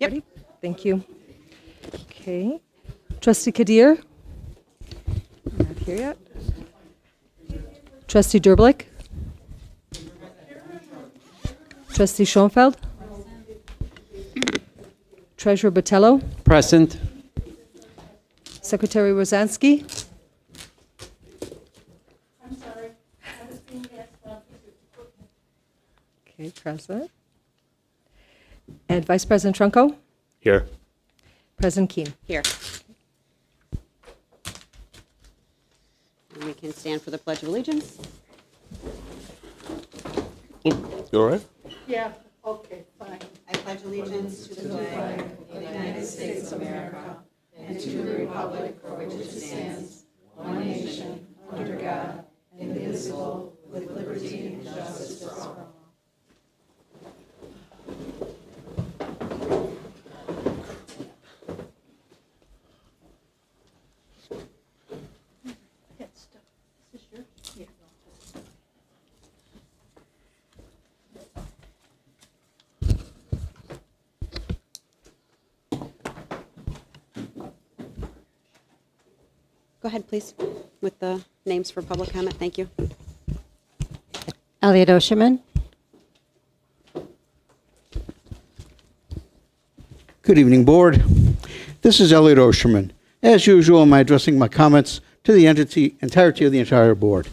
Yep. Ready? Thank you. Okay. Trustee Kadir? Not here yet. Trustee Derblick? Trustee Schoenfeld? Treasurer Botello? Present. Secretary Rosansky? Okay, present. And Vice President Trunco? Here. President Keene? Here. And we can stand for the Pledge of Allegiance. You all right? Yeah, okay, fine. I pledge allegiance to the flag of the United States of America and to the republic for which it stands, one nation, under God, indivisible, with liberty and justice for all. This is your, yeah. Go ahead, please, with the names for public comment. Thank you. Elliot Osherman. Good evening, Board. This is Elliot Osherman. As usual, I'm addressing my comments to the entirety of the entire Board.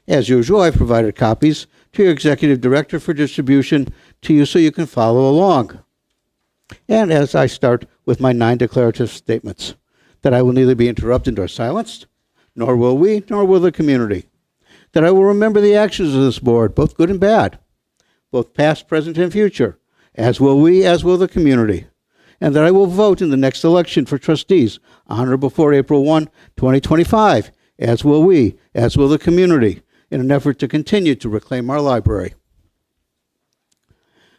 As usual, I've provided copies to your Executive Director for distribution to you so you can follow along. And as I start with my 9 declarative statements, that I will neither be interrupted nor silenced, nor will we, nor will the community. That I will remember the actions of this Board, both good and bad, both past, present, and future, as will we, as will the community. And that I will vote in the next election for trustees on or before April 1, 2025, as will we, as will the community, in an effort to continue to reclaim our library.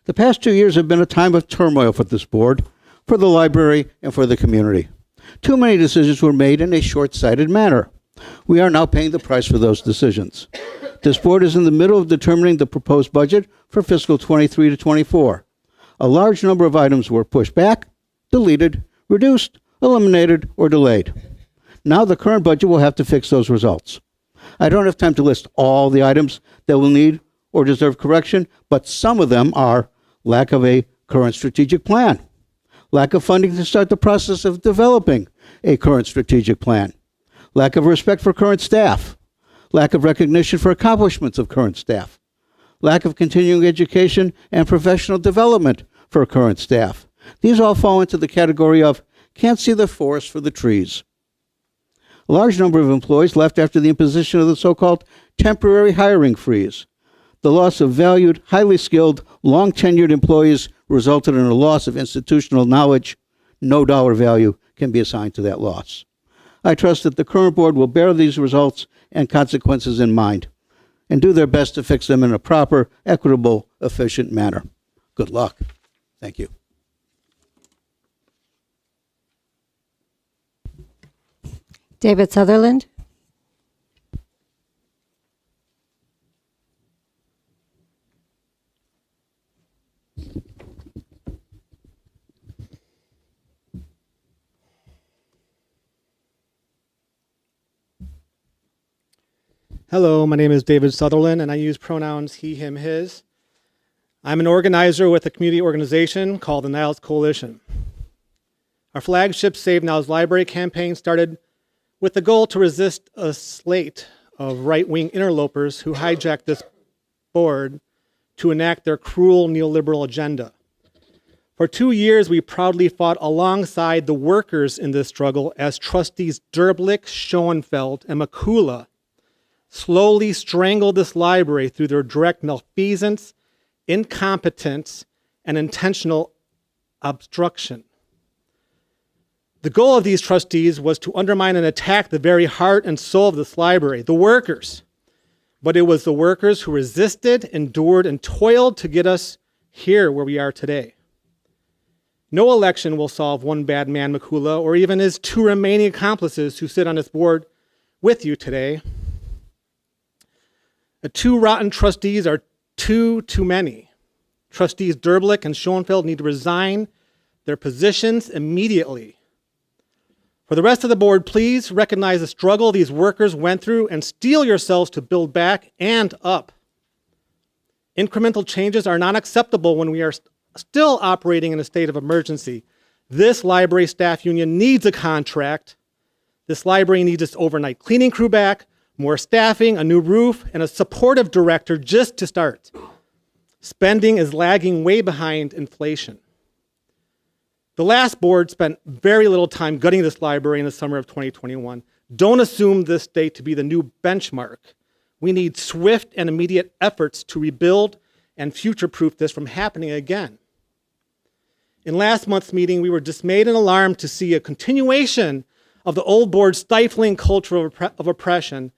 The past 2 years have been a time of turmoil for this Board, for the library, and for the community. Too many decisions were made in a short-sighted manner. We are now paying the price for those decisions. This Board is in the middle of determining the proposed budget for fiscal 23 to 24. A large number of items were pushed back, deleted, reduced, eliminated, or delayed. Now the current budget will have to fix those results. I don't have time to list all the items that will need or deserve correction, but some of them are lack of a current strategic plan, lack of funding to start the process of developing a current strategic plan, lack of respect for current staff, lack of recognition for accomplishments of current staff, lack of continuing education and professional development for current staff. These all fall into the category of can't see the forest for the trees. A large number of employees left after the imposition of the so-called temporary hiring freeze. The loss of valued, highly skilled, long-tenured employees resulted in a loss of institutional knowledge. No dollar value can be assigned to that loss. I trust that the current Board will bear these results and consequences in mind and do their best to fix them in a proper, equitable, efficient manner. Good luck. Thank you. David Sutherland. Hello, my name is David Sutherland, and I use pronouns he, him, his. I'm an organizer with a community organization called the Niles Coalition. Our flagship Save Niles Library campaign started with the goal to resist a slate of right-wing interlopers who hijacked this board to enact their cruel neoliberal agenda. For 2 years, we proudly fought alongside the workers in this struggle as trustees Derblick, Schoenfeld, and McCullough slowly strangled this library through their direct malfeasance, incompetence, and intentional obstruction. The goal of these trustees was to undermine and attack the very heart and soul of this library, the workers. But it was the workers who resisted, endured, and toiled to get us here where we are today. No election will solve one bad man, McCullough, or even his 2 remaining accomplices who sit on this board with you today. The 2 rotten trustees are too many. Trustees Derblick and Schoenfeld need to resign their positions immediately. For the rest of the board, please recognize the struggle these workers went through and steel yourselves to build back and up. Incremental changes are not acceptable when we are still operating in a state of emergency. This library staff union needs a contract. This library needs its overnight cleaning crew back, more staffing, a new roof, and a supportive director just to start. Spending is lagging way behind inflation. The last board spent very little time gutting this library in the summer of 2021. Don't assume this date to be the new benchmark. We need swift and immediate efforts to rebuild and future-proof this from happening again. In last month's meeting, we were dismayed and alarmed to see a continuation of the old board's stifling culture of oppression,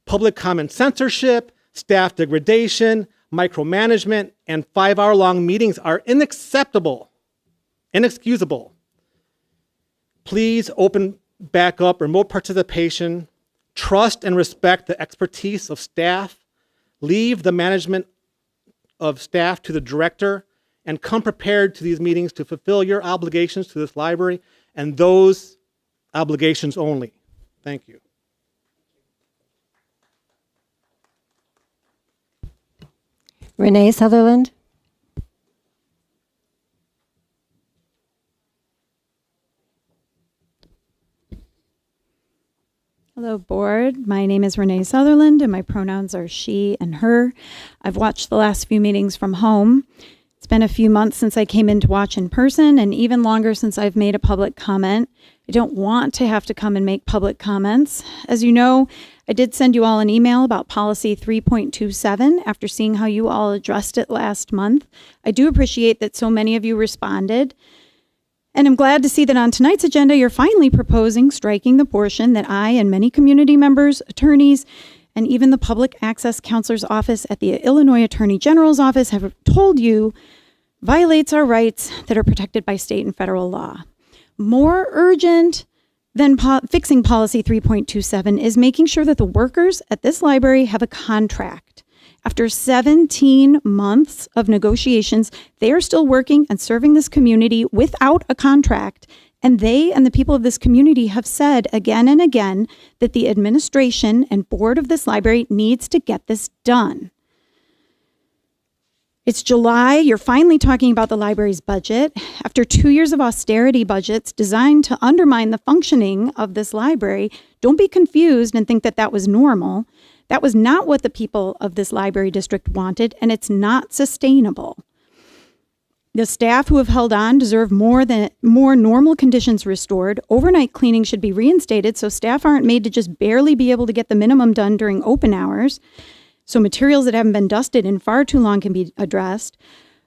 public comment censorship, staff degradation, micromanagement, and 5-hour-long meetings are unacceptable. Inexcusable. Please open back up remote participation, trust and respect the expertise of staff, leave the management of staff to the director, and come prepared to these meetings to fulfill your obligations to this library and those obligations only. Thank you. Renee Sutherland. Hello, board. My name is Renee Sutherland, and my pronouns are she and her. I've watched the last few meetings from home. It's been a few months since I came in to watch in person, and even longer since I've made a public comment. I don't want to have to come and make public comments. As you know, I did send you all an email about policy 3.27 after seeing how you all addressed it last month. I do appreciate that so many of you responded. And I'm glad to see that on tonight's agenda, you're finally proposing striking the portion that I and many community members, attorneys, and even the Public Access Counselor's Office at the Illinois Attorney General's Office have told you violates our rights that are protected by state and federal law. More urgent than fixing policy 3.27 is making sure that the workers at this library have a contract. After 17 months of negotiations, they are still working and serving this community without a contract. And they and the people of this community have said again and again that the administration and board of this library needs to get this done. It's July. You're finally talking about the library's budget. After 2 years of austerity budgets designed to undermine the functioning of this library, don't be confused and think that that was normal. That was not what the people of this library district wanted, and it's not sustainable. The staff who have held on deserve more normal conditions restored. Overnight cleaning should be reinstated so staff aren't made to just barely be able to get the minimum done during open hours. So materials that haven't been dusted in far too long can be addressed.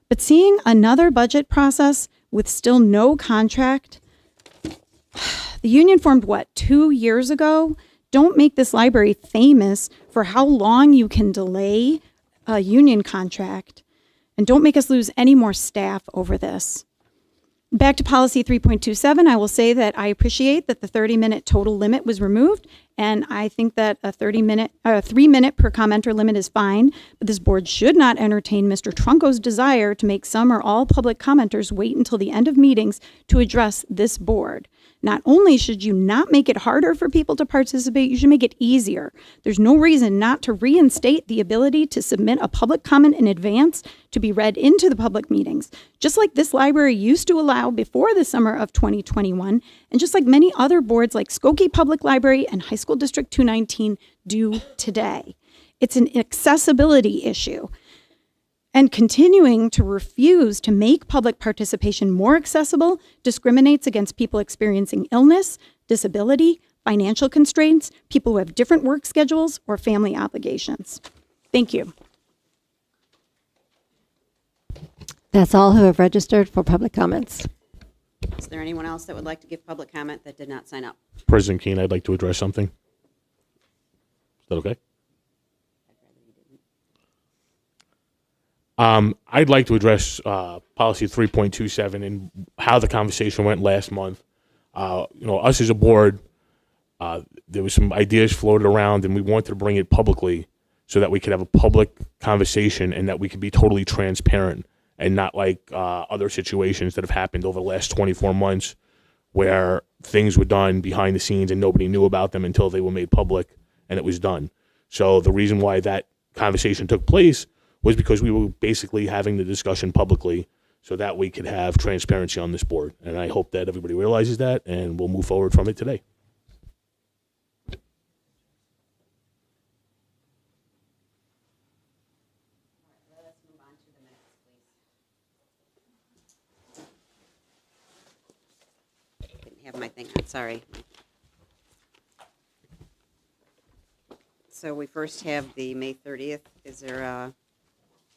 But seeing another budget process with still no contract, the union formed, 2 years ago? Don't make this library famous for how long you can delay a union contract. And don't make us lose any more staff over this. Back to policy 3.27, I will say that I appreciate that the 30-minute total limit was removed, and I think that a 3-minute per commenter limit is fine, but this board should not entertain Mr. Trunko's desire to make some or all public commenters wait until the end of meetings to address this board. Not only should you not make it harder for people to participate, you should make it easier. There's no reason not to reinstate the ability to submit a public comment in advance to be read into the public meetings, just like this library used to allow before the summer of 2021, and just like many other boards like Skokie Public Library and High School District 219 do today. It's an accessibility issue. And continuing to refuse to make public participation more accessible discriminates against people experiencing illness, disability, financial constraints, people who have different work schedules, or family obligations. Thank you. That's all who have registered for public comments. Is there anyone else that would like to give public comment that did not sign up? President Keene, I'd like to address something. Is that okay? I'd like to address policy 3.27 and how the conversation went last month. Us as a board, there was some ideas floated around, and we wanted to bring it publicly so that we could have a public conversation and that we could be totally transparent and not like other situations that have happened over the last 24 months where things were done behind the scenes and nobody knew about them until they were made public and it was done. So the reason why that conversation took place was because we were basically having the discussion publicly so that we could have transparency on this board. And I hope that everybody realizes that, and we'll move forward from it today. Didn't have my thing on, sorry. So we first have the May 30th. Is there a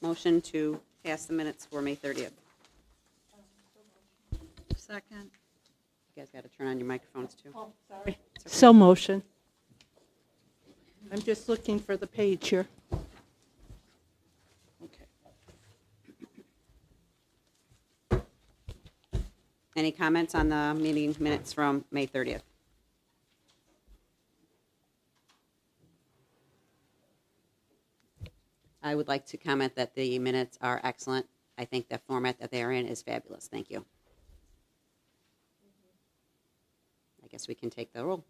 motion to pass the minutes for May 30th? Second. You guys got to turn on your microphones too. Oh, sorry. It's okay. So motion. I'm just looking for the page here. Okay. Any comments on the meeting minutes from May 30th? I would like to comment that the minutes are excellent. I think the format that they are in is fabulous. Thank you. I guess we can take the roll.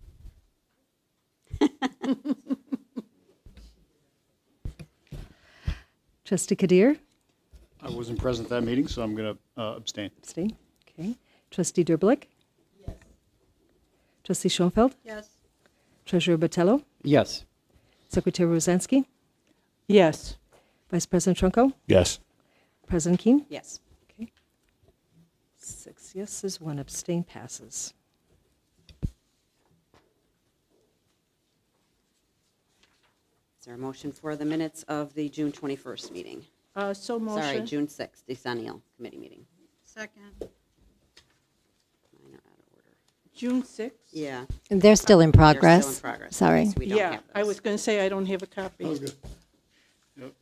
Trustee Kadir? I wasn't present at that meeting, so I'm going to abstain. Abstain. Okay. Trustee Derblick? Yes. Trustee Schoenfeld? Yes. Treasurer Botello? Yes. Secretary Rosansky? Yes. Vice President Trunco? Yes. President Keene? Yes. Okay. 6 yeses, 1 abstain passes. Is there a motion for the minutes of the June 21st meeting? So motion. Sorry, June 6th, Decennial Committee meeting. Second. Mine are out of order. June 6th? Yeah. They're still in progress. They're still in progress. Sorry. Okay, so we don't Yeah, have I those. was going to say I don't have a copy. That was good. Yep.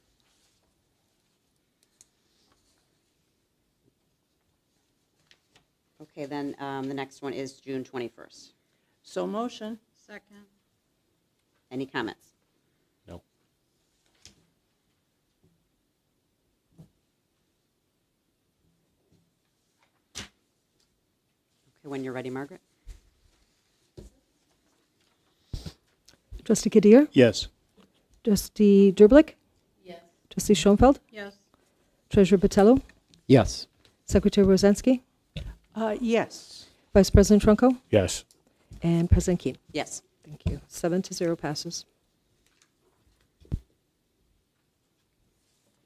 Okay, then the next one is June 21st. So motion. Second. Any comments? No. Okay, when you're ready, Margaret. Trustee Kadir? Yes. Trustee Derblick? Yes. Trustee Schoenfeld? Yes. Treasurer Botello? Yes. Secretary Rosansky? Yes. Vice President Trunco? Yes. And President Keene? Yes. Thank you. 7-0 passes.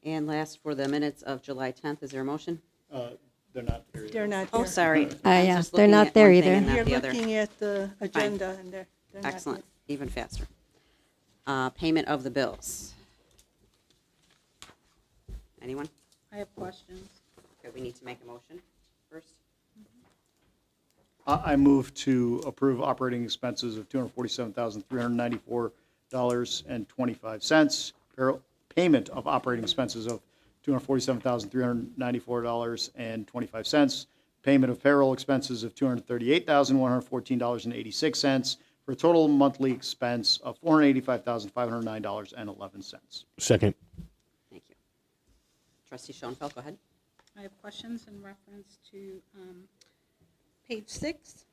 And last, for the minutes of July 10th, is there a motion? They're not here. They're not Oh, here. sorry. Yeah, Just they're looking not at there one thing either. and not You're the other. looking at the agenda and they're not here. Excellent, even faster. Payment of the bills. Anyone? I have questions. Okay, we need to make a motion first. I move to approve operating expenses of $247,394.25. Payment of operating expenses of $247,394.25. Payment of payroll expenses of $238,114.86 for a total monthly expense of $485,509.11. Second. Thank you. Trustee Schoenfeld, go ahead. I have questions in reference to page 6.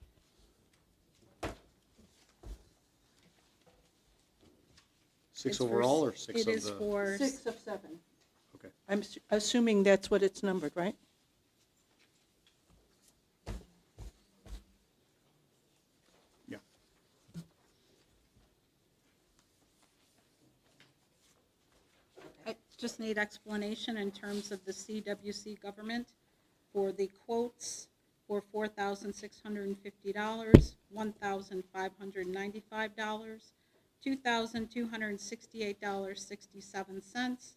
Six overall or six of the? It is for 6 of 7. Okay. I'm assuming that's what it's numbered, right? Yeah. I just need explanation in terms of the CWC government for the quotes for $4,650, $1,595, $2,268.67,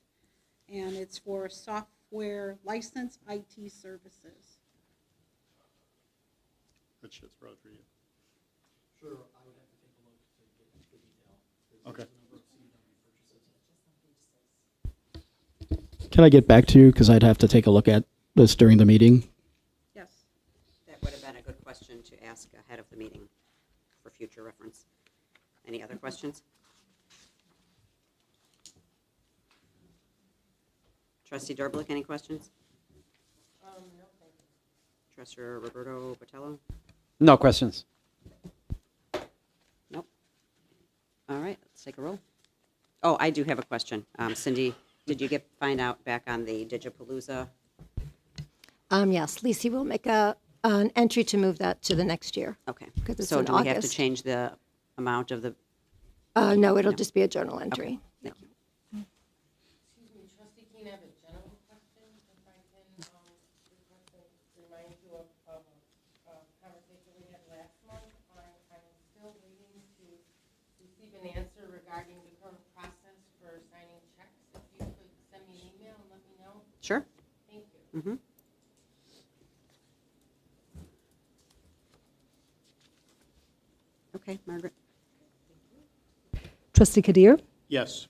and it's for software license IT services. That shit's probably for you. Sure, I would have to take a look to get the detail. Okay. Can I get back to you? Because I'd have to take a look at this during the meeting. Yes. That would have been a good question to ask ahead of the meeting for future reference. Any other questions? Trustee Derblick, any questions? Treasurer Roberto Botello? No questions. Nope. All right, let's take a roll. Oh, I do have a question. Cindy, did you find out back on the Digipalooza? Yes, Lisi will make an entry to move that to the next year. Okay. 'Cause it's So in do we have to August. change the amount of the? No, it'll just be a journal entry. Thank you. Excuse me, Trustee Keene, I have a general question, if I can, request to remind you of a conversation we had last month. I'm still waiting to receive an answer regarding the current process for signing checks. If you could send me an email and let me know. Sure. Thank you. Mm-hmm. Okay, Margaret. Trustee Kadir? Yes.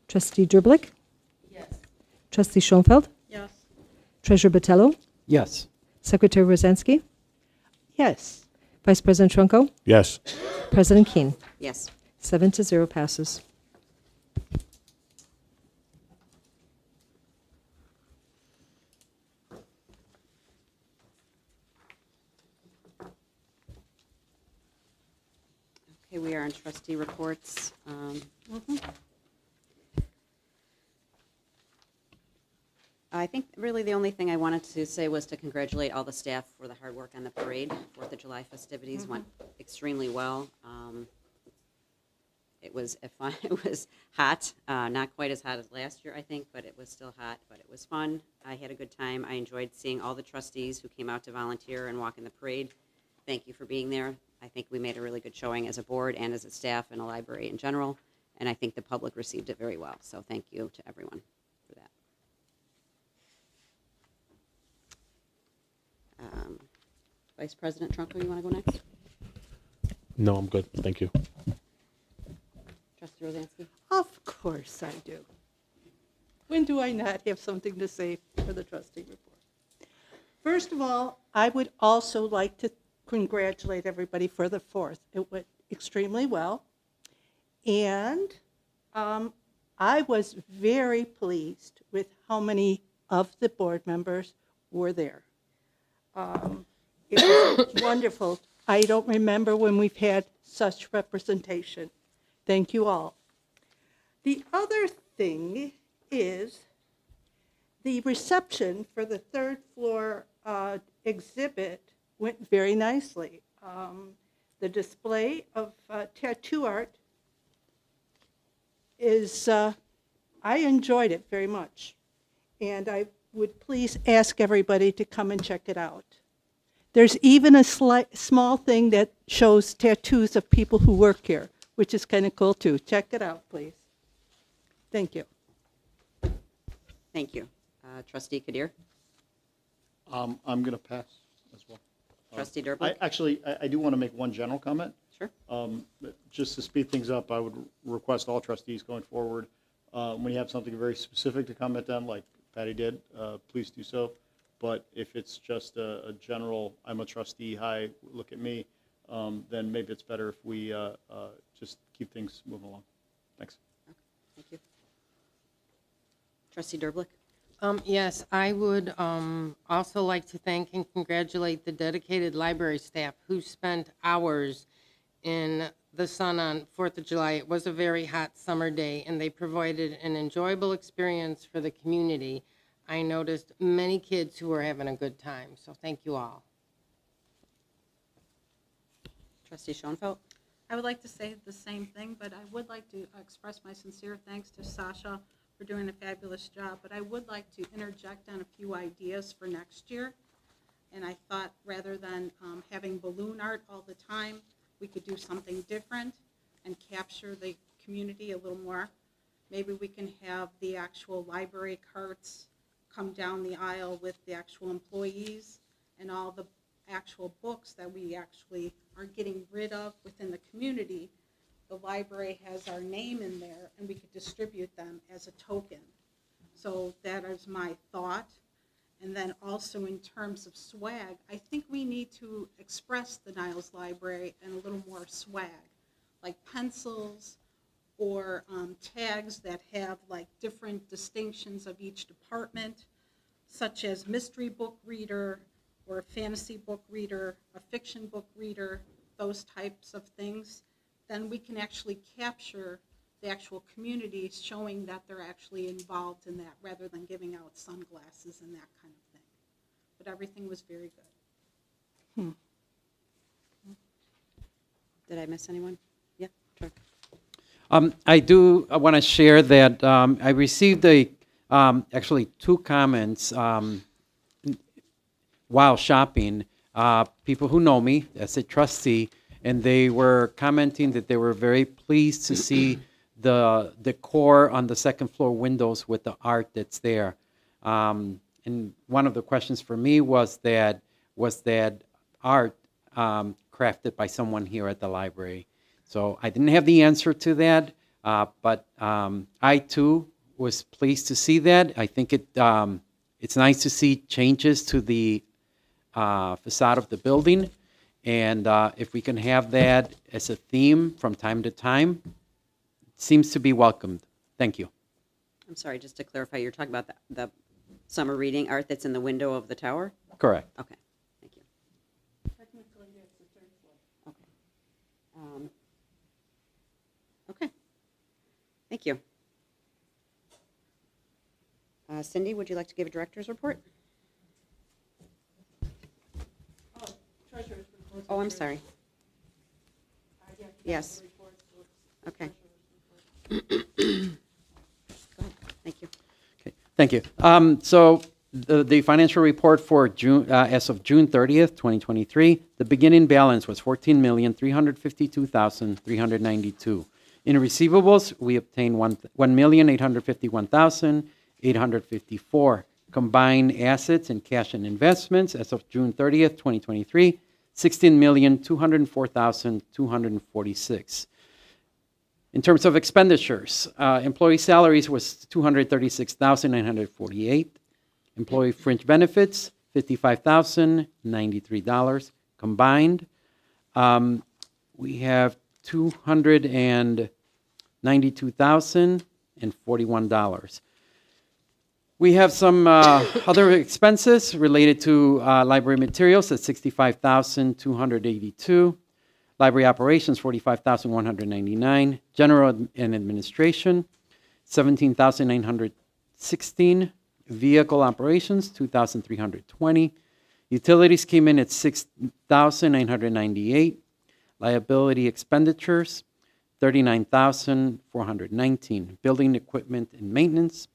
Trustee Derblick? Yes. Trustee Schoenfeld? Yes. Treasurer Botello? Yes. Secretary Rosansky? Yes. Vice President Trunco? Yes. President Keene? Yes. 7-0 passes. Okay, we are on trustee reports. I think really the only thing I wanted to say was to congratulate all the staff for the hard work on the parade. 4th of July festivities went extremely well. It was fun. It was hot, not quite as hot as last year, I think, but it was still hot. But it was fun. I had a good time. I enjoyed seeing all the trustees who came out to volunteer and walk in the parade. Thank you for being there. I think we made a really good showing as a board and as a staff and a library in general, and I think the public received it very well. So thank you to everyone for that. Vice President Trunco, you want to go next? No, I'm good. Thank you. Trustee Rosansky? Of course I do. When do I not have something to say for the trustee report? First of all, I would also like to congratulate everybody for the 4th. It went extremely well. And I was very pleased with how many of the board members were there. It was wonderful. I don't remember when we've had such representation. Thank you all. The other thing is the reception for the 3rd floor exhibit went very nicely. The display of tattoo art is, I enjoyed it very much. And I would please ask everybody to come and check it out. There's even a small thing that shows tattoos of people who work here, which is kind of cool too. Check it out, please. Thank you. Thank you. Trustee Kadir? I'm going to pass as well. Trustee Derblick? I do want to make one general comment. Sure. Just to speed things up, I would request all trustees going forward, when you have something very specific to comment on, like Patty did, please do so. But if it's just a general, I'm a trustee, hi, look at me, then maybe it's better if we just keep things moving along. Thanks. Okay, thank you. Trustee Derblick? Yes, I would also like to thank and congratulate the dedicated library staff who spent hours in the sun on 4th of July. It was a very hot summer day, and they provided an enjoyable experience for the community. I noticed many kids who were having a good time, so thank you all. Trustee Schoenfeld? I would like to say the same thing, but I would like to express my sincere thanks to Sasha for doing a fabulous job. But I would like to interject on a few ideas for next year. And I thought rather than having balloon art all the time, we could do something different and capture the community a little more. Maybe we can have the actual library carts come down the aisle with the actual employees and all the actual books that we actually are getting rid of within the community. The library has our name in there, and we could distribute them as a token. So that is my thought. And then also in terms of swag, I think we need to express the Niles Library in a little more swag, like pencils or tags that have like different distinctions of each department, such as mystery book reader, or a fantasy book reader, a fiction book reader, those types of things, then we can actually capture the actual community, showing that they're actually involved in that rather than giving out sunglasses and that kind of thing. But everything was very good. Did I miss anyone? Yeah, sure. I do want to share that I received actually 2 comments while shopping. People who know me as a trustee, and they were commenting that they were very pleased to see the decor on the second floor windows with the art that's there. And one of the questions for me was that art crafted by someone here at the library? So I didn't have the answer to that, but I too was pleased to see that. I think it's nice to see changes to the facade of the building, and if we can have that as a theme from time to time, it seems to be welcomed. Thank you. I'm sorry, just to clarify, you're talking about the summer reading art that's in the window of the tower? Correct. Okay, thank you. Okay. Okay, thank you. Cindy, would you like to give a director's report? Oh, I'm sorry. Yes. Okay. Go ahead. Thank you. Okay, thank you. So the financial report for June, as of June 30th, 2023, the beginning balance was $14,352,392. In receivables, we obtained $1,851,854. Combined assets in cash and investments as of June 30th, 2023, $16,204,246. In terms of expenditures, employee salaries was $236,948. Employee fringe benefits, $55,093 combined. We have $292,041. We have some other expenses related to library materials at $65,282. Library operations, $45,199. General and administration, $17,916. Vehicle operations, $2,320. Utilities came in at $6,998. Liability expenditures, $39,419. Building equipment and maintenance,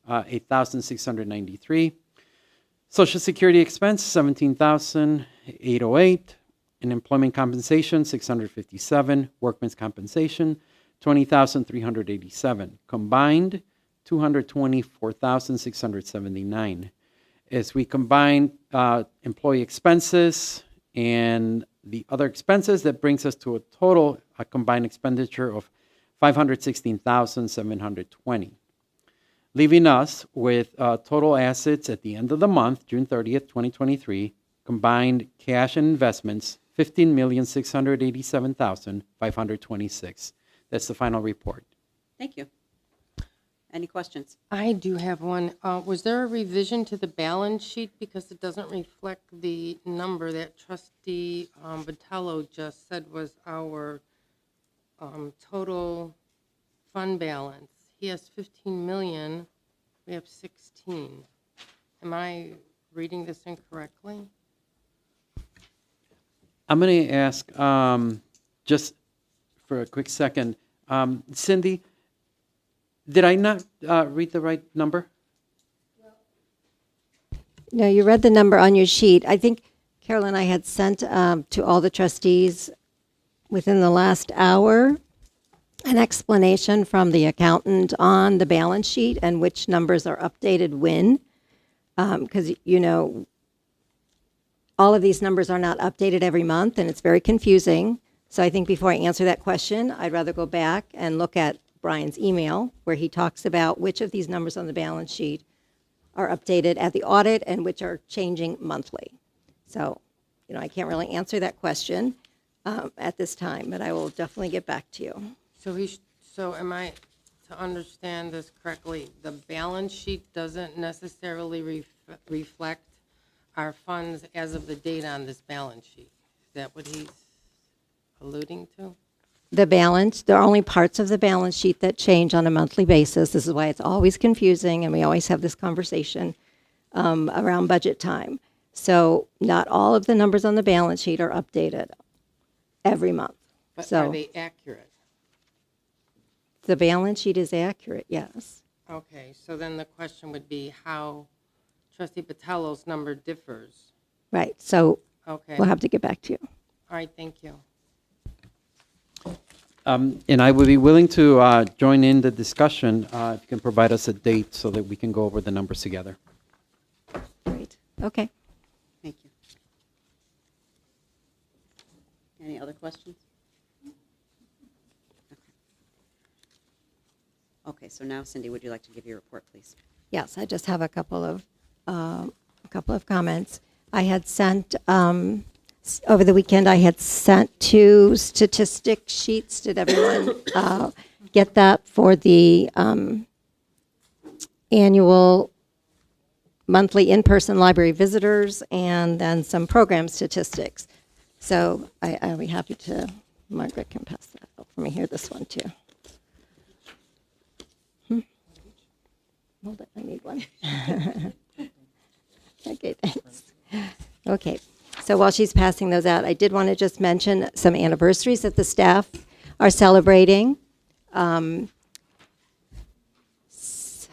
$8,693. Social Security expense, $17,808. And employment compensation, $657. Workman's compensation, $20,387. Combined, $224,679. As we combine employee expenses and the other expenses, that brings us to a combined expenditure of $516,720. Leaving us with total assets at the end of the month, June 30th, 2023, combined cash and investments, $15,687,526. That's the final report. Thank you. Any questions? I do have one. Was there a revision to the balance sheet because it doesn't reflect the number that Trustee Vitello just said was our total fund balance? He has 15 million. We have 16. Am I reading this incorrectly? I'm going to ask, just for a quick second, Cindy, did I not read the right number? No, you read the number on your sheet. I think Carol and I had sent to all the trustees within the last hour an explanation from the accountant on the balance sheet and which numbers are updated when. Because, all of these numbers are not updated every month, and it's very confusing. So I think before I answer that question, I'd rather go back and look at Brian's email, where he talks about which of these numbers on the balance sheet are updated at the audit and which are changing monthly. So, I can't really answer that question at this time, but I will definitely get back to you. So am I to understand this correctly? The balance sheet doesn't necessarily reflect our funds as of the date on this balance sheet. Is that what he's alluding to? The balance, there are only parts of the balance sheet that change on a monthly basis. This is why it's always confusing, and we always have this conversation around budget time. So not all of the numbers on the balance sheet are updated every month. But So are they accurate? the balance sheet is accurate, yes. Okay, so then the question would be how Trustee Patello's number differs. Right, so Okay. we'll have to get back to you. All right, thank you. And I would be willing to join in the discussion if you can provide us a date so that we can go over the numbers together. Great, okay. Thank you. Any other questions? Okay, so now Cindy, would you like to give your report, please? Yes, I just have a couple of comments. I had sent over the weekend. I had sent 2 statistic sheets. Did everyone get that for the annual monthly in-person library visitors and then some program statistics? So I'll be happy to. Margaret can pass that out for me here. This one too. Hold it, I need one. Okay, thanks. Okay, so while she's passing those out, I did want to just mention some anniversaries that the staff are celebrating. So let's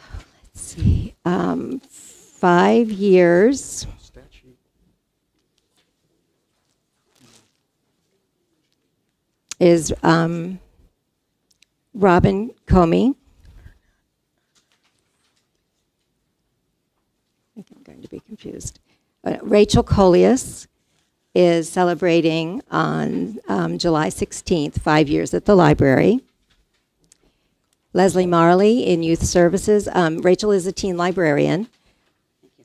see, 5 years. Is Robin Comey. I think I'm going to be confused. Rachel Coleus is celebrating on July 16th, 5 years at the library. Leslie Marley in Youth Services. Rachel is a teen librarian.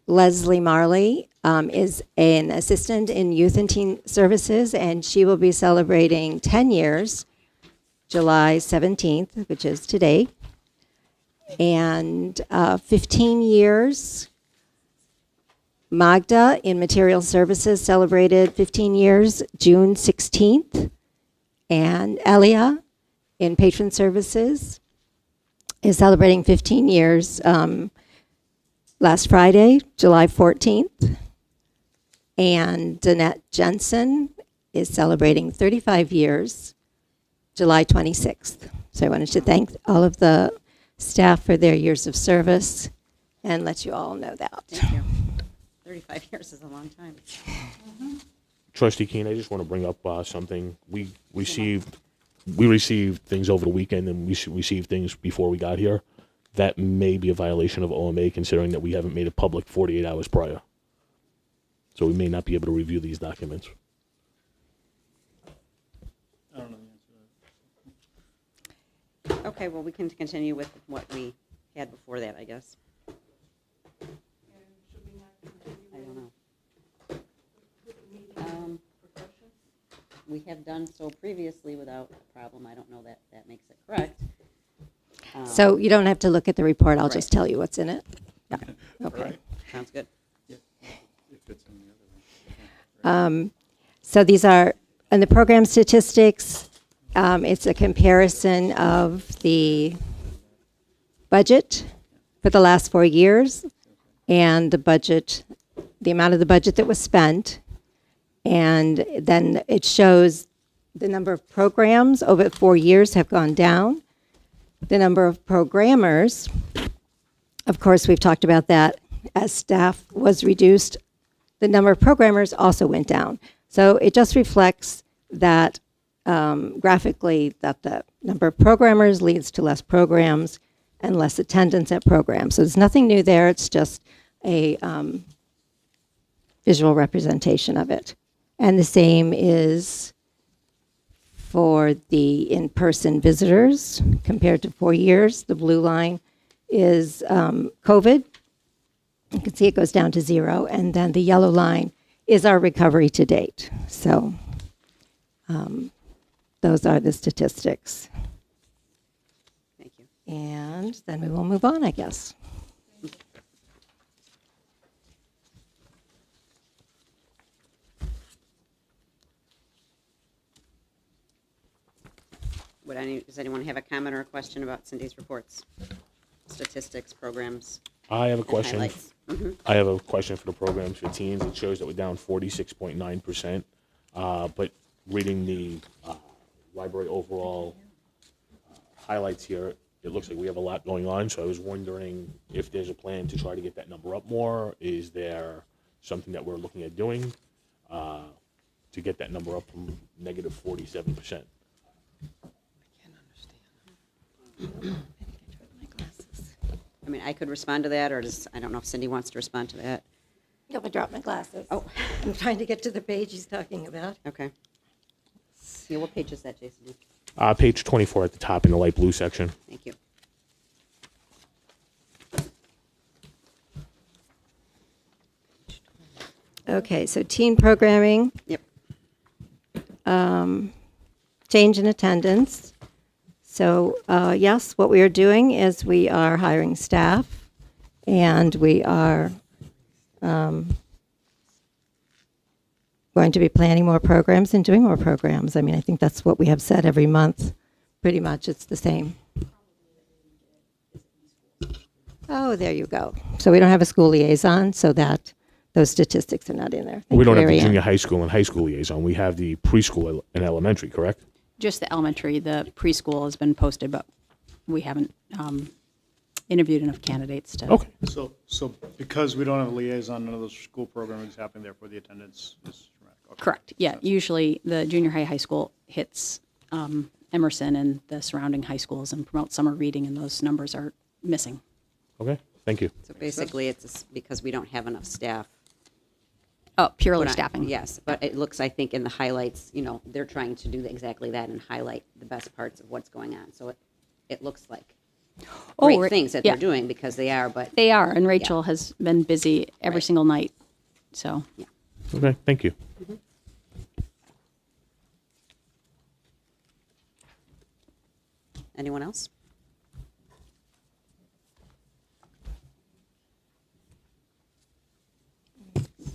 Leslie Marley is an assistant in Youth and Teen Services, and she will be celebrating 10 years, July 17th, which is today, and 15 years. Magda in Material Services celebrated 15 years, June 16th. And Elia in Patron Services is celebrating 15 years last Friday, July 14th. And Danette Jensen is celebrating 35 years, July 26th. So I wanted to thank all of the staff for their years of service and let you all know that. Thank you. 35 years is a long time. Trustee Keene, I just want to bring up something. We received things over the weekend, and we received things before we got here. That may be a violation of OMA, considering that we haven't made it public 48 hours prior. So we may not be able to review these documents. I don't know the answer to that. Okay, well, we can continue with what we had before that, I guess. I don't know. We have done so previously without a problem. I don't know that that makes it correct. So you don't have to look at the report. I'll Right. just tell you what's in it. Yeah. Okay. Right. Sounds good. If it's in the other one. So these are, in the program statistics, it's a comparison of the budget for the last 4 years and the budget, the amount of the budget that was spent. And then it shows the number of programs over 4 years have gone down. The number of programmers, of course, we've talked about that, as staff was reduced, the number of programmers also went down. So it just reflects that graphically that the number of programmers leads to less programs and less attendance at programs. So there's nothing new there. It's just a visual representation of it. And the same is for the in-person visitors compared to 4 years. The blue line is COVID. You can see it goes down to 0. And then the yellow line is our recovery to date. So those are the statistics. Thank you. And then we will move on, I guess. Does anyone have a comment or a question about Cindy's reports? Statistics, programs, I have a and question. highlights? I have a question for the programs for teens. It shows that we're down 46.9%. But reading the library overall highlights here, it looks like we have a lot going on. So I was wondering if there's a plan to try to get that number up more. Is there something that we're looking at doing to get that number up from negative 47%? I mean, I could respond to that, or I don't know if Cindy wants to respond to that. I'm going to drop my glasses. Oh. I'm trying to get to the page he's talking about. Okay. Yeah, what page is that, Jason? Page 24 at the top in the light blue section. Thank you. Okay, so teen programming. Yep. Change in attendance. So yes, what we are doing is we are hiring staff, and we are going to be planning more programs and doing more programs. I mean, I think that's what we have said every month. Pretty much it's the same. Oh, there you go. So we don't have a school liaison, so that those statistics are not in there. Thank We don't you, have the Mary Ann. junior high school and high school liaison. We have the preschool and elementary, correct? Just the elementary. The preschool has been posted, but we haven't interviewed enough candidates to. Okay. So because we don't have a liaison, none of those school programming is happening, therefore the attendance is dramatic. Okay. Correct. Yeah. Usually the junior high school hits Emerson and the surrounding high schools and promotes summer reading, and those numbers are missing. Okay, thank you. So basically, it's because we don't have enough staff. Oh, purely But staffing. Yes, but it looks, I think, in the highlights, they're trying to do exactly that and highlight the best parts of what's going on. So it looks like great things that they're doing, because they are, but. They are, and Rachel has been busy every single night. So. Yeah. Okay, thank you. Anyone else?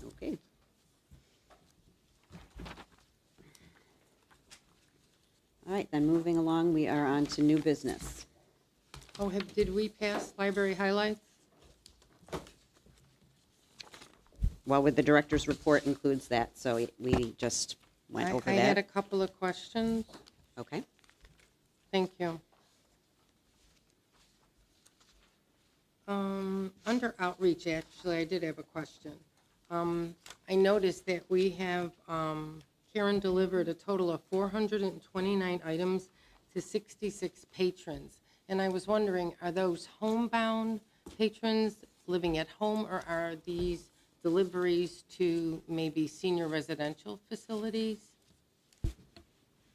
Okay. All right, then moving along, we are on to new business. Oh, did we pass library highlights? Well, with the director's report includes that, so we just went over I that. had a couple of questions. Okay. Thank you. Under outreach, actually, I did have a question. I noticed that we have, Karen delivered a total of 429 items to 66 patrons. And I was wondering, are those homebound patrons living at home, or are these deliveries to maybe senior residential facilities?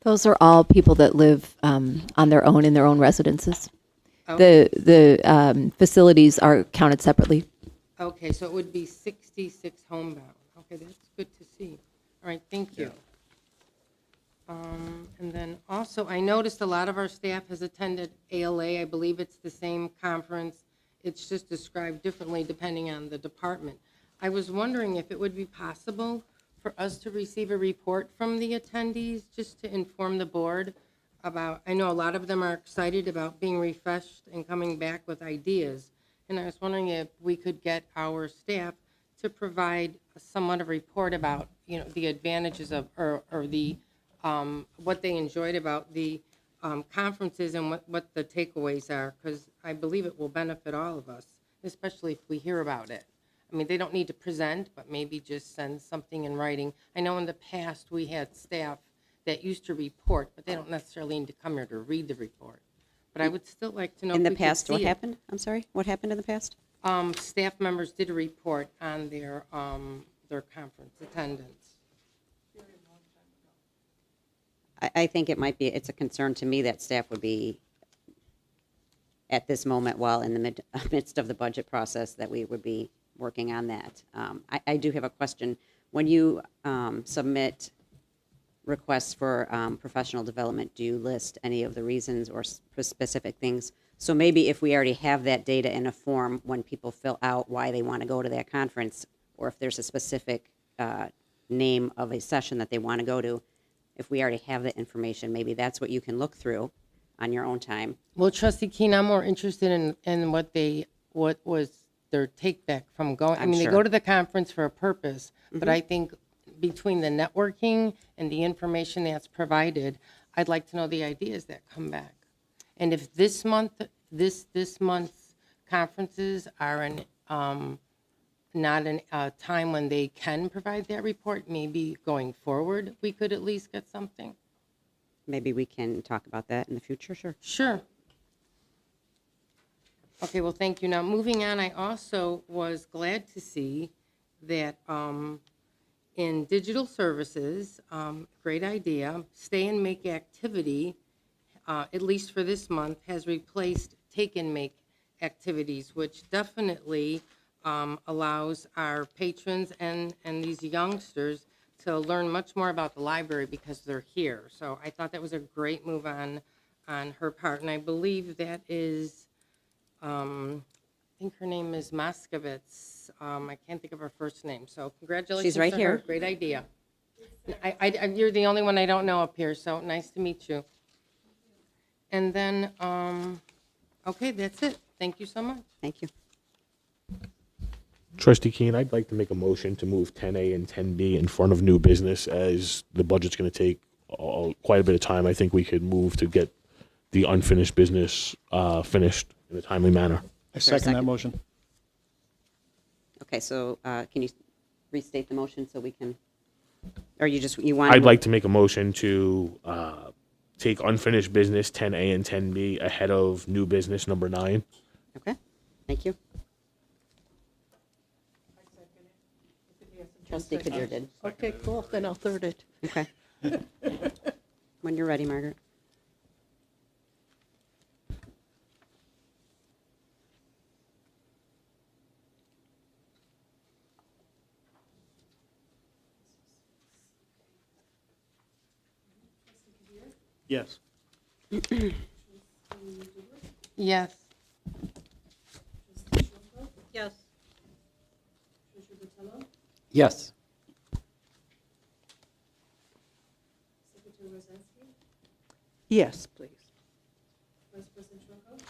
Those are all people that live on their own in their own residences. Okay. The facilities are counted separately. Okay, so it would be 66 homebound. Okay, that's good to see. All right, thank you. And then also, I noticed a lot of our staff has attended ALA. I believe it's the same conference. It's just described differently depending on the department. I was wondering if it would be possible for us to receive a report from the attendees, just to inform the board about, I know a lot of them are excited about being refreshed and coming back with ideas. And I was wondering if we could get our staff to provide somewhat of a report about, the advantages of, or the, what they enjoyed about the conferences and what the takeaways are, because I believe it will benefit all of us, especially if we hear about it. I mean, they don't need to present, but maybe just send something in writing. I know in the past we had staff that used to report, but they don't necessarily need to come here to read the report. But I would still like to know In if the we could past, what see it. happened? I'm sorry, what happened in the past? Staff members did a report on their conference attendance. I think it's a concern to me that staff would be, at this moment, while in the midst of the budget process, that we would be working on that. I do have a question. When you submit requests for professional development, do you list any of the reasons or specific things? So maybe if we already have that data in a form, when people fill out why they want to go to that conference, or if there's a specific name of a session that they want to go to, if we already have that information, maybe that's what you can look through on your own time. Well, Trustee Keene, I'm more interested in what was their take back from going. I I'm mean, they sure. go to the conference for a purpose, but I think between the networking and the information that's provided, I'd like to know the ideas that come back. And if this month's conferences are not a time when they can provide that report, maybe going forward, we could at least get something. Maybe we can talk about that in the future, sure. Sure. Okay, well, thank you. Now, moving on, I also was glad to see that in digital services, great idea, Stay and Make activity, at least for this month, has replaced Take and Make activities, which definitely allows our patrons and these youngsters to learn much more about the library because they're here. So I thought that was a great move on her part, and I believe that is, I think her name is Moskovitz. I can't think of her first name, so congratulations. She's right to here. her. Great idea. You're the only one I don't know up here, so nice to meet you. And then, okay, that's it. Thank you so much. Thank you. Trustee Keene, I'd like to make a motion to move 10A and 10B in front of new business, as the budget's going to take quite a bit of time. I think we could move to get the unfinished business finished in a timely manner. I second that motion. Okay, so can you restate the motion so we can, or you want? I'd like to make a motion to take unfinished business 10A and 10B ahead of new business number 9. Okay, thank you. Trustee Kadir did. Okay, cool, then I'll third it. Okay. When you're ready, Margaret. Yes. Yes. Yes. Yes. Yes, please.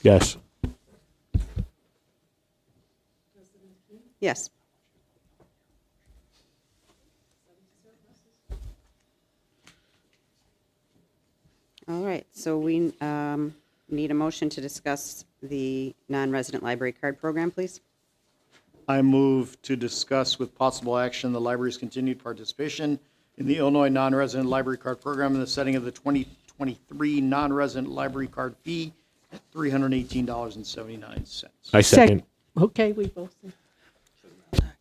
Yes. Yes. All right, so we need a motion to discuss the non-resident library card program, please. I move to discuss with possible action the library's continued participation in the Illinois non-resident library card program in the setting of the 2023 non-resident library card fee at $318.79. I second. Okay, we both.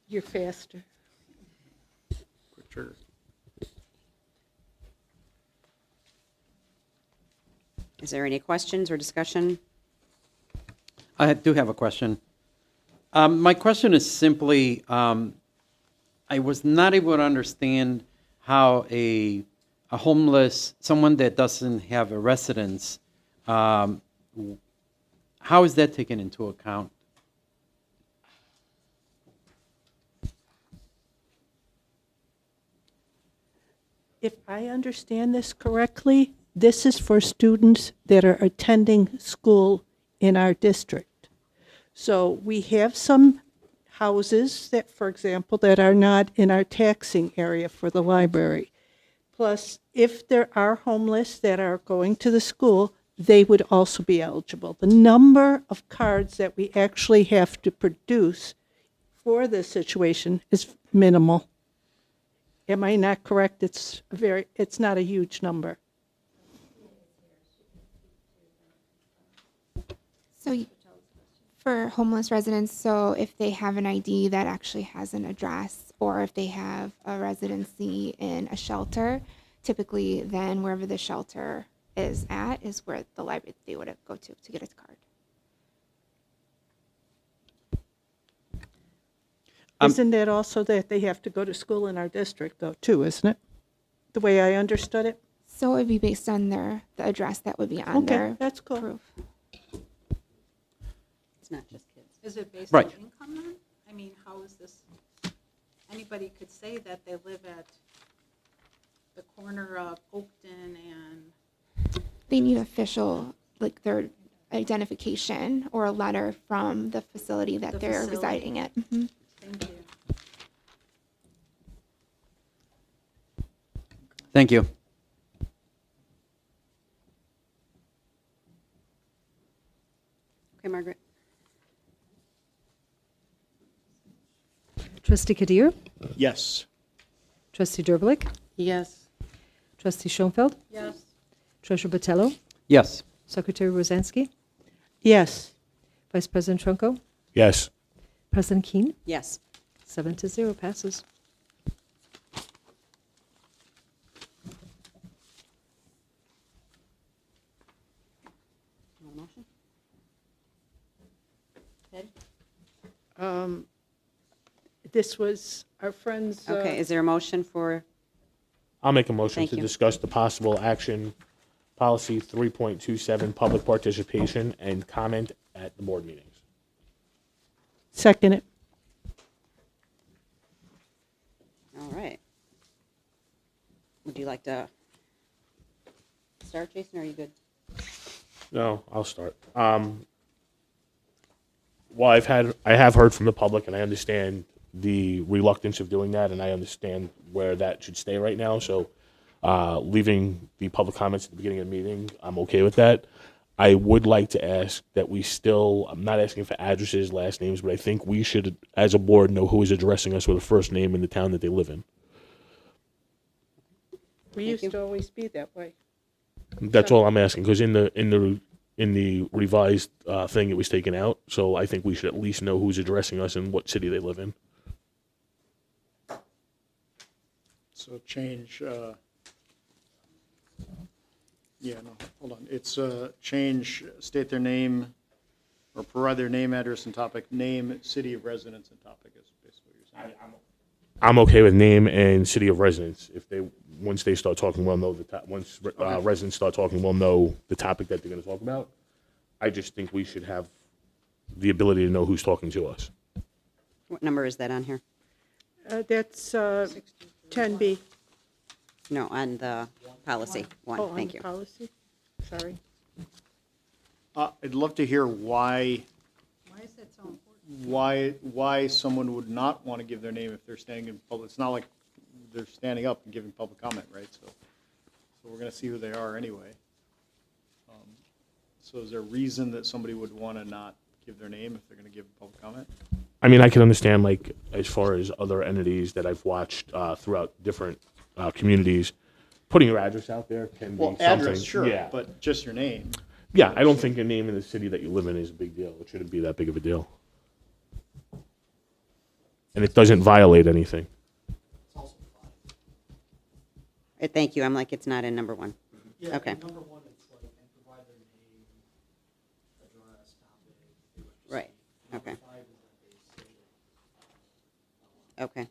You're faster. Quick trigger. Is there any questions or discussion? I do have a question. My question is simply, I was not able to understand how a homeless, someone that doesn't have a residence, how is that taken into account? If I understand this correctly, this is for students that are attending school in our district. So we have some houses that, for example, that are not in our taxing area for the library. Plus, if there are homeless that are going to the school, they would also be eligible. The number of cards that we actually have to produce for this situation is minimal. Am I not correct? It's not a huge number. So for homeless residents, so if they have an ID that actually has an address, or if they have a residency in a shelter, typically then wherever the shelter is at is where the library they would go to get a card. Isn't that also that they have to go to school in our district, though, too, isn't it? The way I understood it? So it would be based on the address that would be on their Okay, that's cool. proof. It's not just kids. Is it based Right. on income then? I mean, how is this, anybody could say that they live at the corner of Oakton and, They need official like their identification or a letter from the facility that they're residing at. Mhm. Thank you. Thank you. Okay, Margaret. Trustee Kadir? Yes. Trustee Derblick? Yes. Trustee Schoenfeld? Yes. Treasurer Botello? Yes. Secretary Rosansky? Yes. Vice President Trunko? Yes. President Keene? Yes. 7-0 passes. Motion? This was our friends. Okay, is there a motion for, I'll make a motion Thank to you. discuss the possible action policy 3.27, public participation and comment at the board meetings. Second it. all right. Would you like to start, Jason, or are you good? No, I'll start. Well, I have heard from the public, and I understand the reluctance of doing that, and I understand where that should stay right now. So, leaving the public comments at the beginning of the meeting, I'm okay with that. I would like to ask that we still, I'm not asking for addresses, last names, but I think we should, as a board, know who is addressing us with a first name in the town that they live in. We used to always be that way. That's all I'm asking, because in the revised thing, it was taken out. So I think we should at least know who's addressing us and what city they live in. So change, hold on. It's change, state their name, or provide their name, address, and topic, name, city of residence, and topic is basically what you're saying. I'm okay with name and city of residence. Once they start talking, we'll know once residents start talking, we'll know the topic that they're going to talk about. I just think we should have the ability to know who's talking to us. What number is that on here? That's 10B. No, on the policy one, Oh, on thank the you. policy? Sorry. I'd love to hear why Why is that so important? why someone would not want to give their name if they're standing in public. It's not like they're standing up and giving public comment, right? So we're going to see who they are anyway. So is there a reason that somebody would want to not give their name if they're going to give public comment? I mean, I can understand, like, as far as other entities that I've watched throughout different communities, putting your address out there can be something. Address, sure, Yeah. but just your name. Yeah, I don't think a name in the city that you live in is a big deal. It shouldn't be that big of a deal. And it doesn't violate anything. Thank you, I'm like, it's not in number one. Yeah, Okay. number one, it's like, and provide their name, address, topic. Right, okay. Number 5 is like a Okay.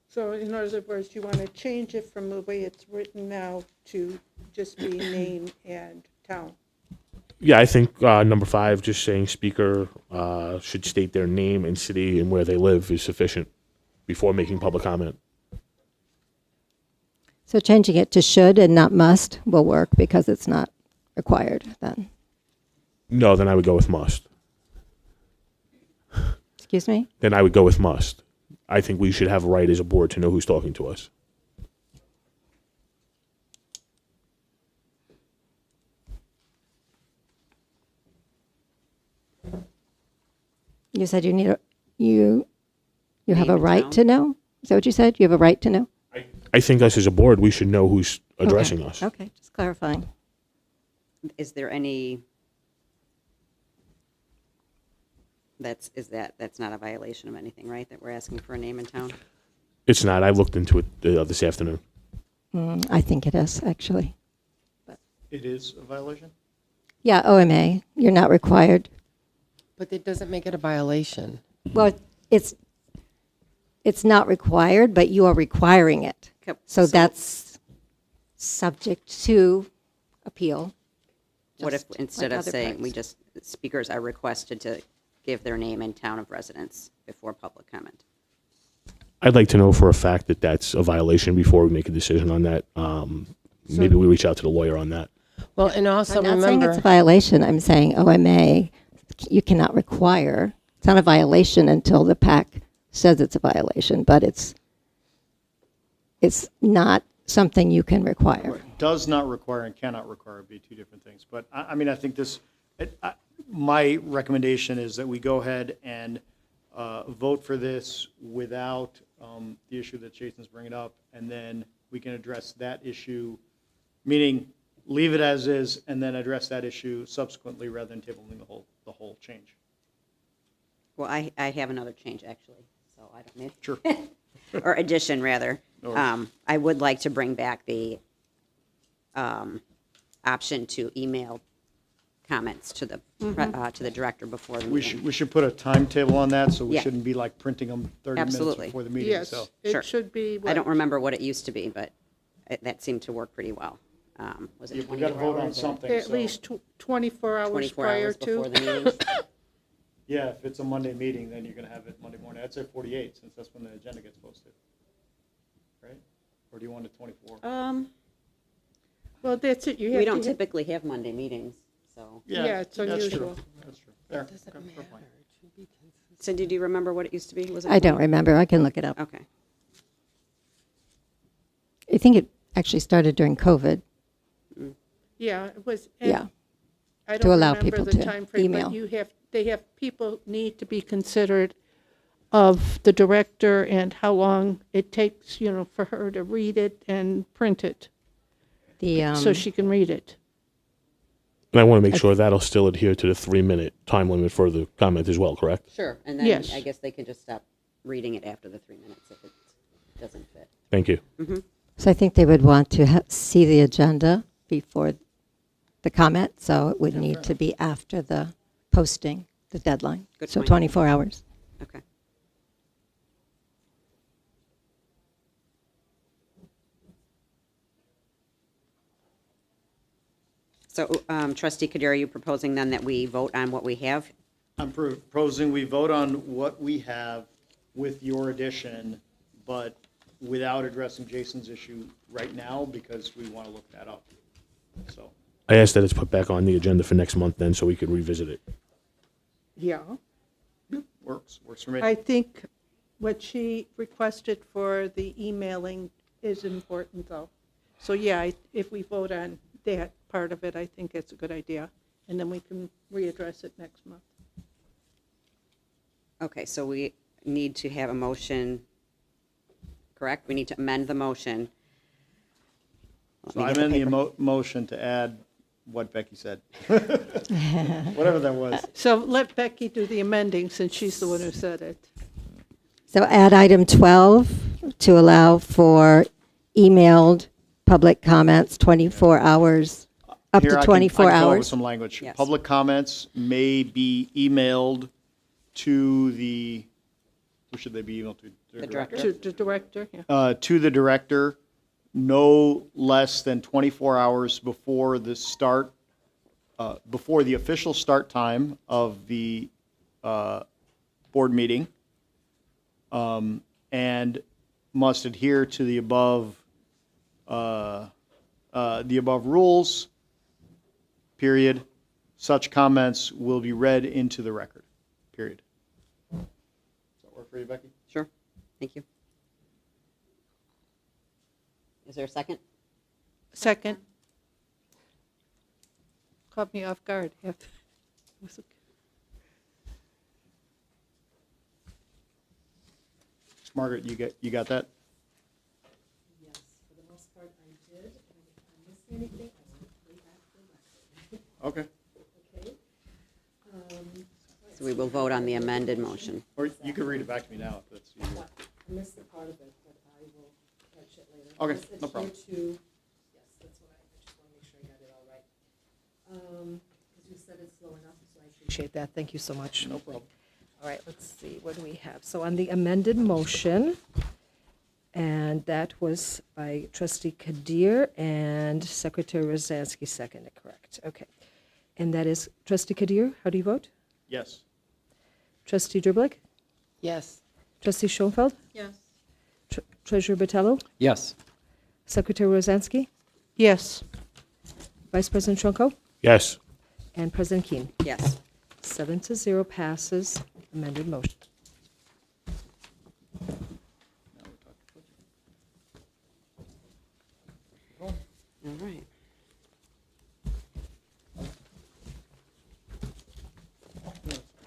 So in other words, you want to change it from the way it's written now to just be name and town. Yeah, I think number 5, just saying speaker should state their name and city and where they live is sufficient before making public comment. So changing it to should and not must will work because it's not required then. No, then I would go with must. Excuse me? Then I would go with must. I think we should have a right as a board to know who's talking to us. You said you need you have Name a and right town. to know? Is that what you said? You have a right to know? I think us as a board, we should know who's addressing us. Okay, just clarifying. Is there any, that's not a violation of anything, right? That we're asking for a name in town? It's not. I looked into it this afternoon. I think it is, actually. It is a violation? Yeah, OMA, you're not required. But it doesn't make it a violation. Well, it's not required, but you are requiring it. Okay, So so- that's subject to appeal. What if, just instead like of other saying, parts. we just, speakers are requested to give their name and town of residence before public comment? I'd like to know for a fact that that's a violation before we make a decision on that. maybe we reach out to the lawyer on that. Well, and also I'm not saying remember. it's a violation. I'm saying OMA, you cannot require. It's not a violation until the PAC says it's a violation, but it's not something you can require. Does not require and cannot require would be two different things. But I mean, I think this, my recommendation is that we go ahead and vote for this without the issue that Jason's bringing up, and then we can address that issue, meaning leave it as is and then address that issue subsequently rather than tabling the whole change. Well, I have another change, actually, so I don't need. Sure. Or addition, rather. No worries. I would like to bring back the option to email comments to the director before the meeting. We should put a timetable on that, so we Yeah. shouldn't be like printing them 30 Absolutely. minutes before the meeting. Yes, So. Sure. it should be. I don't remember what it used to be, but that seemed to work pretty well. Was it We 24 got to vote on hours or- something. At so- least 24 hours 24 prior hours to. before the meeting? Yeah, if it's a Monday meeting, then you're going to have it Monday morning. I'd say 48, since that's when the agenda gets posted. Right? Or do you want it 24? Well, that's it. You have We to don't have- typically have Monday meetings, so. Yeah, it's that's unusual. True. That's true. There. Doesn't Okay, fair matter. point. Cindy, do you remember what it used to be? Was it I don't 20? remember. I can look it up. Okay. I think it actually started during COVID. Yeah, it was. and Yeah. I To don't allow remember people the to time frame, email. but people need to be considered of the director and how long it takes, for her to read it and print it, The so she can read it. And I want to make sure that'll still adhere to the 3-minute time limit for the comment as well, correct? Sure, and then Yes. I guess they can just stop reading it after the 3 minutes if it doesn't fit. Thank you. So I think they would want to see the agenda before the comment, so it would need to be after the posting, the deadline. Good So point. 24 hours. Okay. So, Trustee Kadir, are you proposing then that we vote on what we have? I'm proposing we vote on what we have with your addition, but without addressing Jason's issue right now, because we want to look that up. So, I asked that it's put back on the agenda for next month then, so we could revisit it. Yeah. works for me. I think what she requested for the emailing is important, though. So, yeah, if we vote on that part of it, I think it's a good idea. And then we can readdress it next month. Okay, so we need to have a motion, correct? We need to amend the motion. So I amend the motion to add what Becky said. Whatever that was. So let Becky do the amending, since she's the one who said it. So add item 12 to allow for emailed public comments 24 hours, up Here to I can 24 come up with hours. some language. Yes. Public comments may be emailed to the, who should they be emailed to? The director. To the director, yeah. To the director, no less than 24 hours before the start, before the official start time of the board meeting, and must adhere to the above rules, period. Such comments will be read into the record, period. Does that work for you, Becky? Sure, thank you. Is there a second? Second. Caught me off guard. Yeah. Margaret, you got that? Yes, for the most part I did, and if I missed anything, I will play back the record. Okay. Okay. So we will vote on the amended motion. Or you can read it back to me now if that's easier. I missed the part of it, but I will catch it later. Okay, Just no adhere problem. to- yes, that's what I just want to make sure I got it all right. Because you said it slow enough, so I appreciate that. Thank you so much. No problem. All right, let's see, what do we have? So on the amended motion, and that was by Trustee Kadir and Secretary Rosansky seconded, correct? Okay. And that is, Trustee Kadir, how do you vote? Yes. Trustee Driblick? Yes. Trustee Schoenfeld? Yes. Treasurer Botello? Yes. Secretary Rosansky? Yes. Vice President Trunco, Yes. and President Keane. Yes. 7-0 passes. Amended motion. All right.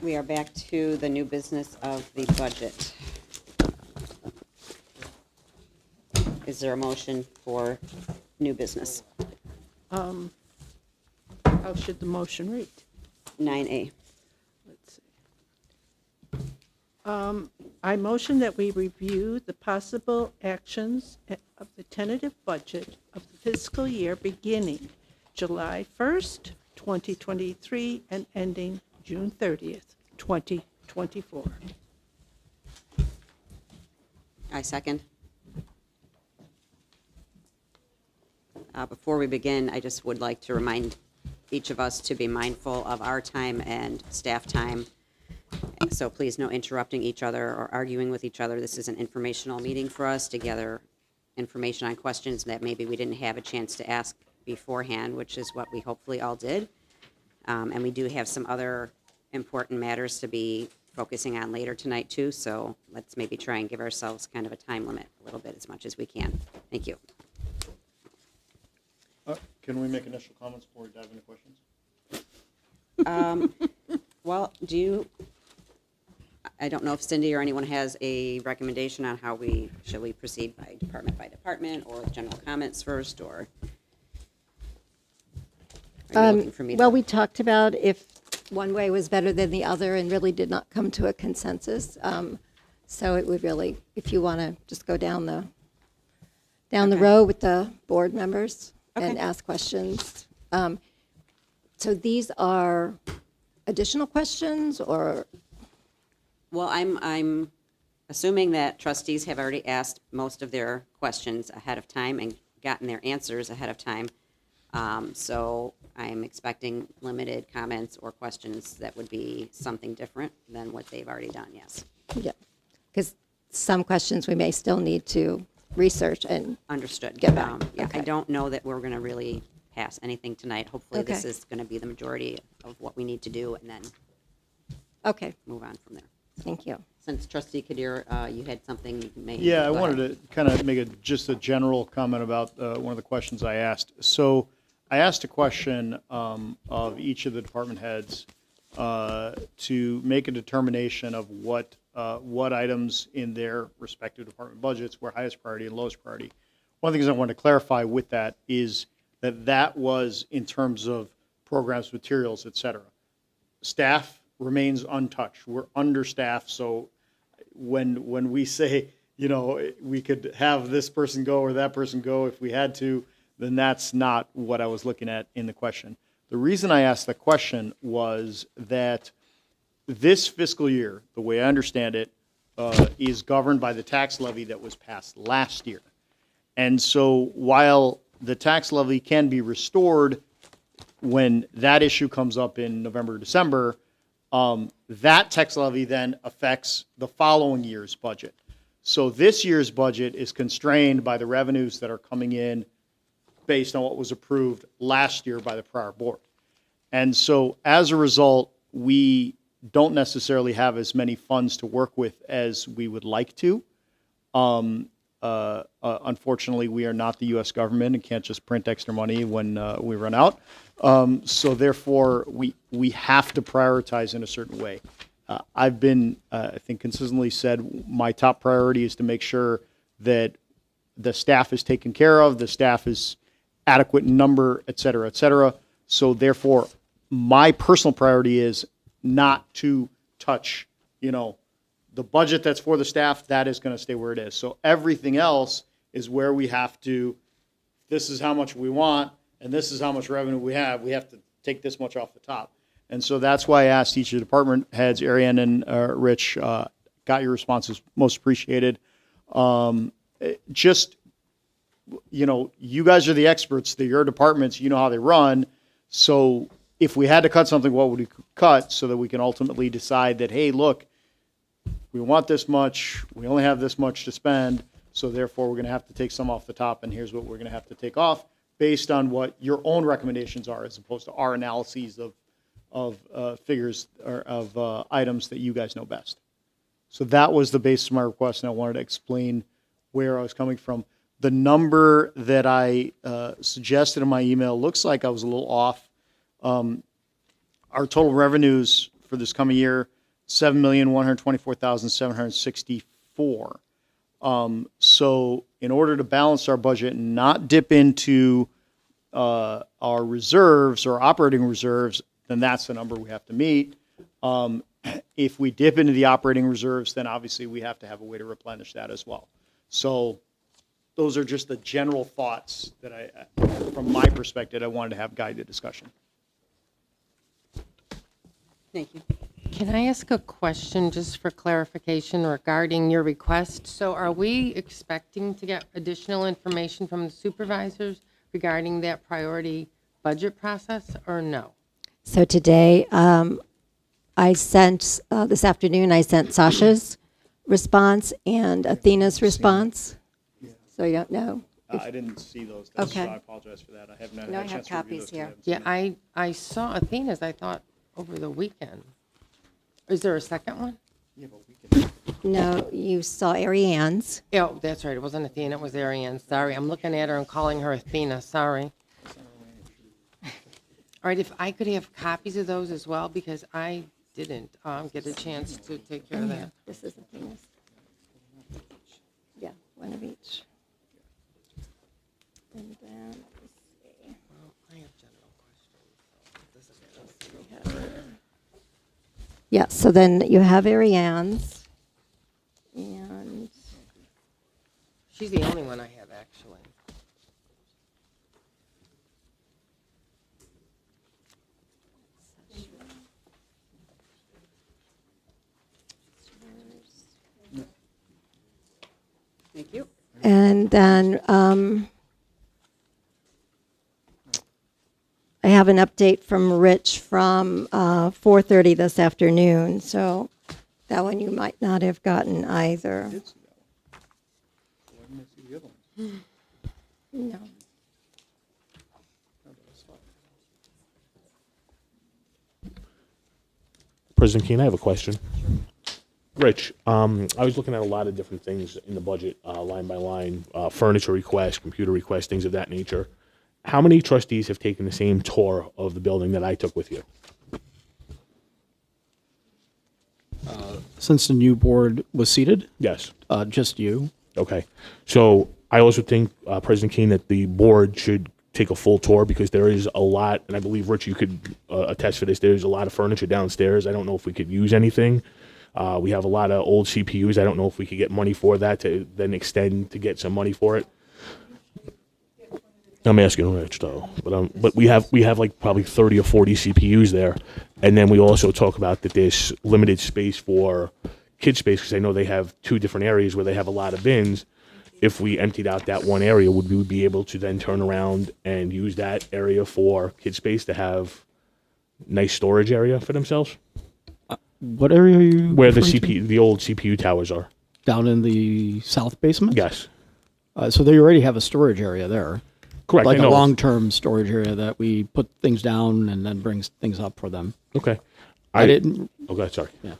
We are back to the new business of the budget. Is there a motion for new business? How should the motion read? 9A. Let's see. I motion that we review the possible actions of the tentative budget of the fiscal year beginning July 1st, 2023, and ending June 30th, 2024. I second. Before we begin, I just would like to remind each of us to be mindful of our time and staff time. So please, no interrupting each other or arguing with each other. This is an informational meeting for us to gather information on questions that maybe we didn't have a chance to ask beforehand, which is what we hopefully all did. And we do have some other important matters to be focusing on later tonight too, so let's maybe try and give ourselves kind of a time limit a little bit as much as we can. Thank you. Can we make initial comments before we dive into questions? Well, I don't know if Cindy or anyone has a recommendation on how shall we proceed by department, or general comments first, or? Are you looking for me to- Well, we talked about if one way was better than the other and really did not come to a consensus. So it would really, if you want to just go down the row with the board members and ask questions. So these are additional questions, or? Well, I'm assuming that trustees have already asked most of their questions ahead of time and gotten their answers ahead of time. So I'm expecting limited comments or questions that would be something different than what they've already done, yes. Yeah, because some questions we may still need to research and Understood. get back. Yeah, Okay. I don't know that we're going to really pass anything tonight. Hopefully, this Okay. is going to be the majority of what we need to do, and then Okay, move on from there. thank you. Since Trustee Kadir, you had something you may. Yeah, I go ahead. wanted to kind of make just a general comment about one of the questions I asked. So I asked a question of each of the department heads to make a determination of what items in their respective department budgets were highest priority and lowest priority. One of the things I wanted to clarify with that is that was in terms of programs, materials, et cetera. Staff remains untouched. We're understaffed, so when we say, we could have this person go or that person go if we had to, then that's not what I was looking at in the question. The reason I asked the question was that this fiscal year, the way I understand it, is governed by the tax levy that was passed last year. And so while the tax levy can be restored when that issue comes up in November, December, that tax levy then affects the following year's budget. So this year's budget is constrained by the revenues that are coming in based on what was approved last year by the prior board. And so as a result, we don't necessarily have as many funds to work with as we would like to. Unfortunately, we are not the U.S. government and can't just print extra money when we run out. So therefore, we have to prioritize in a certain way. I've been, I think, consistently said my top priority is to make sure that the staff is taken care of, the staff is adequate in number, et cetera, et cetera. So therefore, my personal priority is not to touch, the budget that's for the staff, that is going to stay where it is. So everything else is where we have to, this is how much we want, and this is how much revenue we have to take this much off the top. And so that's why I asked each of the department heads, Ariane and Rich, got your responses, most appreciated. You guys are the experts, they're your departments, you know how they run. So if we had to cut something, what would we cut so that we can ultimately decide that, hey, look, we want this much, we only have this much to spend, so therefore we're going to have to take some off the top, and here's what we're going to have to take off based on what your own recommendations are, as opposed to our analyses of figures or of items that you guys know best. So that was the basis of my request, and I wanted to explain where I was coming from. The number that I suggested in my email looks like I was a little off. Our total revenues for this coming year, $7,124,764. So in order to balance our budget and not dip into our reserves or operating reserves, then that's the number we have to meet. If we dip into the operating reserves, then obviously we have to have a way to replenish that as well. So those are just the general thoughts that from my perspective, I wanted to have guide the discussion. Thank you. Can I ask a question just for clarification regarding your request? So are we expecting to get additional information from the supervisors regarding that priority budget process or no? So today, I sent, this afternoon, I sent Sasha's response and Athena's response. So you don't know? I didn't see those. Okay. So I apologize for that. I have not No, had I a have chance to review copies those here. today. Yeah, I saw Athena's, I thought, over the weekend. Is there a second one? Yeah, but we can. No, you saw Ariane's. Oh, that's right. It wasn't Athena. It was Ariane. Sorry. I'm looking at her and calling her Athena. Sorry. All right. If I could have copies of those as well, because I didn't get a chance to take care of that. This is Athena's. Yeah, one of each. And then, let me see. Well, I have general questions. Yeah, so then you have Ariane's. And She's the only one I have, actually. Thank you. And then I have an update from Rich from 4:30 this afternoon, so that one you might not have gotten either. No. President Keene, I have a question. Rich, I was looking at a lot of different things in the budget, line by line, furniture requests, computer requests, things of that nature. How many trustees have taken the same tour of the building that I took with you? Since the new board was seated? Yes. Just you. Okay. So I also think, President Keene, that the board should take a full tour because there is a lot, and I believe, Rich, you could attest for this, there's a lot of furniture downstairs. I don't know if we could use anything. We have a lot of old CPUs. I don't know if we could get money for that to then extend to get some money for it. I'm asking Rich though, but we have like probably 30 or 40 CPUs there, and then we also talk about that there's limited space for kid space because I know they have two different areas where they have a lot of bins. If we emptied out that one area, would we be able to then turn around and use that area for kid space to have nice storage area for themselves? What area are you? Where the referring to? the old CPU towers are. Down in the south basement? Yes. So they already have a storage area there. Correct. Like I a know. long-term storage area that we put things down and then brings things up for them. Okay. I didn't. Okay, sorry. Yeah.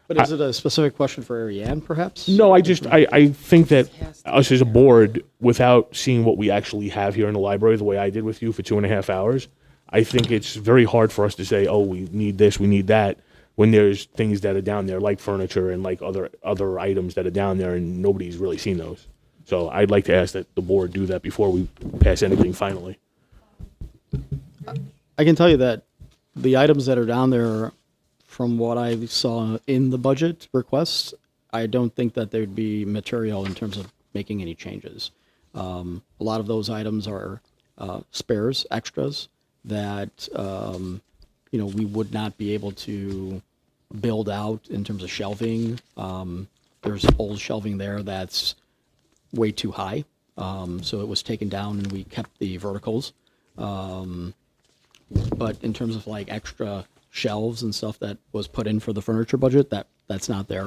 But is it a specific question for Ariane, perhaps? No, I think that us as a board, without seeing what we actually have here in the library, the way I did with you for 2.5 hours, I think it's very hard for us to say, oh, we need this, we need that, when there's things that are down there like furniture and like other items that are down there and nobody's really seen those. So I'd like to ask that the board do that before we pass anything finally. I can tell you that the items that are down there, from what I saw in the budget requests, I don't think that there'd be material in terms of making any changes. A lot of those items are spares, extras, that we would not be able to build out in terms of shelving. There's old shelving there that's way too high, so it was taken down and we kept the verticals. But in terms of like extra shelves and stuff that was put in for the furniture budget, that's not there.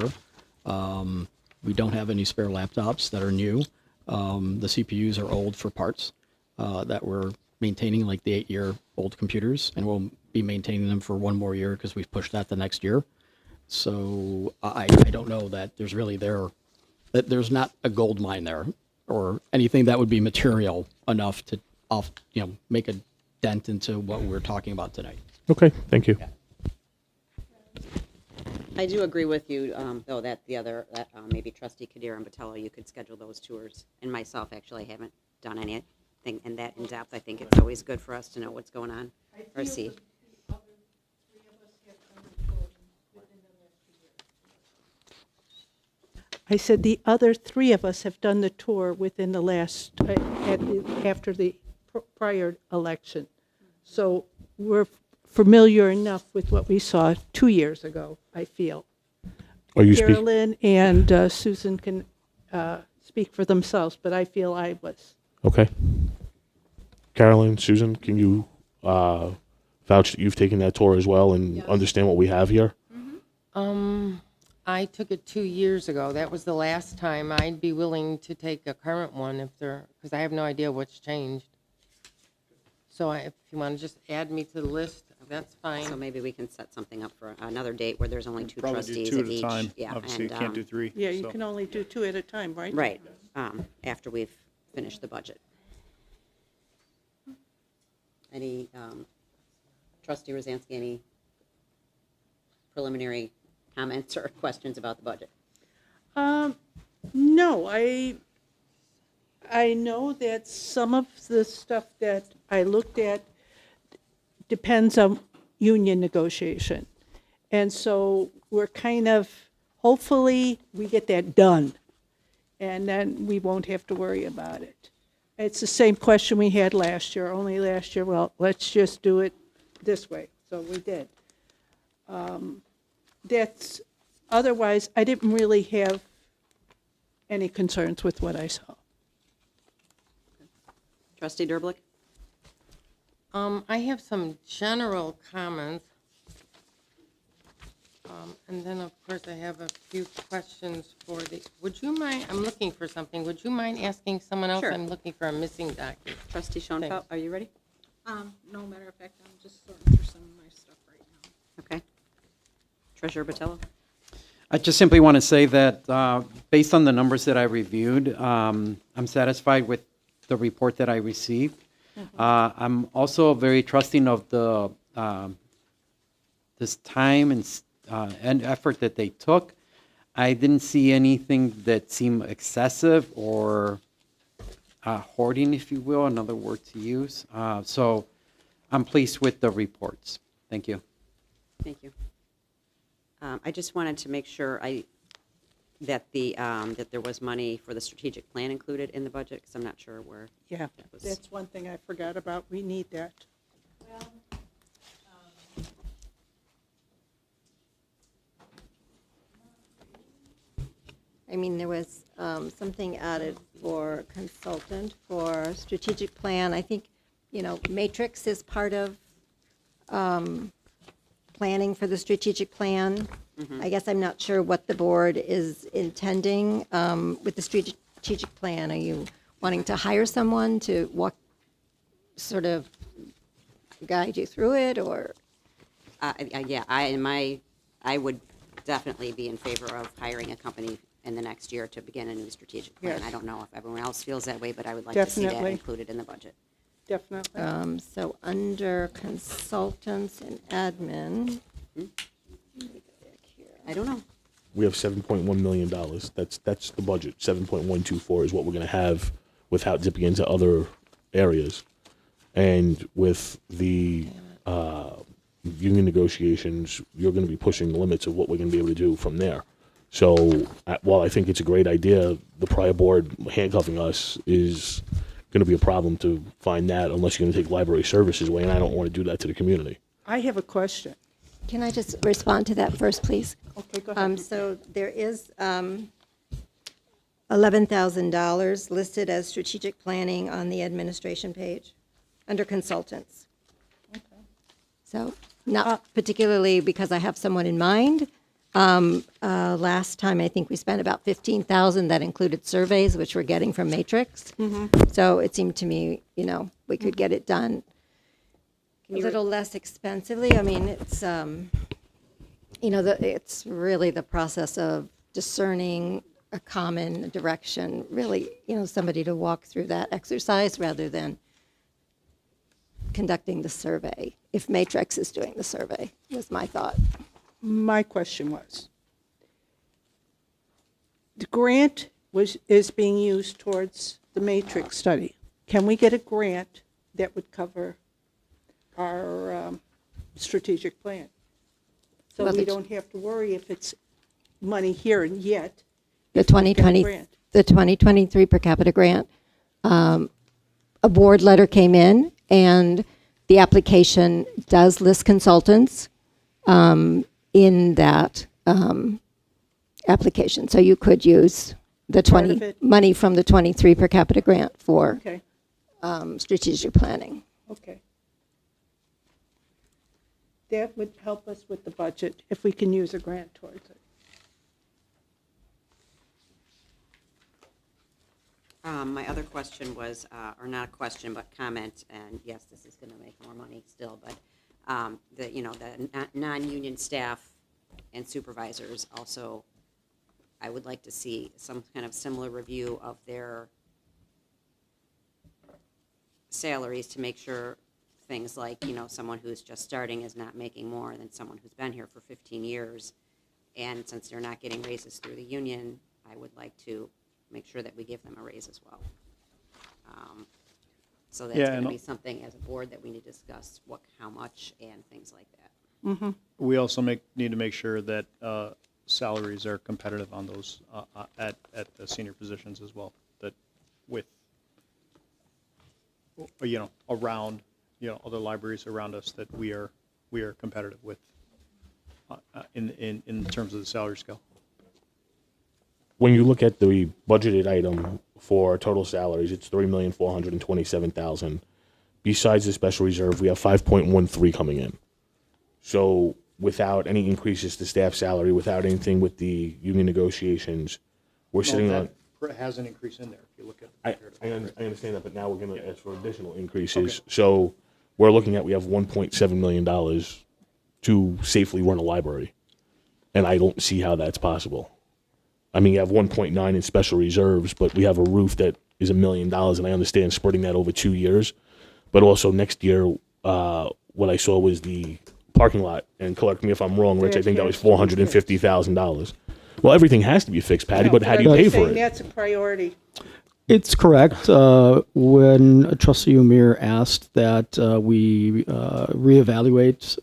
We don't have any spare laptops that are new. The CPUs are old for parts. that we're maintaining, like the 8-year-old computers, and we'll be maintaining them for one more year because we've pushed that the next year. So I don't know that there's really that there's not a gold mine there or anything that would be material enough to make a dent into what we're talking about tonight. Okay, thank you. I do agree with you, though, that maybe Trustee Kadir and Botello, you could schedule those tours. And myself, actually, I haven't done anything in that in depth. I think it's always good for us to know what's going on or see. I said the other 3 of us have done the tour within the last, after the prior election. So we're familiar enough with what we saw 2 years ago, I feel. Are you Carolyn and Susan can speak for themselves, but I feel I was. Okay. Carolyn, Susan, can you vouch that you've taken that tour as well and understand what we have here? I took it 2 years ago. That was the last time. I'd be willing to take a current one because I have no idea what's changed. So if you want to just add me to the list, that's fine. So maybe we can set something up for another date where there's only 2 Probably trustees do 2 at at a each. time. Yeah, Obviously, and, you can't do 3. Yeah, you so. can only do 2 at a time, right? Right, after we've finished the budget. Any, Trustee Rosansky, any preliminary comments or questions about the budget? No, I know that some of the stuff that I looked at depends on union negotiation. And so we're kind of, hopefully, we get that done. And then we won't have to worry about it. It's the same question we had last year, only last year, well, let's just do it this way. So we did. Otherwise, I didn't really have any concerns with what I saw. Trustee Derblick? I have some general comments. And then, of course, I have a few questions for would you mind, I'm looking for something. Would you mind asking someone else? Sure. I'm looking for a missing document. Trustee Schoenfeld, are you ready? No matter of fact, I'm just sorting through some of my stuff right now. Okay. Treasurer Botello? I just simply want to say that based on the numbers that I reviewed, I'm satisfied with the report that I received. I'm also very trusting of the this time and effort that they took. I didn't see anything that seemed excessive or hoarding, if you will, another word to use. So I'm pleased with the reports. Thank you. Thank you. I just wanted to make sure that there was money for the strategic plan included in the budget, because I'm not sure where. Yeah, that's one thing I forgot about. We need that. I mean, there was something added for consultant for strategic plan. I think, matrix is part of planning for the strategic plan. I guess I'm not sure what the board is intending with the strategic plan. Are you wanting to hire someone to sort of guide you through it, or? Yeah, I would definitely be in favor of hiring a company in the next year to begin a new strategic plan. Yes. I don't know if everyone else feels that way, but I would like to see that Definitely. included in the budget. Definitely. So under consultants and admin. I don't know. We have $7.1 million. That's the budget. 7.124 is what we're going to have without dipping into other areas. And with the union negotiations, you're going to be pushing the limits of what we're going to be able to do from there. So while I think it's a great idea, the prior board handcuffing us is going to be a problem to find that unless you're going to take library services away, and I don't want to do that to the community. I have a question. Can I just respond to that first, please? Okay, go ahead. So there is $11,000 listed as strategic planning on the administration page under consultants. So not particularly because I have someone in mind, Last time, I think we spent about 15,000. That included surveys, which we're getting from Matrix. So it seemed to me, we could get it done a little less expensively. I mean, it's, it's really the process of discerning a common direction, really, somebody to walk through that exercise rather than conducting the survey. If Matrix is doing the survey, was my thought. My question was, the grant is being used towards the matrix study. Can we get a grant that would cover our strategic plan? So Well, we don't have to worry if it's money here and yet. The if we get a 2020, grant. the 2023 per capita grant, a board letter came in, and the application does list consultants in that application. So you could use the Part of it. money from the 23 per capita grant for Okay, strategic planning. okay. That would help us with the budget if we can use a grant towards it. My other question was, or not a question, but comment, and yes, this is going to make more money still, but the non-union staff and supervisors also, I would like to see some kind of similar review of their salaries to make sure things like, someone who's just starting is not making more than someone who's been here for 15 years. And since they're not getting raises through the union, I would like to make sure that we give them a raise as well. So that's Yeah, going to and- be something as a board that we need to discuss, how much, and things like that. We also need to make sure that salaries are competitive on those at the senior positions as well. That with around other libraries around us, that we are competitive with in terms of the salary scale. When you look at the budgeted item for total salaries, it's $3,427,000. Besides the special reserve, we have 5.13 coming in. So without any increases to staff salary, without anything with the union negotiations, we're sitting on. That has an increase in there if you look at. I understand that, but now we're going to ask for additional increases. So we're looking at, we have $1.7 million to safely run a library. And I don't see how that's possible. I mean, you have 1.9 in special reserves, but we have a roof that is $1 million, and I understand spreading that over 2 years. But also next year, what I saw was the parking lot, and correct me if I'm wrong, Rich, I think that was $450,000. Well, everything has to be fixed, Patty, but how do you pay for it? That's a priority. It's correct. When Trustee Umir asked that we reevaluate,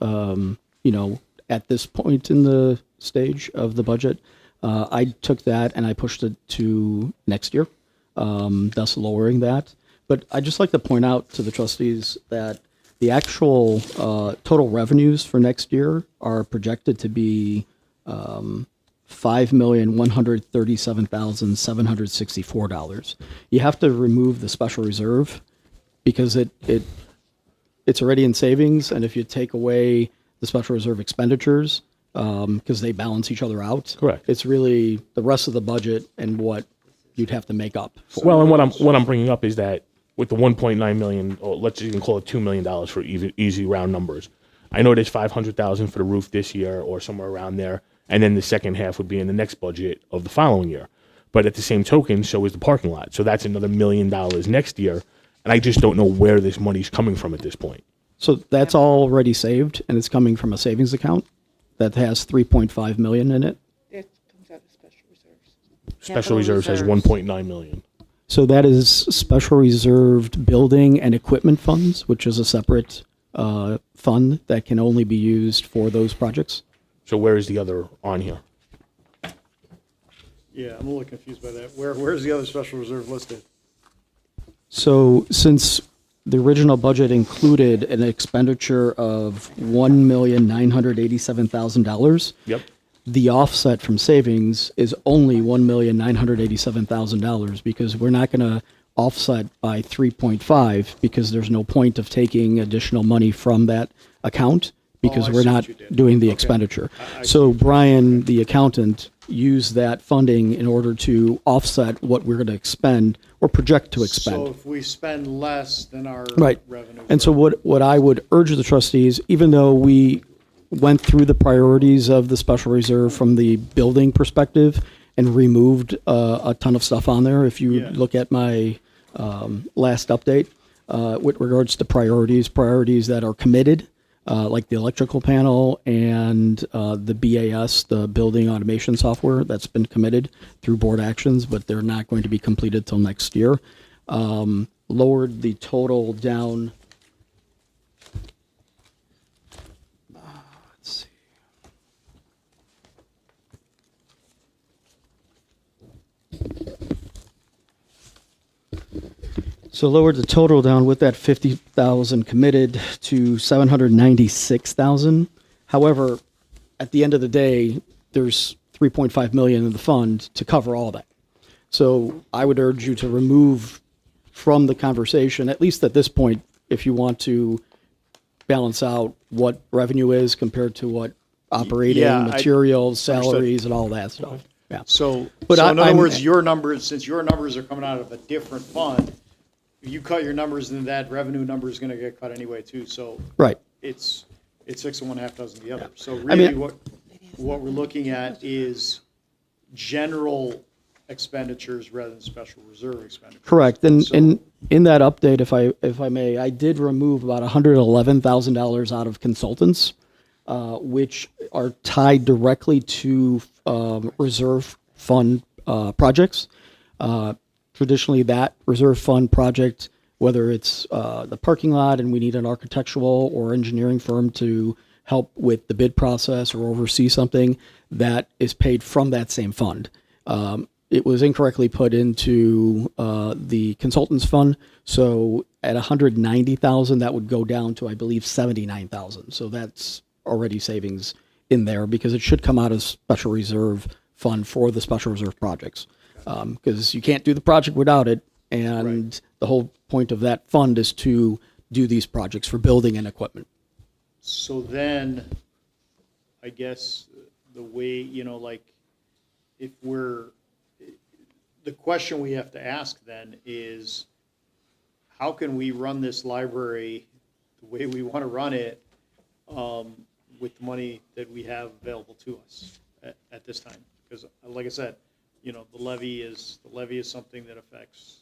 at this point in the stage of the budget, I took that and I pushed it to next year, thus lowering that. But I'd just like to point out to the trustees that the actual total revenues for next year are projected to be $5,137,764. You have to remove the special reserve because it's already in savings, and if you take away the special reserve expenditures, because they balance each other out. Correct. It's really the rest of the budget and what you'd have to make up for. Well, and what I'm bringing up is that with the 1.9 million, or let's even call it $2 million for easy round numbers. I know there's 500,000 for the roof this year or somewhere around there, and then the second half would be in the next budget of the following year. But at the same token, so is the parking lot. So that's another $1 million next year, and I just don't know where this money's coming from at this point. So that's already saved, and it's coming from a savings account that has 3.5 million in it. That comes out of special reserves. Special reserves has 1.9 million. So that is special reserved building and equipment funds, which is a separate fund that can only be used for those projects. So where is the other on here? Yeah, I'm a little confused by that. Where's the other special reserve listed? So since the original budget included an expenditure of $1,987,000. Yep. The offset from savings is only $1,987,000 because we're not going to offset by 3.5 because there's no point of taking additional money from that account because I we're see not what you did. doing the Okay. expenditure. I So Brian, the accountant, used that funding in order to offset what we're going to expend or project to expend. So if we spend less than our Right. revenue. And so what I would urge the trustees, even though we went through the priorities of the special reserve from the building perspective and removed a ton of stuff on there, if you Yeah. look at my last update with regards to priorities that are committed, like the electrical panel and the BAS, the building automation software, that's been committed through board actions, but they're not going to be completed till next year. Lowered the total down. Let's see. So lowered the total down with that 50,000 committed to 796,000. However, at the end of the day, there's 3.5 million in the fund to cover all that. So I would urge you to remove from the conversation, at least at this point, if you want to balance out what revenue is compared to what operating, Yeah, materials, understood. salaries, and all that stuff. Yeah. So, But so in other I'm- words, your numbers, since your numbers are coming out of a different fund, you cut your numbers, and that revenue number is gonna get cut anyway too, so. Right. It's six of one, half dozen of the other. So I mean- really what we're looking at is general expenditures rather than special reserve expenditures. Correct. And So- in that update, if I may, I did remove about $111,000 out of consultants, which are tied directly to reserve fund projects. Traditionally, that reserve fund project, whether it's the parking lot and we need an architectural or engineering firm to help with the bid process or oversee something, that is paid from that same fund. It was incorrectly put into the consultants fund. So at 190,000, that would go down to, I believe, 79,000. So that's already savings in there because it should come out of special reserve fund for the special reserve projects. Because you can't do the project without it. And the whole point of that fund is to do these projects for building and equipment. So then, I guess, the way, like, if the question we have to ask then is, how can we run this library the way we want to run it with the money that we have available to us at this time? Because, like I said, the levy is something that affects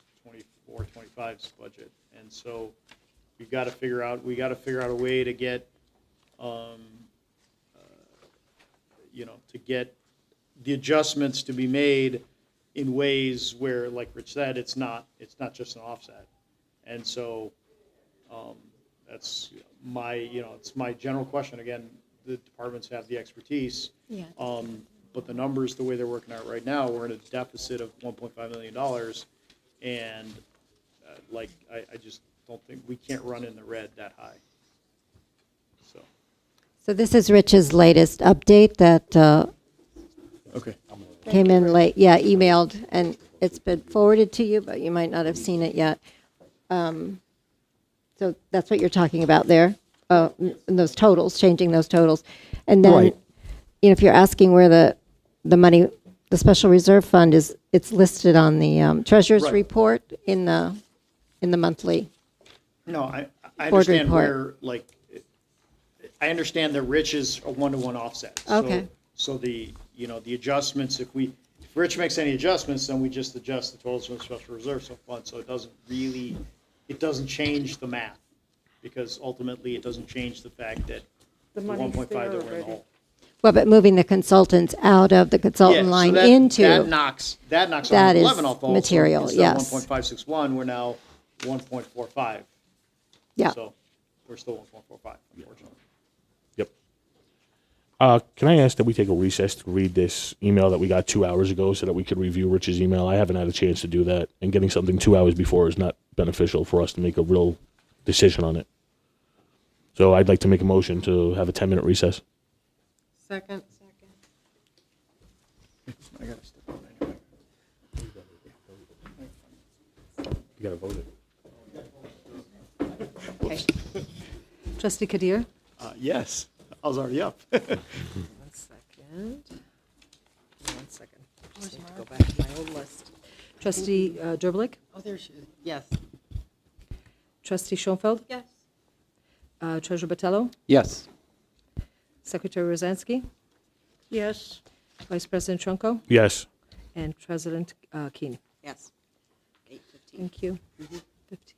24-25's budget, and so we got to figure out a way to get to get the adjustments to be made in ways where, like Rich said, it's not just an offset. And so that's it's my general question. Again, the departments have the expertise. Yeah. But the numbers, the way they're working out right now, we're in a deficit of $1.5 million. And I just don't think we can't run in the red that high. So this is Rich's latest update that Okay. came in late. Yeah, emailed, and it's been forwarded to you, but you might not have seen it yet. So that's what you're talking about there, those totals, changing those totals. And then, Right. if you're asking where the money, the special reserve fund is, it's listed on the treasurer's Right. report in the monthly. No, I Board understand report. where, I understand that Rich is a one-to-one offset. Okay. So the adjustments, if Rich makes any adjustments, then we just adjust the totals from the special reserve fund, so it doesn't change the math, because ultimately it doesn't change the fact that the money's 1.5 there that we're in the already. hole. Well, but moving the consultants out of the consultant Yeah, so line that- into. That knocks That 111 is off the whole. material, So yes. instead of 1.561, we're now 1.45. Yeah. So we're still 1.45, unfortunately. Yep. Can I ask that we take a recess to read this email that we got 2 hours ago so that we could review Rich's email? I haven't had a chance to do that, and getting something 2 hours before is not beneficial for us to make a real decision on it. So I'd like to make a motion to have a 10-minute recess. Second. I gotta step out anyway. You got to vote it. Okay. Trustee Kadir? Yes. I was already up. 1 second. 1 second. Just need to go back to my old list. Trustee Derblick? Oh, there she is. Yes. Trustee Schoenfeld? Yes. Treasurer Botello? Yes. Secretary Rosansky? Yes. Vice President Trunko? Yes. And President Keene? Yes. 8:15. Thank you. 15.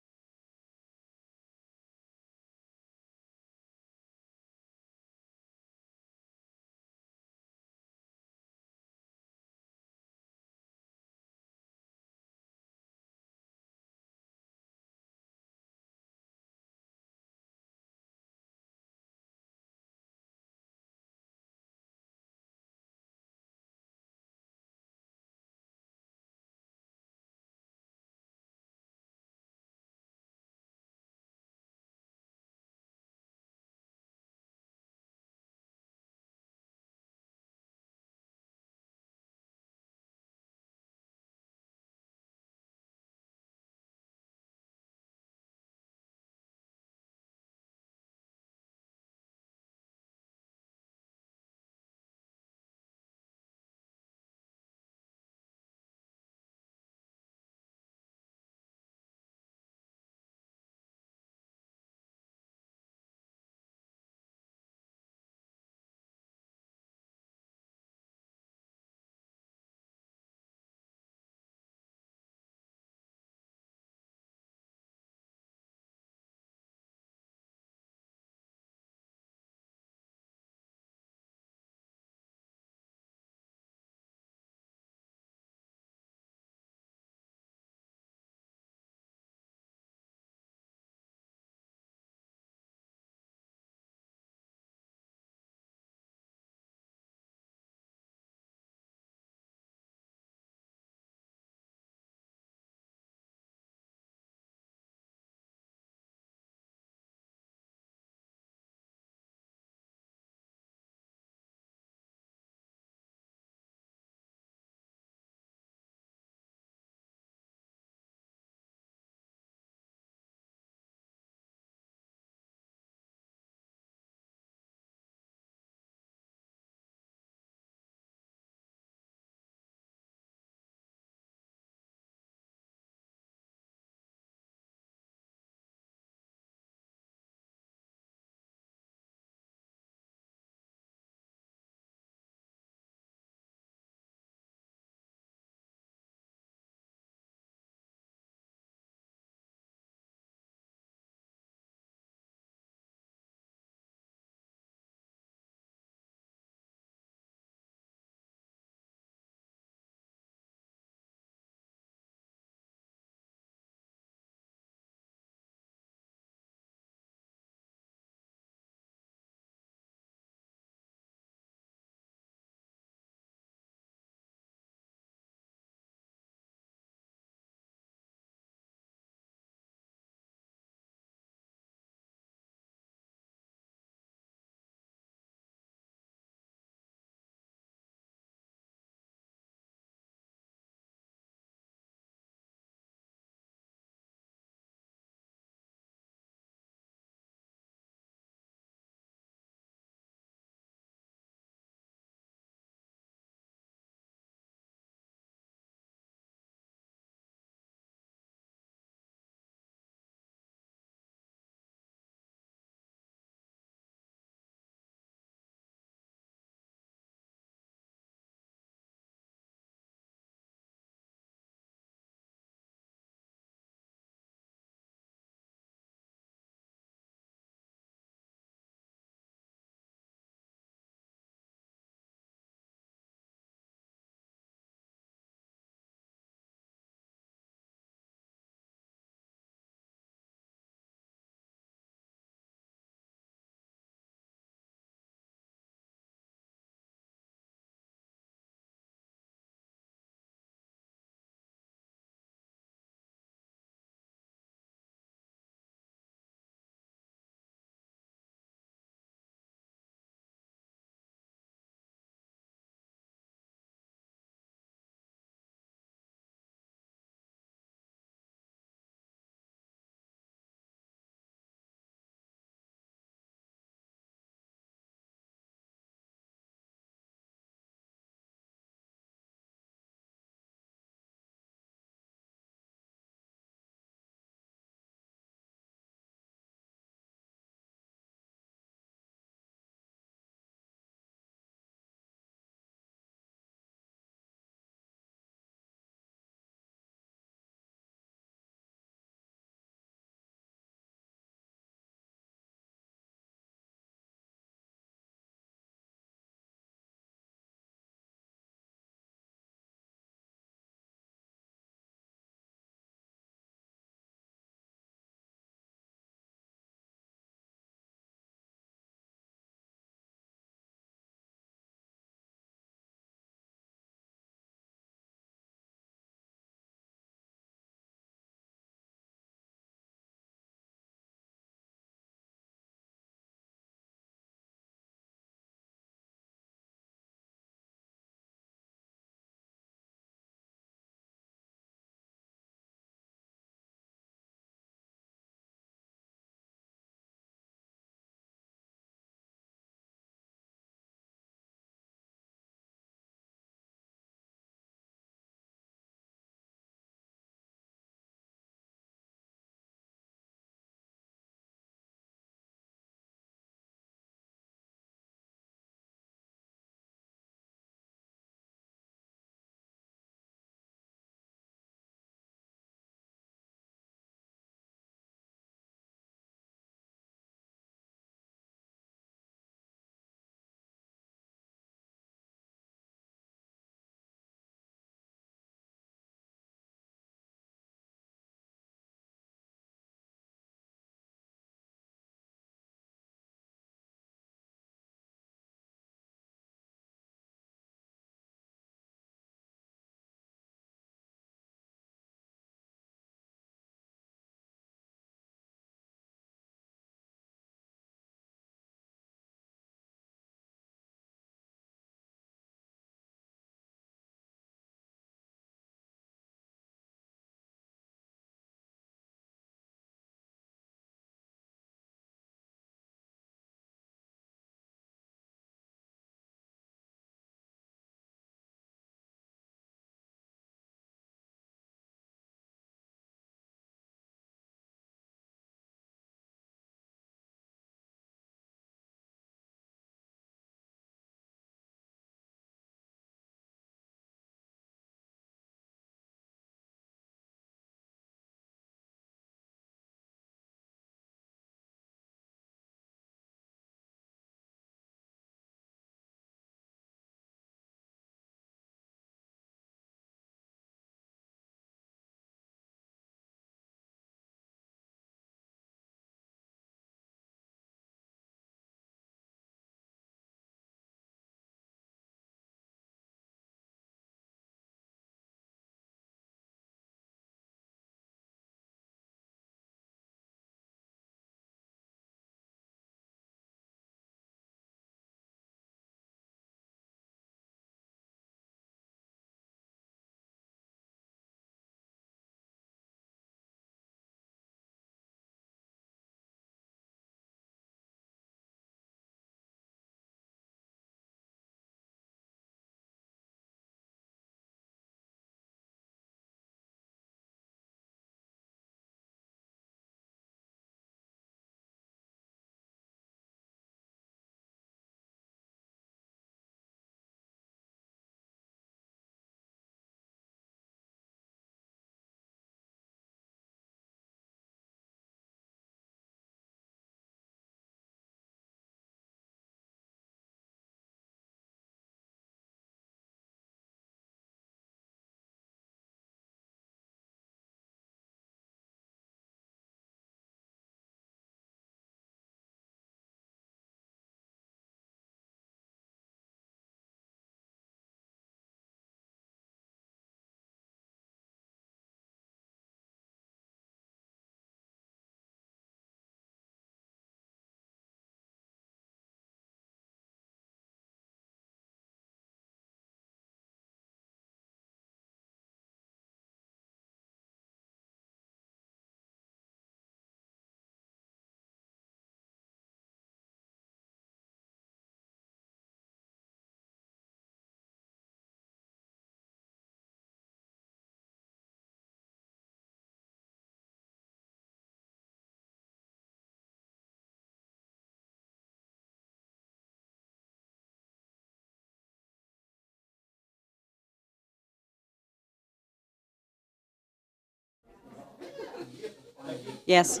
Yes,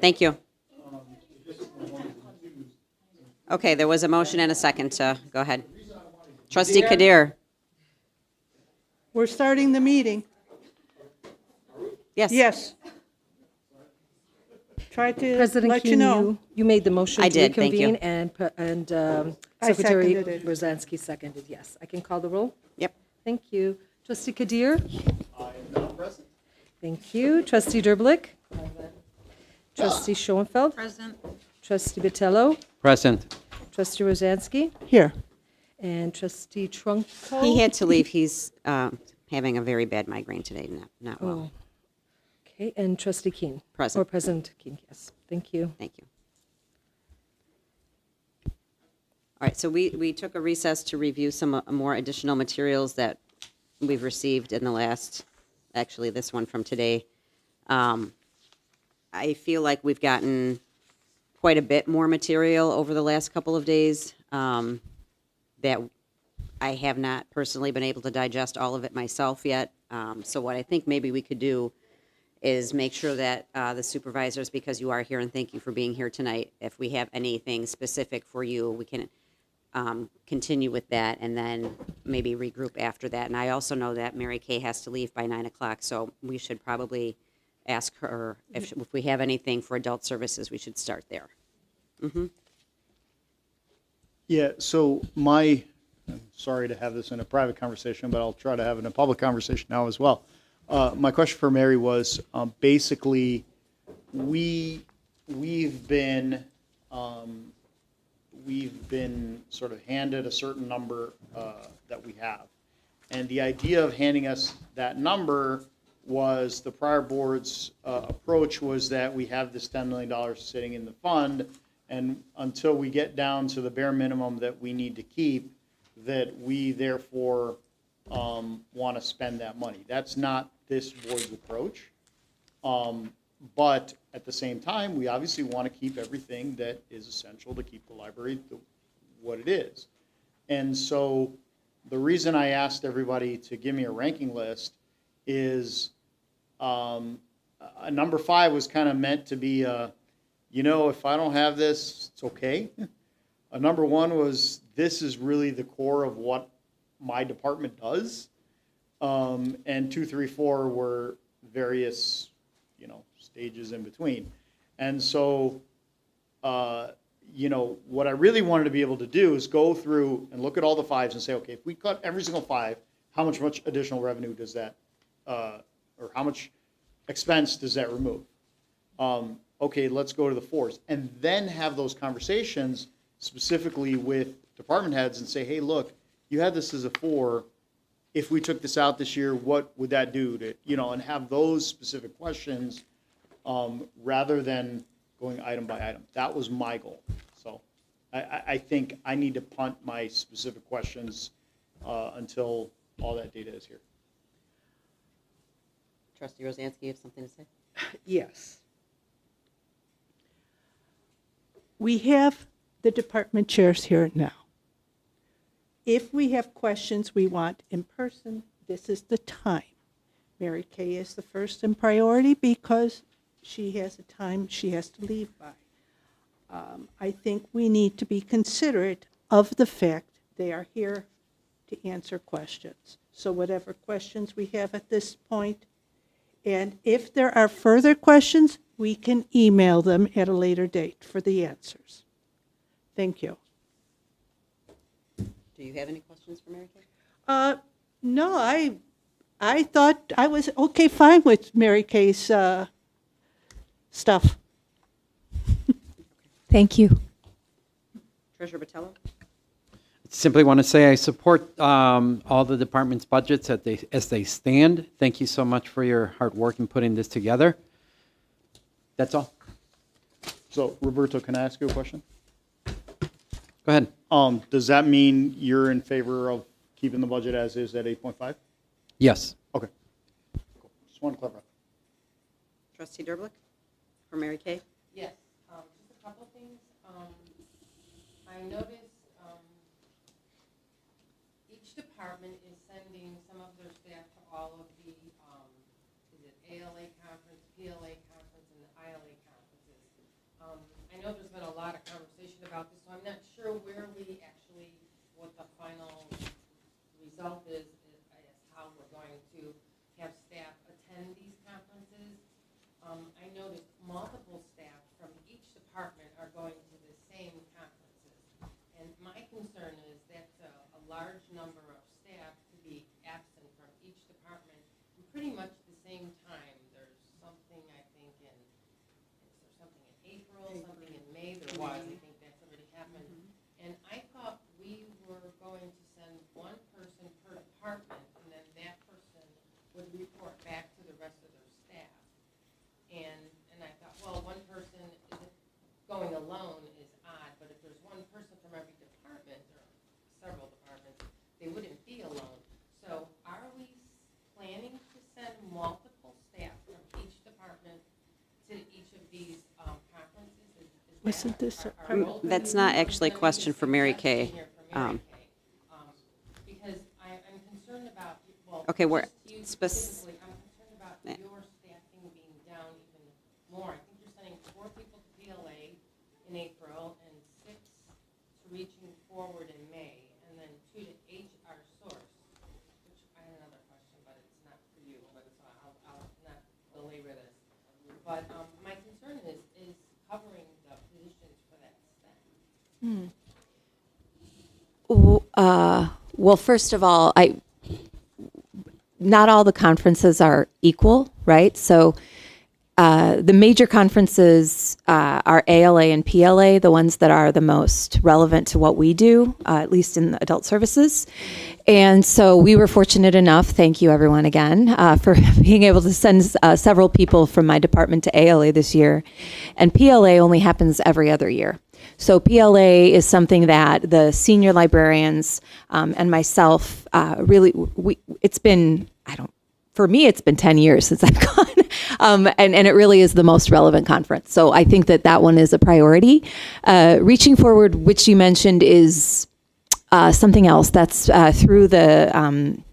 thank you. Okay, there was a motion and a second to go ahead. Trustee Kadir. We're starting the meeting. Yes. Yes. Try to President let you Keene, know. you made the motion I to did, thank you. reconvene, and I Secretary seconded it. Rosansky seconded, yes. I can call the roll? Yep. Thank you. Trustee Kadir? I am not present. Thank you. Trustee Derblick? Trustee Schoenfeld? Present. Trustee Botello? Present. Trustee Rosansky? Here. And Trustee Trunko? He had to leave. He's having a very bad migraine today, not well. Oh. Okay, and Trustee Keene? Present. Or President Keene, yes. Thank you. Thank you. All right, so we took a recess to review some more additional materials that we've received in the last, actually this one from today. I feel like we've gotten quite a bit more material over the last couple of days that I have not personally been able to digest all of it myself yet. So what I think maybe we could do is make sure that the supervisors, because you are here and thank you for being here tonight, if we have anything specific for you, we can continue with that and then maybe regroup after that. And I also know that Mary Kay has to leave by 9 o'clock, so we should probably ask her if we have anything for adult services, we should start there. Mm-hmm. Yeah, so I'm sorry to have this in a private conversation, but I'll try to have it in a public conversation now as well. My question for Mary was, basically, we've been sort of handed a certain number that we have. And the idea of handing us that number was the prior board's approach was that we have this $10 million sitting in the fund, and until we get down to the bare minimum that we need to keep, that we therefore want to spend that money. That's not this board's approach. But at the same time, we obviously want to keep everything that is essential to keep the library what it is. And so the reason I asked everybody to give me a ranking list is a number 5 was kind of meant to be, if I don't have this, it's okay. A number 1 was, this is really the core of what my department does. And 2, 3, 4 were various, stages in between. And so, what I really wanted to be able to do is go through and look at all the 5s and say, okay, if we cut every single 5, how much additional revenue does that, or how much expense does that remove? Okay, let's go to the 4s. And then have those conversations specifically with department heads and say, hey, look, you had this as a 4. If we took this out this year, what would that do to, and have those specific questions rather than going item by item. That was my goal. So I think I need to punt my specific questions until all that data is here. Trustee Rosansky, you have something to say? Yes. We have the department chairs here now. If we have questions we want in person, this is the time. Mary Kay is the first in priority because she has a time she has to leave by. I think we need to be considerate of the fact they are here to answer questions. So whatever questions we have at this point, and if there are further questions, we can email them at a later date for the answers. Thank you. Do you have any questions for Mary Kay? No, I thought I was okay, fine with Mary Kay's stuff. Thank you. Treasurer Botello? Simply want to say I support all the department's budgets as they stand. Thank you so much for your hard work in putting this together. That's all. So, Roberto, can I ask you a question? Go ahead. Does that mean you're in favor of keeping the budget as is at 8.5? Yes. Okay. Cool. Just want to clarify. Trustee Derblick for Mary Kay? Yes, just a couple things. I noticed each department is sending some of their staff to all of the, is it ALA conference, PLA conference, and the ILA Wasn't this? That's not actually a question for Mary Kay. Because I'm concerned about, well, Okay, we're just you specifically, I'm concerned about your staffing being down even more. I think you're sending 4 people to PLA in April and 6 to Reaching Forward in May, and then 2 to HR Source, which I had another question, but it's not for you, but so I'll not belabor this. But my concern is covering the positions for that staff. Well, first of all, not all the conferences are equal, right? So the major conferences are ALA and PLA, the ones that are the most relevant to what we do, at least in adult services. And so we were fortunate enough, thank you everyone again, for being able to send several people from my department to ALA this year. And PLA only happens every other year. So PLA is something that the senior librarians and myself it's been, for me, it's been 10 years since I've gone. And it really is the most relevant conference. So I think that one is a priority. Reaching Forward, which you mentioned, is something else that's through the,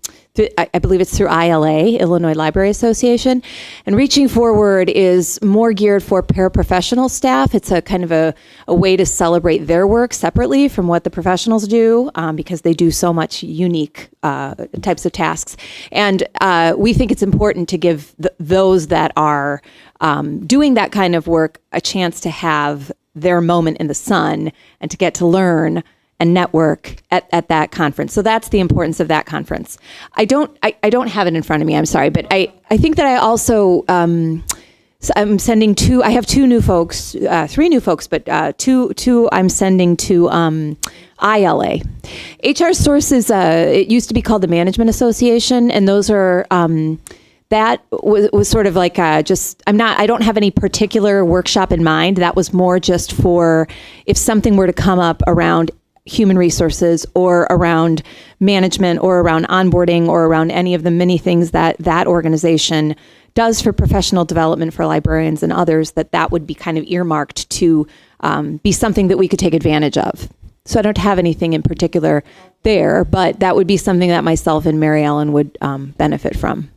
I believe it's through ILA, Illinois Library Association. And Reaching Forward is more geared for paraprofessional staff. It's a kind of a way to celebrate their work separately from what the professionals do, because they do so much unique types of tasks. And we think it's important to give those that are doing that kind of work a chance to have their moment in the sun and to get to learn and network at that conference. So that's the importance of that conference. I don't have it in front of me, I'm sorry, but I think that I also, I'm sending I have 2 new folks, 3 new folks, but two I'm sending to ILA. HR Sources, it used to be called the Management Association, and those are, that was sort of like I don't have any particular workshop in mind. That was more just for if something were to come up around human resources or around management or around onboarding or around any of the many things that organization does for professional development for librarians and others, that would be kind of earmarked to be something that we could take advantage of. So I don't have anything in particular there, but that would be something that myself and Mary Ellen would benefit from.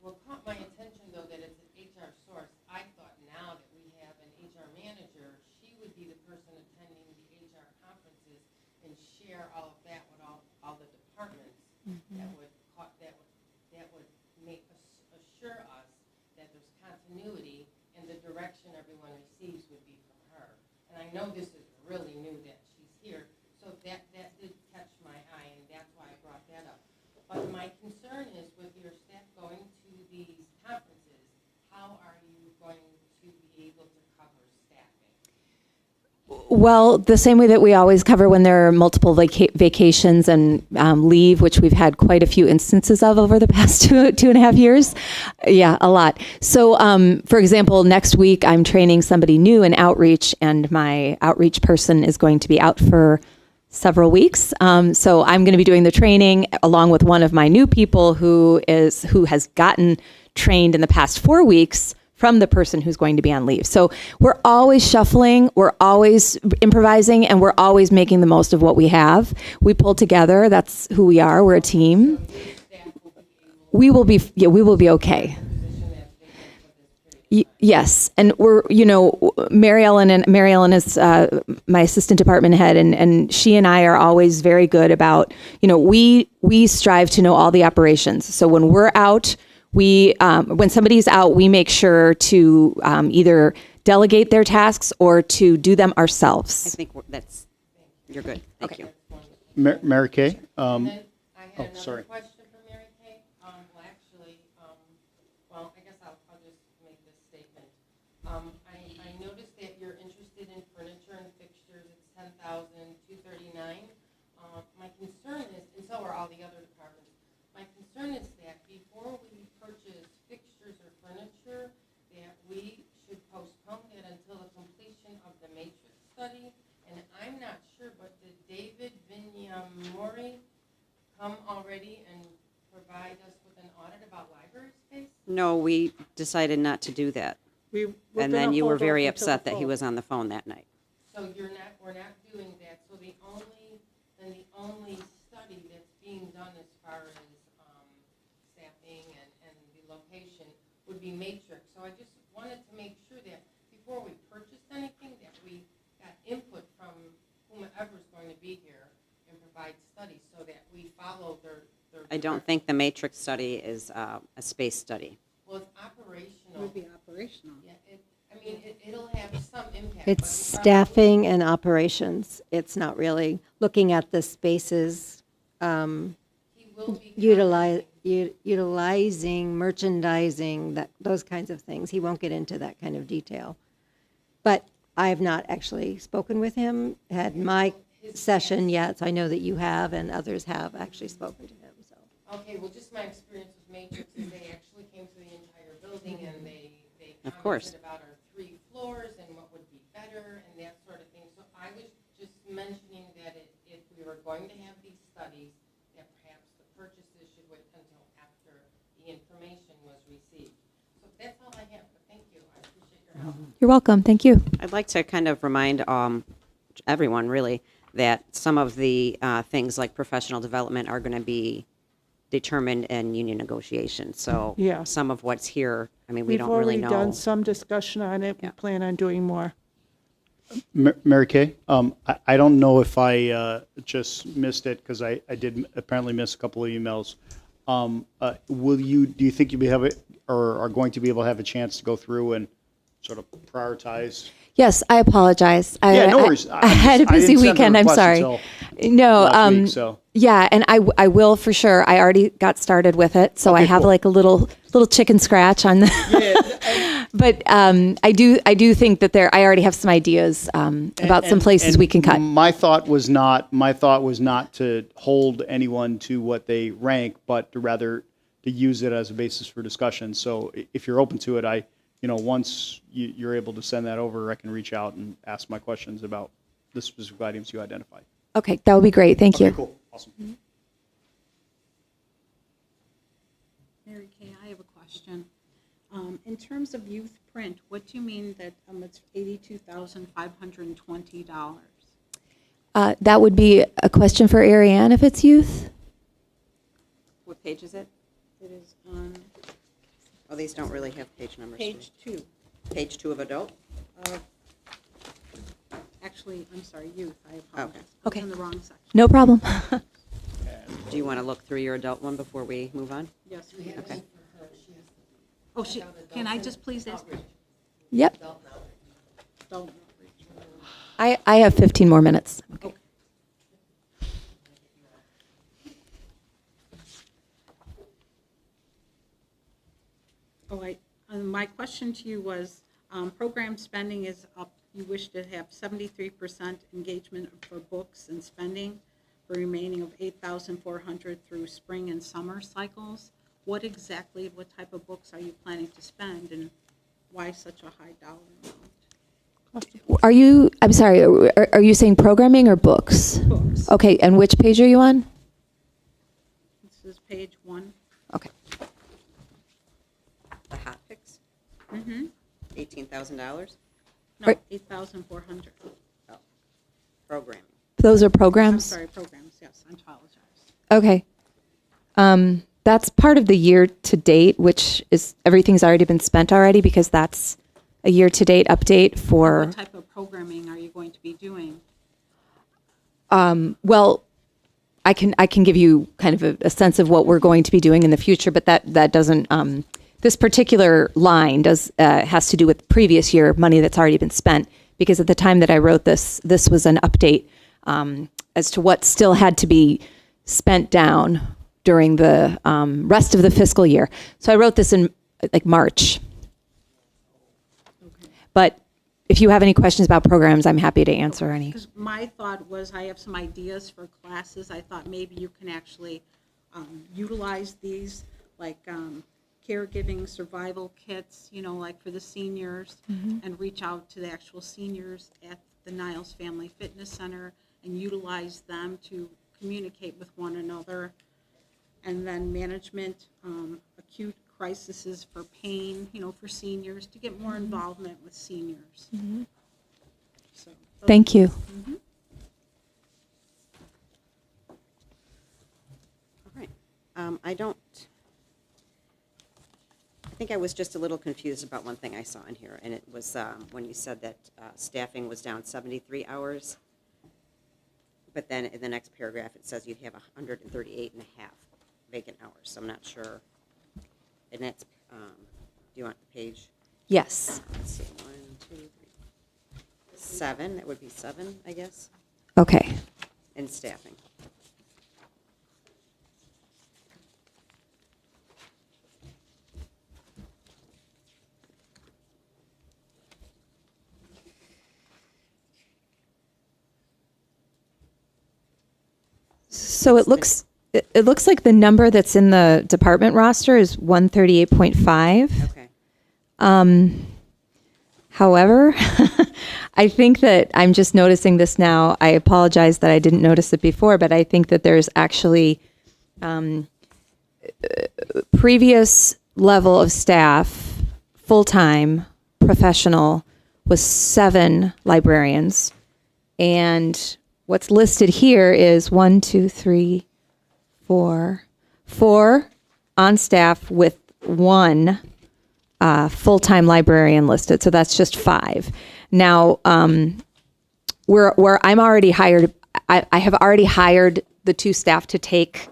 What caught my attention, though, that it's an HR Source, I thought now that we have an HR manager, she would be the person attending the HR conferences and share all of that with all the departments. Mm-hmm. That would assure us that there's continuity and the direction everyone receives would be from her. And I know this is really new that she's here, so that did catch my eye, and that's why I brought that up. But my concern is with your staff going to these conferences, how are you going to be able to cover staffing? Well, the same way that we always cover when there are multiple vacations and leave, which we've had quite a few instances of over the past two and a half years. Yeah, a lot. So, for example, next week I'm training somebody new in outreach, and my outreach person is going to be out for several weeks. So I'm going to be doing the training along with one of my new people who has gotten trained in the past 4 weeks from the person who's going to be on leave. So we're always shuffling, we're always improvising, and we're always making the most of what we have. We pull together. That's who we are. We're a team. We will be okay. Yes, and we're, Mary Ellen is my assistant department head, and she and I are always very good about, we strive to know all the operations. So when we're out, when somebody's out, we make sure to either delegate their tasks or to do them ourselves. I think you're good. Thank you. Mary Kay? And then I had another sorry. question for Mary Kay. I guess I'll just make this statement. I noticed that you're interested in furniture and fixtures. It's $10,239. My concern is, and so are all the other departments, my concern is that before we purchase fixtures or furniture, that we should postpone it until the completion of the matrix study. And I'm not sure, but did David Vinyamori come already and provide us with an audit about library space? No, we decided not to do that. And then you were very upset that he was on the phone that night. So we're not doing that. So the only study that's being done as far as staffing and the location would be matrix. So I just wanted to make sure that before we purchased anything, that we got input from whomever's going to be here and provide studies so that we follow their I don't think the matrix study is a space study. Well, it's operational. It would be operational. Yeah, it'll have some impact. It's but staffing and operations. It's not really looking at the spaces, utilizing, merchandising, those kinds of things. He won't get into that kind of detail. But I have not actually spoken with him, had my session yet, so I know that you have and others have actually spoken to him. So. Okay, well, just my experience with Matrix is they actually came to the entire building and they Of course. commented about our 3 floors and what would be better and that sort of thing. So I was just mentioning that if we were going to have these studies, that perhaps the purchases should wait until after the information was received. So that's all I have, but thank you. I appreciate your help. You're welcome. Thank you. I'd like to kind of remind everyone, really, that some of the things like professional development are going to be determined in union negotiations. So Yeah. some of what's here, I mean, we We've don't really know. already done some discussion on it. We plan on doing more. Mary Kay, I don't know if I just missed it because I did apparently miss a couple of emails. Do you think you'll be are going to be able to have a chance to go through and sort of prioritize? Yes, I apologize. Yeah, no worries. I had a busy weekend. I'm sorry. No, last week, so. yeah, and I will for sure. I already got started with it, so Okay, I have cool. like a little chicken scratch on the. But I do think that I already have some ideas about some places we can cut. My thought was not to hold anyone to what they rank, but to rather to use it as a basis for discussion. So if you're open to it, once you're able to send that over, I can reach out and ask my questions about the specific items you identified. Okay, that would be great. Thank you. Cool. Awesome. Mary Kay, I have a question. In terms of youth print, what do you mean that it's $82,520? That would be a question for Ariane if it's youth. What page is it? It is on Oh, these don't really have page numbers. do page they? 2. Page 2 of adult? Actually, I'm sorry, youth. I apologize. Okay. It's in the wrong section. No problem. Do you want to look through your adult one before we move on? Yes, we have. Okay. Oh, can I just please ask? Yep. Don't. I have 15 more minutes. Okay. My question to you was, program spending is up. You wish to have 73% engagement for books and spending, for remaining of 8,400 through spring and summer cycles. What type of books are you planning to spend, and why such a high dollar amount? I'm sorry, are you saying programming or books? Books. Okay, and which page are you on? This is page 1. Okay. The hot picks? Mm-hmm. $18,000? No, Right. 8,400. Oh, programming. Those are I'm programs? sorry, programs, yes, I apologize. Okay. That's part of the year to date, which is everything's already been spent already because that's a year to date update for. What type of programming are you going to be doing? Well, I can give you kind of a sense of what we're going to be doing in the future, but that doesn't. This particular line has to do with previous year money that's already been spent, because at the time that I wrote this was an update as to what still had to be spent down during the rest of the fiscal year. So I wrote this in like March. Okay. But if you have any questions about programs, I'm happy to answer any. Because my thought was, I have some ideas for classes. I thought maybe you can actually utilize these, like caregiving survival kits, like for the seniors, and reach out to the actual seniors at the Niles Family Fitness Center and utilize them to communicate with one another. And then management, acute crises for pain, for seniors, to get more involvement with seniors. So. Thank you. All right. I think I was just a little confused about one thing I saw in here, and it was when you said that staffing was down 73 hours. But then in the next paragraph, it says you have 138 and a half vacant hours. So I'm not sure. And that's, do you want the page? Yes. Let's see, 1, 2, 3, 7. That would be 7, I guess, Okay. in staffing. So it looks like the number that's in the department roster is 138.5. Okay. However, I think that I'm just noticing this now. I apologize that I didn't notice it before, but I think that there's actually previous level of staff, full-time, professional, was 7 librarians. And what's listed here is 1, 2, 3, 4 on staff with 1 full-time librarian listed. So that's just 5. Now, where I'm already hired, I have already hired the 2 staff to take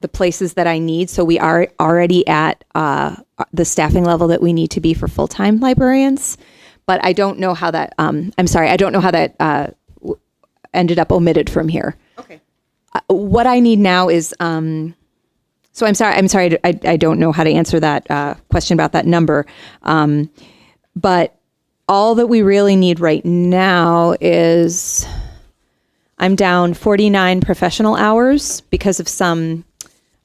the places that I need. So we are already at the staffing level that we need to be for full-time librarians. But I don't know how that, I'm sorry, I don't know how that ended up omitted from here. Okay. What I need now is, so I'm sorry, I don't know how to answer that question about that number. But all that we really need right now is, I'm down 49 professional hours because of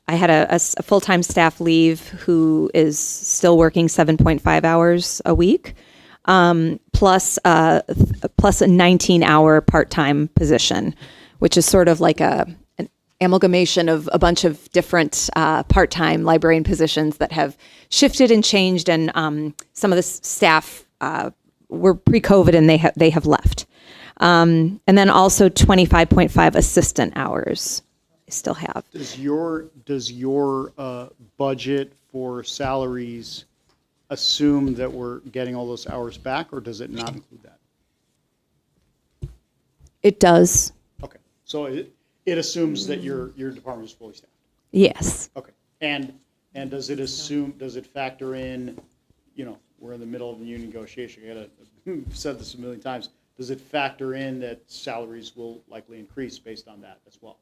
I had a full-time staff leave who is still working 7.5 hours a week. Plus a 19-hour part-time position, which is sort of like an amalgamation of a bunch of different part-time librarian positions that have shifted and changed, and some of the staff were pre-COVID and they have left. And then also 25.5 assistant hours I still have. Does your budget for salaries assume that we're getting all those hours back, or does it not include that? It does. Okay, so it assumes that your department is fully staffed. Yes. Okay, and does it factor in, we're in the middle of a union negotiation. I've said this a million times. Does it factor in that salaries will likely increase based on that as well?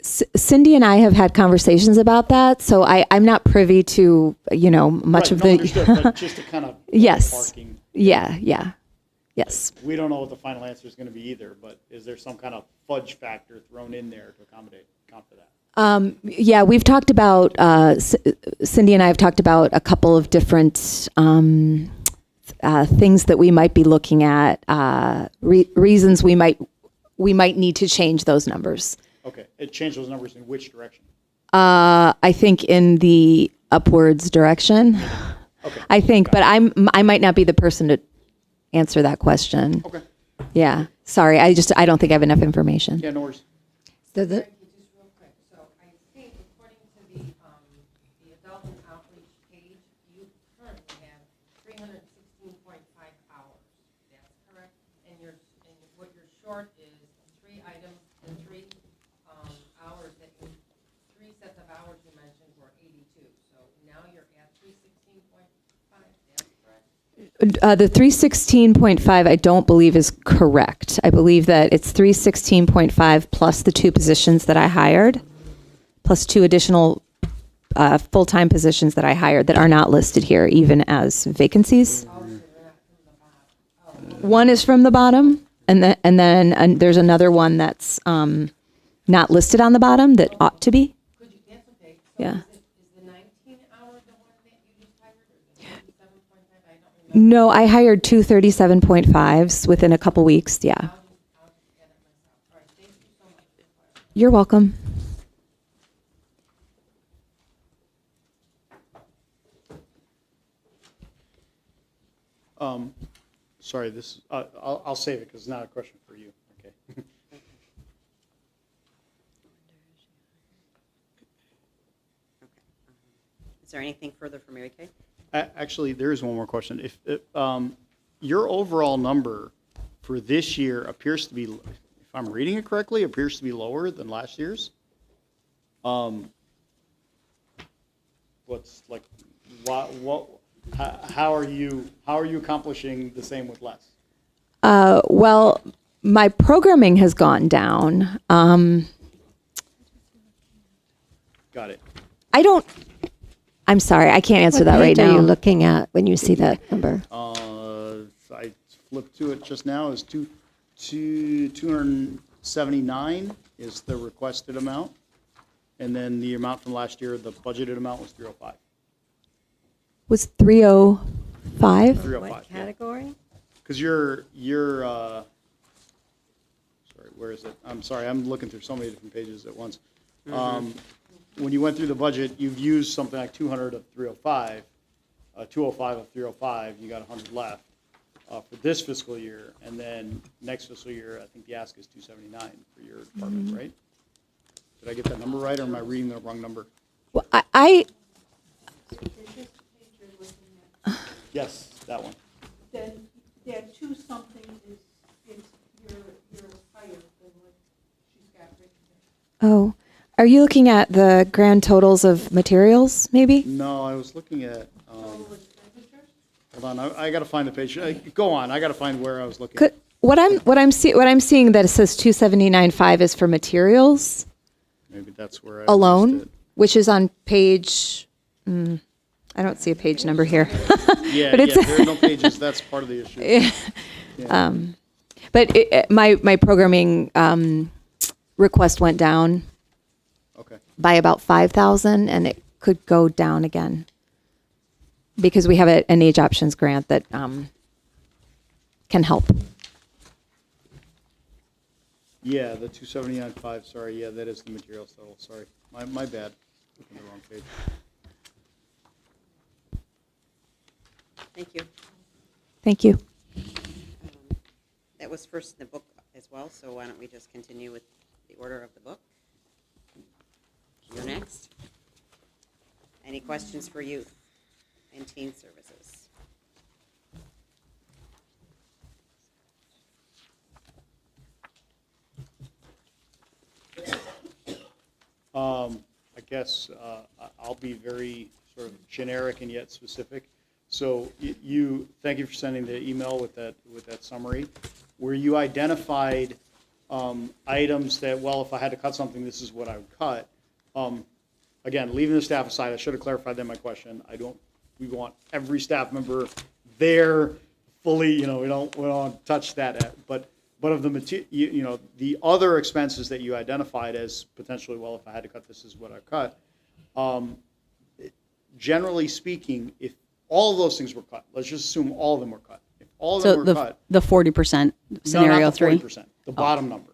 Cindy and I have had conversations about that, so I'm not privy to much of the. Understood, but just to kind of yes, parking. Yeah, yes. We don't know what the final answer is going to be either, but is there some kind of fudge factor thrown in there to account for that? Yeah, we've talked about Cindy and I have talked about a couple of different things that we might be looking at, reasons we might need to change those numbers. Okay, it changed those numbers in which direction? I think in the upwards direction. Okay. I think, but I might not be the person to answer that question. Okay. Yeah. Sorry, I don't think I have enough information. Yeah, no worries. So the, Just real quick, so I think according to the adult and outreach page, you currently have 316.5 hours. That's correct? And what you're short is 3 items, the 3 hours that 3 sets of hours you mentioned were 82. So now you're at 316.5. That's correct? The 316.5 I don't believe is correct. I believe that it's 316.5 plus the 2 positions that I hired, plus 2 additional full-time positions that I hired that are not listed here, even as vacancies. One is from the bottom, and then there's another one that's not listed on the bottom that ought to be. Could you, that's okay. So Yeah. Is the 19-hour the one that you just hired, or is it 37.5? I don't remember. No, I hired 2 37.5s within a couple weeks. Yeah. I'll just get it myself. All right, thank you so much for your question. You're welcome. sorry, this, I'll save it because it's not a question for you. Okay. Is there anything further for Mary Kay? Actually, there is one more question. If your overall number for this year appears to be, if I'm reading it correctly, appears to be lower than last year's. What's like, how are you accomplishing the same with less? Well, my programming has gone down. Got it. I'm sorry, I can't answer that right What page now. are you looking at when you see that number? I flipped to it just now. Is 279 is the requested amount, and then the amount from last year, the budgeted amount was 305. Was 305? 305. What category? Because you're sorry, where is it? I'm sorry, I'm looking through so many different pages at once. When you went through the budget, you've used something like 200 of 305, 205 of 305, you got 100 left for this fiscal year, and then next fiscal year, I think the ask is 279 for your department, right? Did I get that number right, or am I reading the wrong number? Well, I Yes, that one. Then that two something is you're higher than what she's got written there. oh, are you looking at the grand totals of materials, maybe? No, I was looking at, hold on, I got to find the page. Go on, I got to find where I was looking. What I'm seeing that it says 279.5 is for materials Maybe that's where I alone, missed it. which is on page. I don't see a page number here. Yeah, but it's, there are no pages. That's part of the issue. Yeah. But my programming request went down by about 5,000, and it could go down again because we have an age options grant that can help. Yeah, the 279.5, sorry, yeah, that is the materials total, sorry. My bad, looking at the wrong page. Thank you. Thank you. That was first in the book as well, so why don't we just continue with the order of the book? You're next. Any questions for youth and teen services? I guess I'll be very sort of generic and yet specific. So thank you for sending the email with that summary, where you identified items that, well, if I had to cut something, this is what I would cut. Again, leaving the staff aside, I should have clarified that in my question. We want every staff member there fully, we don't touch that. But of the the other expenses that you identified as potentially, well, if I had to cut, this is what I cut. Generally speaking, if all of those things were cut, let's just assume all of them were cut. If all of them were cut, the 40% scenario no, not the 3. 40%, the bottom number.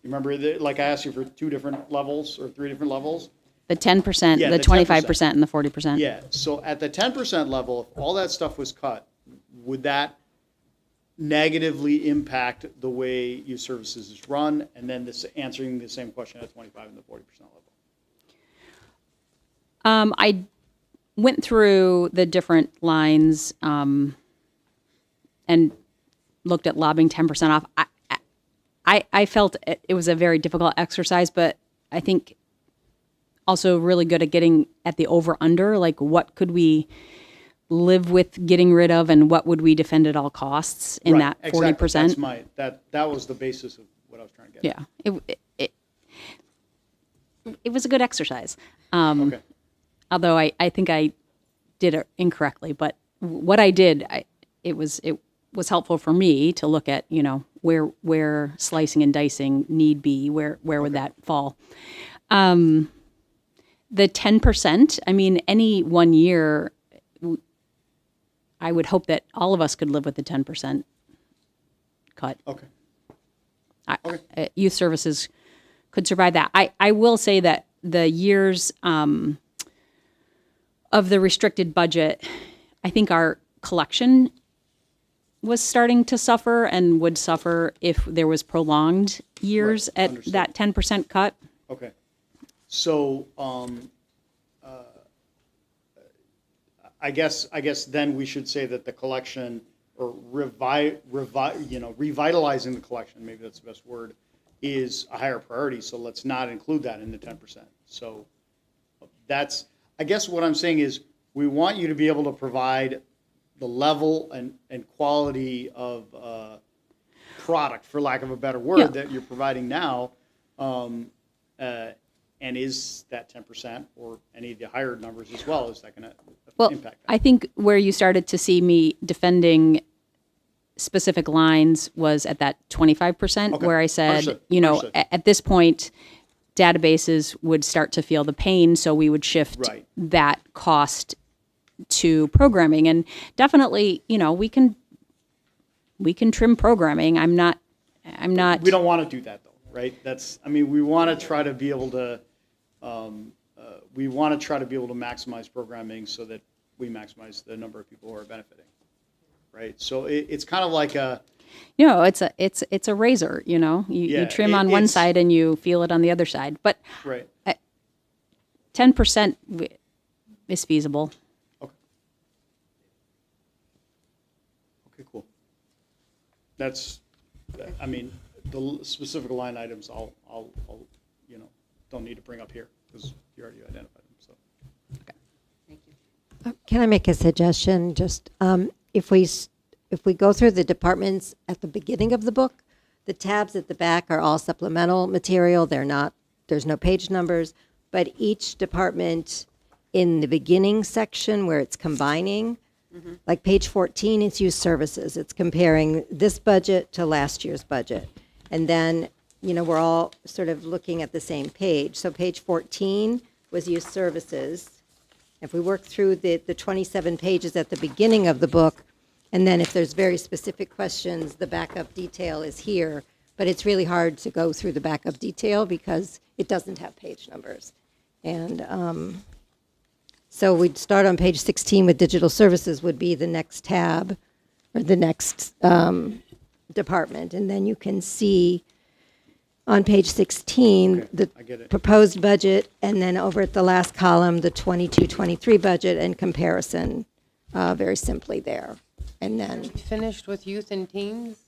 You remember, like I asked you for 2 different levels or 3 different levels? The 10%, Yeah, the the 25%, 10%. and the 40%. Yeah, so at the 10% level, if all that stuff was cut, would that negatively impact the way your services is run? And then answering the same question at 25 and the 40% level. I went through the different lines and looked at lobbing 10% off. I felt it was a very difficult exercise, but I think also really good at getting at the over-under, like what could we live with getting rid of and what would we defend at all costs in that 40%. Exactly. That was the basis of what I was trying to get at. Yeah, it was a good exercise. Okay. Although I think I did it incorrectly, but what I did, it was helpful for me to look at, where slicing and dicing need be, where would that fall. The 10%, I mean, any one year, I would hope that all of us could live with the 10% cut. Okay. Youth services could survive that. I will say that the years of the restricted budget, I think our collection was starting to suffer and would suffer if there was prolonged years Right, at understood. that 10% cut. Okay. So, I guess then we should say that the collection, or revitalizing the collection, maybe that's the best word, is a higher priority, so let's not include that in the 10%. So that's, I guess what I'm saying is, we want you to be able to provide the level and quality of product, for lack of a better word, Yeah. that you're providing now. And is that 10% or any of the higher numbers as well, is that going to Well, impact that? I think where you started to see me defending specific lines was at that 25%, Okay. where I said, Understood. you know, Understood. at this point, databases would start to feel the pain, so we would shift Right. that cost to programming. And definitely, you know, we can trim programming. I'm not. We don't want to do that, though, right? That's, I mean, we want to try to be able to, maximize programming so that we maximize the number of people who are benefiting, right? So it's kind of like a, No, it's a razor. You know, you Yeah, trim on one it's- side and you feel it on the other side. But right. 10% is feasible. Okay, cool. That's, I mean, the specific line items, I'll, don't need to bring up here because you already identified them, so. Can I make a suggestion? Just if we go through the departments at the beginning of the book, the tabs at the back are all supplemental material. They're not. There's no page numbers, but each department in the beginning section where it's combining, like page 14, it's youth services. It's comparing this budget to last year's budget, and then we're all sort of looking at the same page. So page 14 was youth services. If we work through the 27 pages at the beginning of the book, and then if there's very specific questions, the backup detail is here. But it's really hard to go through the backup detail because it doesn't have page numbers. And so we'd start on page 16 with digital services would be the next tab or the next department. And then you can see on page 16, Okay, the I get it. proposed budget, and then over at the last column, the 22-23 budget and comparison, very simply there. And then, Finished with youth and teens?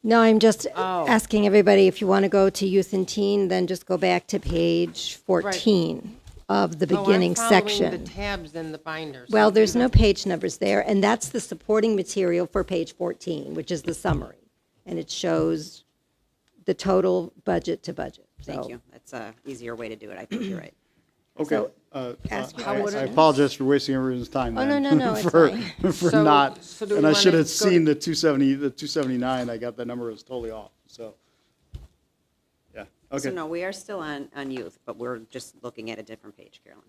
no, I'm just Oh. asking everybody, if you want to go to youth and teen, then just go back to page 14 of the beginning Oh, I'm following section. the tabs in the binder. so Well, I'll do there's no that. page numbers there, and that's the supporting material for page 14, which is the summary. And it shows the total budget to budget. Thank So- you. That's a easier way to do it. I think you're right. Okay. So, ask I what it is. apologize for wasting everyone's time. Oh, then, no, it's for, fine. for So- not, so do we and I wanna should have go seen the 279. I got that number was totally off. So, yeah. Okay. So no, we are still on youth, but we're just looking at a different page, Carolyn.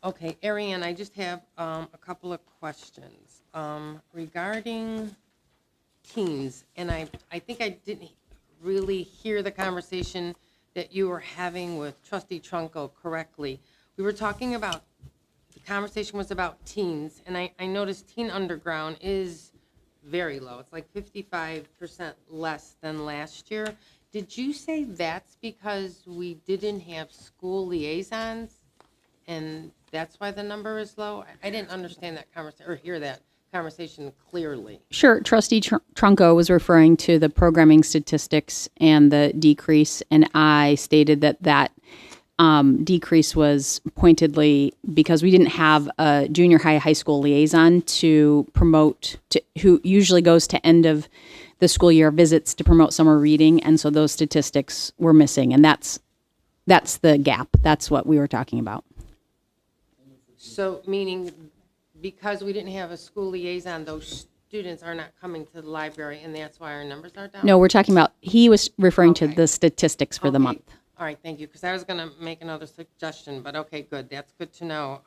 Okay, Ariane, I just have a couple of questions regarding teens, and I think I didn't really hear the conversation that you were having with Trustee Trunco correctly. We were talking about, the conversation was about teens, and I noticed Teen Underground is very low. It's like 55% less than last year. Did you say that's because we didn't have school liaisons? And that's why the number is low? I didn't understand that conversation, or hear that conversation clearly. Sure. Trustee Trunco was referring to the programming statistics and the decrease, and I stated that decrease was pointedly because we didn't have a junior high school liaison to promote, who usually goes to end of the school year visits to promote summer reading, and so those statistics were missing, and that's the gap. That's what we were talking about. So meaning because we didn't have a school liaison, those students are not coming to the library, and that's why our numbers are down? No, we're talking about, he was referring to the statistics for the Okay. month. All right, thank you, because I was going to make another suggestion, but okay, good, that's good to know.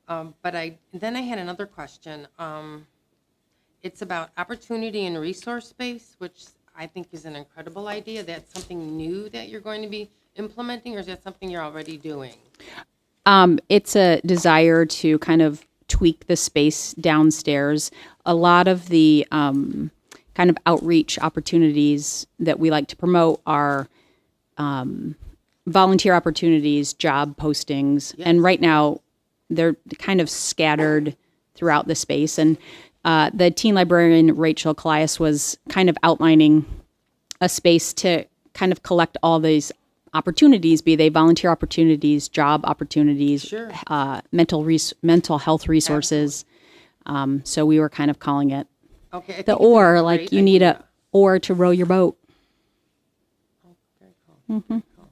But then I had another question. It's about opportunity and resource space, which I think is an incredible idea. That's something new that you're going to be implementing, or is that something you're already doing? It's a desire to kind of tweak the space downstairs. A lot of the kind of outreach opportunities that we like to promote are volunteer opportunities, job postings, and right now they're kind of scattered throughout the space. And the teen librarian, Rachel Calias, was kind of outlining a space to kind of collect all these opportunities, be they volunteer opportunities, job opportunities, Sure. Mental health resources. So we were kind of calling it Okay, I the think it's a oar, like great you need idea. a oar to row your boat. Very cool. Very cool.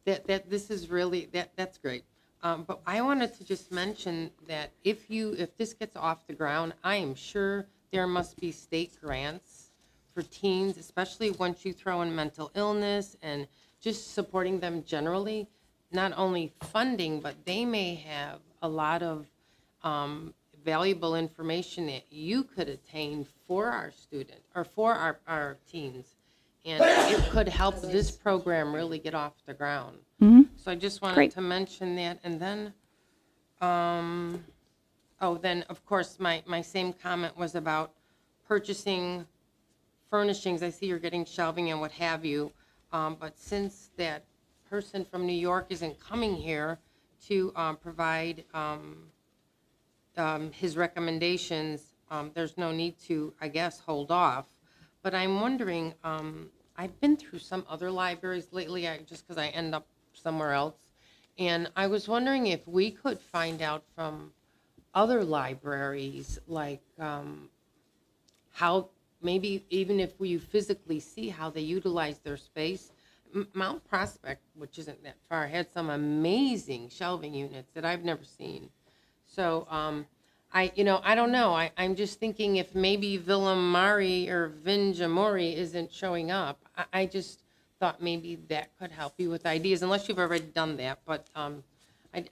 That this is really that's great. But I wanted to just mention that if this gets off the ground, I am sure there must be state grants for teens, especially once you throw in mental illness and just supporting them generally. Not only funding, but they may have a lot of valuable information that you could attain for our student or for our teens. And it could help this program really get off the ground. Mhm. So I just wanted Great. to mention that. And then, then of course, my same comment was about purchasing furnishings. I see you're getting shelving and what have you. But since that person from New York isn't coming here to provide his recommendations, there's no need to, I guess, hold off. But I'm wondering, I've been through some other libraries lately, just because I end up somewhere else. And I was wondering if we could find out from other libraries, like how, maybe even if we physically see how they utilize their space. Mount Prospect, which isn't that far, had some amazing shelving units that I've never seen. So I don't know. I'm just thinking if maybe Villamari or Vinjamori isn't showing up. I just thought maybe that could help you with ideas, unless you've already done that. But I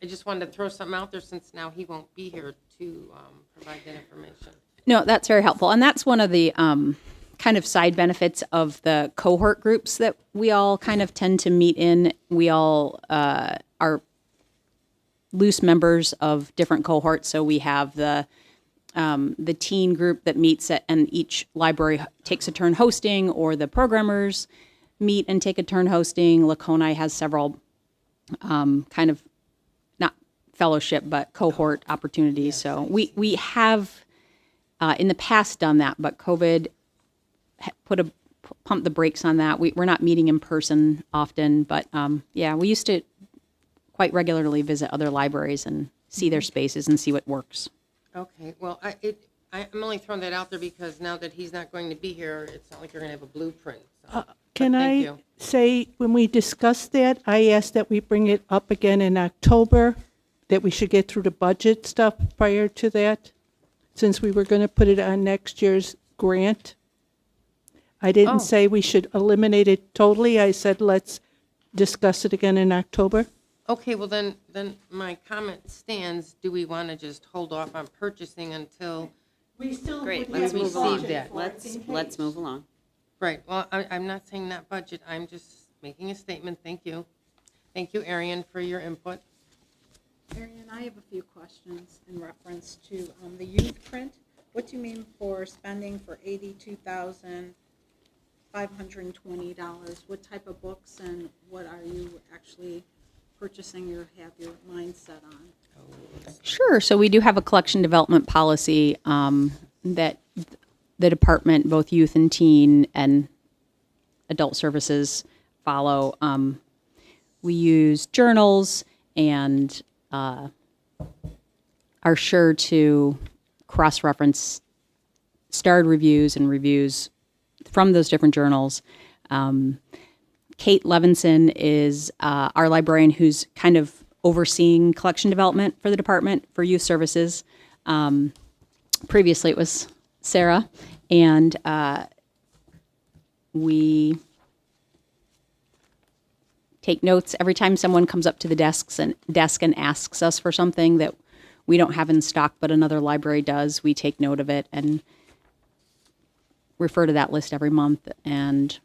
just wanted to throw something out there since now he won't be here to provide that information. No, that's very helpful. And that's one of the kind of side benefits of the cohort groups that we all kind of tend to meet in. We all are loose members of different cohorts. So we have the teen group that meets and each library takes a turn hosting, or the programmers meet and take a turn hosting. Laconia has several kind of not fellowship, but cohort opportunities. So we have in the past done that, but COVID pumped the brakes on that. We're not meeting in person often, but we used to quite regularly visit other libraries and see their spaces and see what works. Okay, well, I'm only throwing that out there because now that he's not going to be here, it's not like you're going to have a blueprint. So. Can But I thank you. say, when we discussed that, I asked that we bring it up again in October, that we should get through the budget stuff prior to that, since we were going to put it on next year's grant. I didn't say we should eliminate it totally. I said, let's discuss it again in October. Okay, well then my comment stands. Do we want to just hold off on purchasing until We still Great, would let's have move received along. that. Let's move along. Right, well, I'm not saying not budget, I'm just making a statement, thank you. Thank you, Arian, for your input. Marion, I have a few questions in reference to the youth print. What do you mean for spending for $82,520? What type of books and what are you actually purchasing or have your mind set on? Sure. So we do have a collection development policy that the department, both youth and teen and adult services, follow. We use journals and are sure to cross-reference starred reviews and reviews from those different journals. Kate Levinson is our librarian who's kind of overseeing collection development for the department for youth services. Previously it was Sarah, and we take notes every time someone comes up to the desk and asks us for something that we don't have in stock but another library does. We take note of it and refer to that list every month. And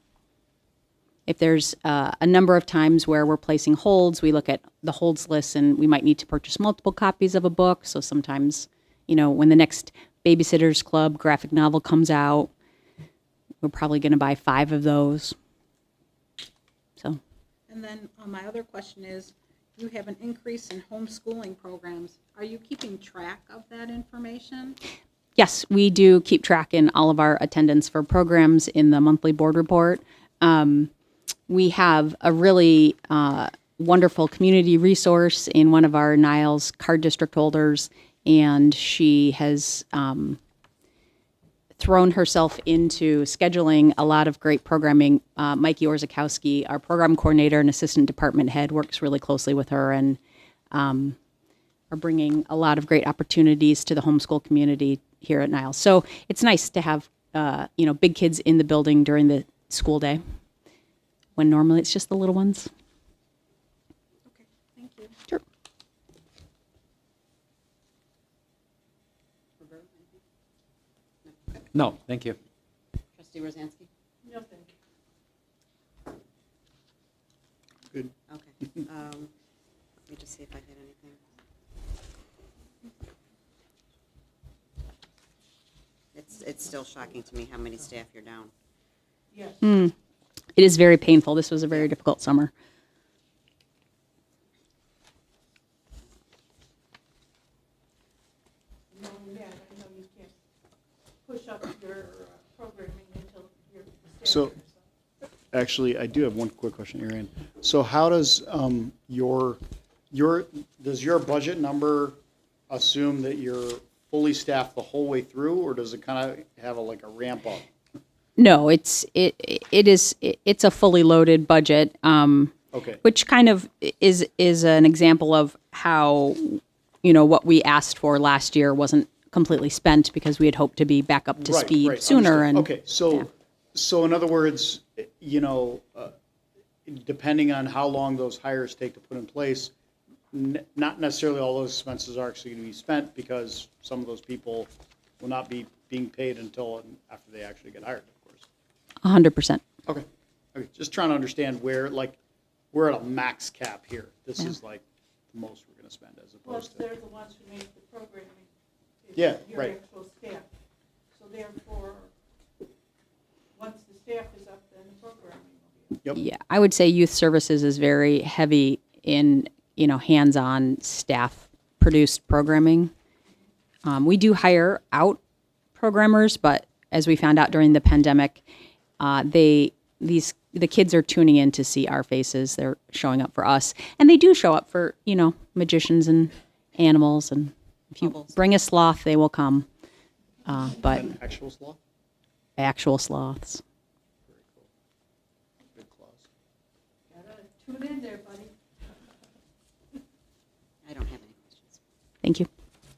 if there's a number of times where we're placing holds, we look at the holds list and we might need to purchase multiple copies of a book. So sometimes when the next Babysitters Club graphic novel comes out, we're probably going to buy 5 of those. So. And then my other question is, you have an increase in homeschooling programs. Are you keeping track of that information? Yes, we do keep track in all of our attendance for programs in the monthly board report. We have a really wonderful community resource in one of our Niles card district holders, and she has thrown herself into scheduling a lot of great programming. Mikey Orzakowski, our program coordinator and assistant department head, works really closely with her and are bringing a lot of great opportunities to the homeschool community here at Niles. So it's nice to have big kids in the building during the school day, when normally it's just the little ones. Okay, thank you. Sure. No, thank you. Trustee Rosansky? No, thank you. Good. Okay. Let me just see if I had anything. It's still shocking to me how many staff you're down. Yes. It is very painful. This was a very difficult summer. Knowing that, I know you can't push up your programming until your staff. So, actually, I do have one quick question, Ariane. So how does does your budget number assume that you're fully staffed the whole way through, or does it kind of have a ramp up? No, it's a fully loaded budget, Okay. which kind of is an example of how what we asked for last year wasn't completely spent because we had hoped to be back up to speed sooner. Understood. And Okay, so in other words, depending on how long those hires take to put in place, not necessarily all those expenses are actually going to be spent because some of those people will not be being paid until after they actually get hired, of course. 100%. Okay, just trying to understand where, we're at a max cap here. This is the most we're going to spend as Plus, opposed to. they're the ones who make the programming. It's Yeah, your right. actual staff. So therefore, once the staff is up, then the programming will be up. Yep. Yeah, I would say youth services is very heavy in hands-on staff produced programming. We do hire out programmers, but as we found out during the pandemic, the kids are tuning in to see our faces. They're showing up for us, and they do show up for magicians and animals. And if you bring a sloth, they will come. But An actual sloth? actual sloths. Big claws. Gotta tune in there, buddy. I don't have any questions. Thank you.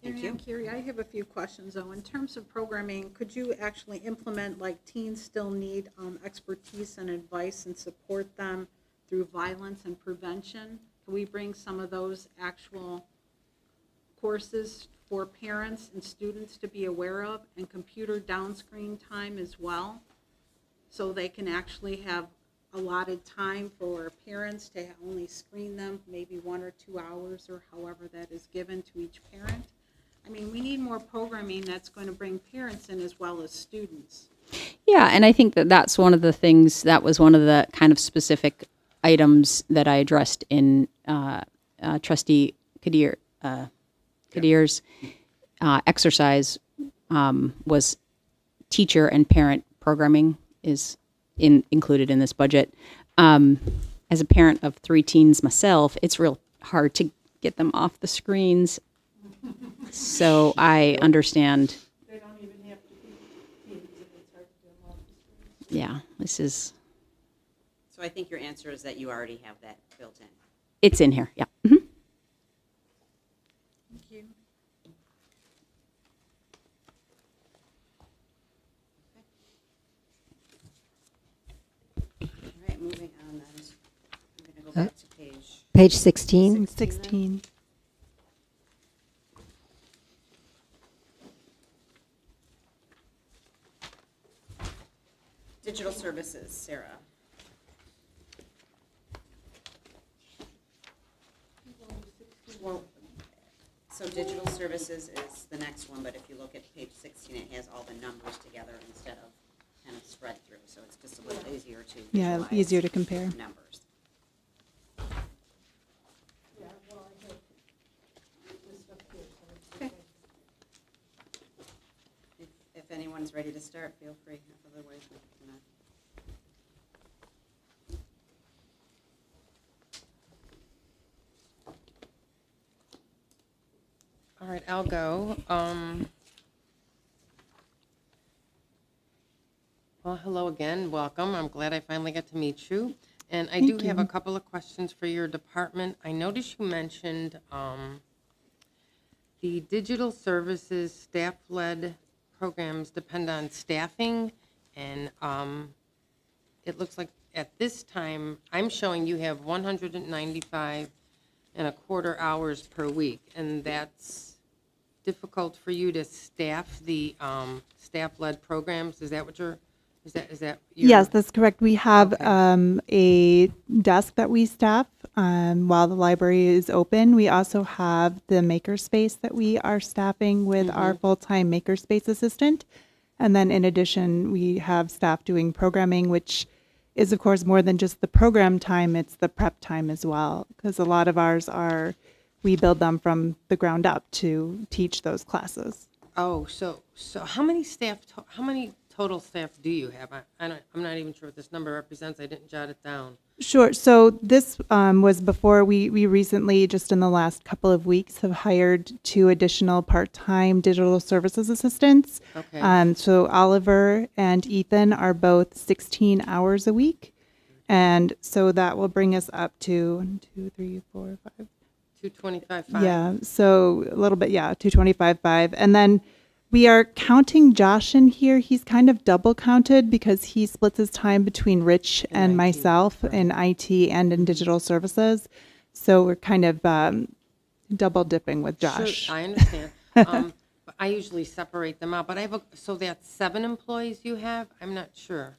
Thank you. Carrie, I have a few questions, though. In terms of programming, could you actually implement, teens still need expertise and advice and support them through violence and prevention? Can we bring some of those actual courses for parents and students to be aware of, and computer downscreen time as well? So they can actually have allotted time for parents to only screen them, maybe 1 or 2 hours, or however that is given to each parent. I mean, we need more programming that's going to bring parents in as well as students. Yeah, and I think that's one of the things, that was one of the kind of specific items that I addressed in Trustee Kadir's exercise was teacher and parent programming is included in this budget. As a parent of 3 teens myself, it's real hard to get them off the screens. So I understand. They don't even have to be teens if it's hard to do them off the screen. Yeah, this is. So I think your answer is that you already have that built in. It's in here, yeah. Mm-hmm. Thank you. All right, moving on then. I'm going to go back to page. Page 16. 16. Digital services, Sarah. So digital services is the next one, but if you look at page 16, it has all the numbers together instead of kind of spread through, so it's just a little easier to visualize easier to compare. numbers. If anyone's ready to start, feel free. Otherwise, we can. All right, I'll go. Well, hello again, welcome. I'm glad I finally got to meet you. And I do have a couple of questions for your department. I noticed you mentioned the digital services staff-led programs depend on staffing, and it looks like at this time, I'm showing you have 195 and a quarter hours per week, and that's difficult for you to staff the staff-led programs. Is that what you're? Is that your? Yes, that's correct. We have a desk that we staff while the library is open. We also have the makerspace that we are staffing with our full-time makerspace assistant. And then in addition, we have staff doing programming, which is, of course, more than just the program time. It's the prep time as well, because a lot of ours we build them from the ground up to teach those classes. Oh, so how many staff? How many total staff do you have? I'm not even sure what this number represents. I didn't jot it down. Sure. So this was before we recently, just in the last couple of weeks, have hired 2 additional part-time digital services assistants. Okay. So Oliver and Ethan are both 16 hours a week. And so that will bring us up to 1, 2, 3, 4, 5. 225.5. Yeah. So a little bit, 225.5. And then we are counting Josh in here. He's kind of double counted because he splits his time between Rich and myself in IT and in digital services. So we're kind of double dipping with Josh. Sure, I understand. I usually separate them out, but so that's 7 employees you have? I'm not sure.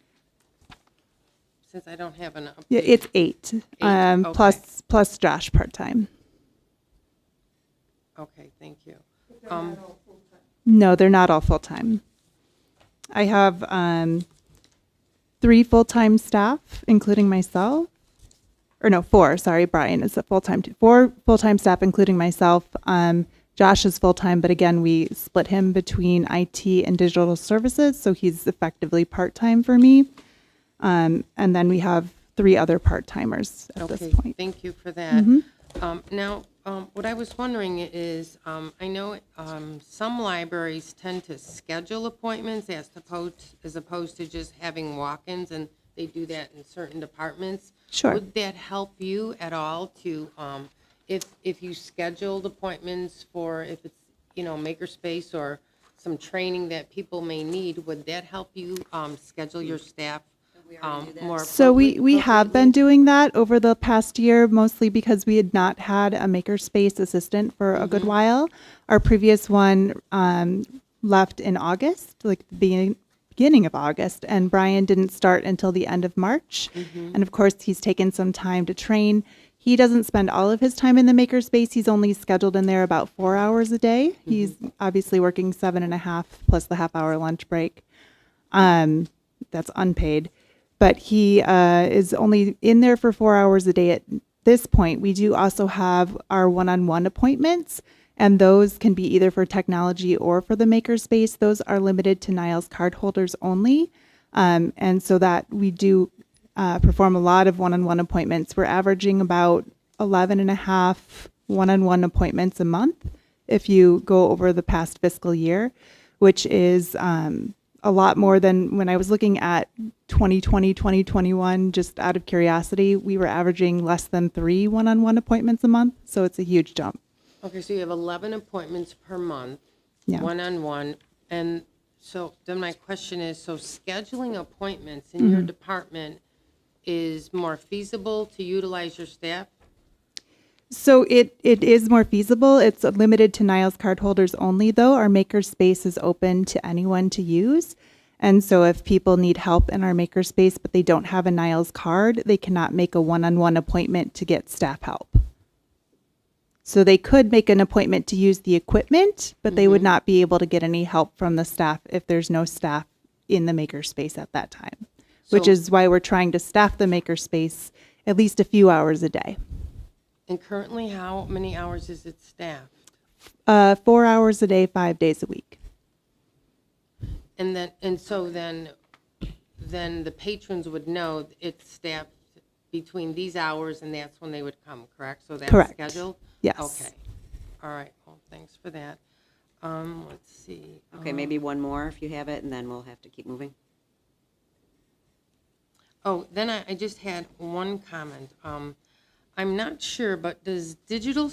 Since I don't have enough. Yeah, it's 8, Okay. plus Josh part-time. Okay, thank you. No, they're not all full-time. I have 3 full-time staff, including myself. Or no, 4, sorry, Brian is a full-time. 4 full-time staff, including myself. Josh is full-time, but again, we split him between IT and digital services, so he's effectively part-time for me. And then we have 3 other part-timers at this point. Thank you for that. Now, what I was wondering is, I know some libraries tend to schedule appointments as opposed to just having walk-ins, and they do that in certain departments. Sure. Would that help you at all to, if you scheduled appointments for, if it's, makerspace or some training that people may need, would that help you schedule your staff more? So we have been doing that over the past year, mostly because we had not had a makerspace assistant for a good while. Our previous one left in August, like the beginning of August, and Brian didn't start until the end of March. And of course, he's taken some time to train. He doesn't spend all of his time in the makerspace. He's only scheduled in there about 4 hours a day. He's obviously working 7.5 plus the half-hour lunch break. That's unpaid. But he is only in there for 4 hours a day at this point. We do also have our one-on-one appointments, and those can be either for technology or for the makerspace. Those are limited to Niles cardholders only. And so that we do perform a lot of one-on-one appointments. We're averaging about 11.5 one-on-one appointments a month if you go over the past fiscal year, which is a lot more than when I was looking at 2020, 2021, just out of curiosity, we were averaging less than 3 one-on-one appointments a month. So it's a huge jump. Okay, so you have 11 appointments per month, Yeah. one-on-one. And so then my question is, so scheduling appointments in your department is more feasible to utilize your staff? So it is more feasible. It's limited to Niles cardholders only, though. Our makerspace is open to anyone to use. And so if people need help in our makerspace, but they don't have a Niles card, they cannot make a one-on-one appointment to get staff help. So they could make an appointment to use the equipment, but they would not be able to get any help from the staff if there's no staff in the makerspace at that time, which So- is why we're trying to staff the makerspace at least a few hours a day. And currently, how many hours is it staffed? 4 hours a day, 5 days a week. And so then the patrons would know it's staffed between these hours and that's when they would come, correct? So that's Correct. scheduled? Yes. Okay. All right. Well, thanks for that. Let's see. Okay, maybe one more if you have it, and then we'll have to keep moving. Oh, then I just had one comment. I'm not sure, but do the digital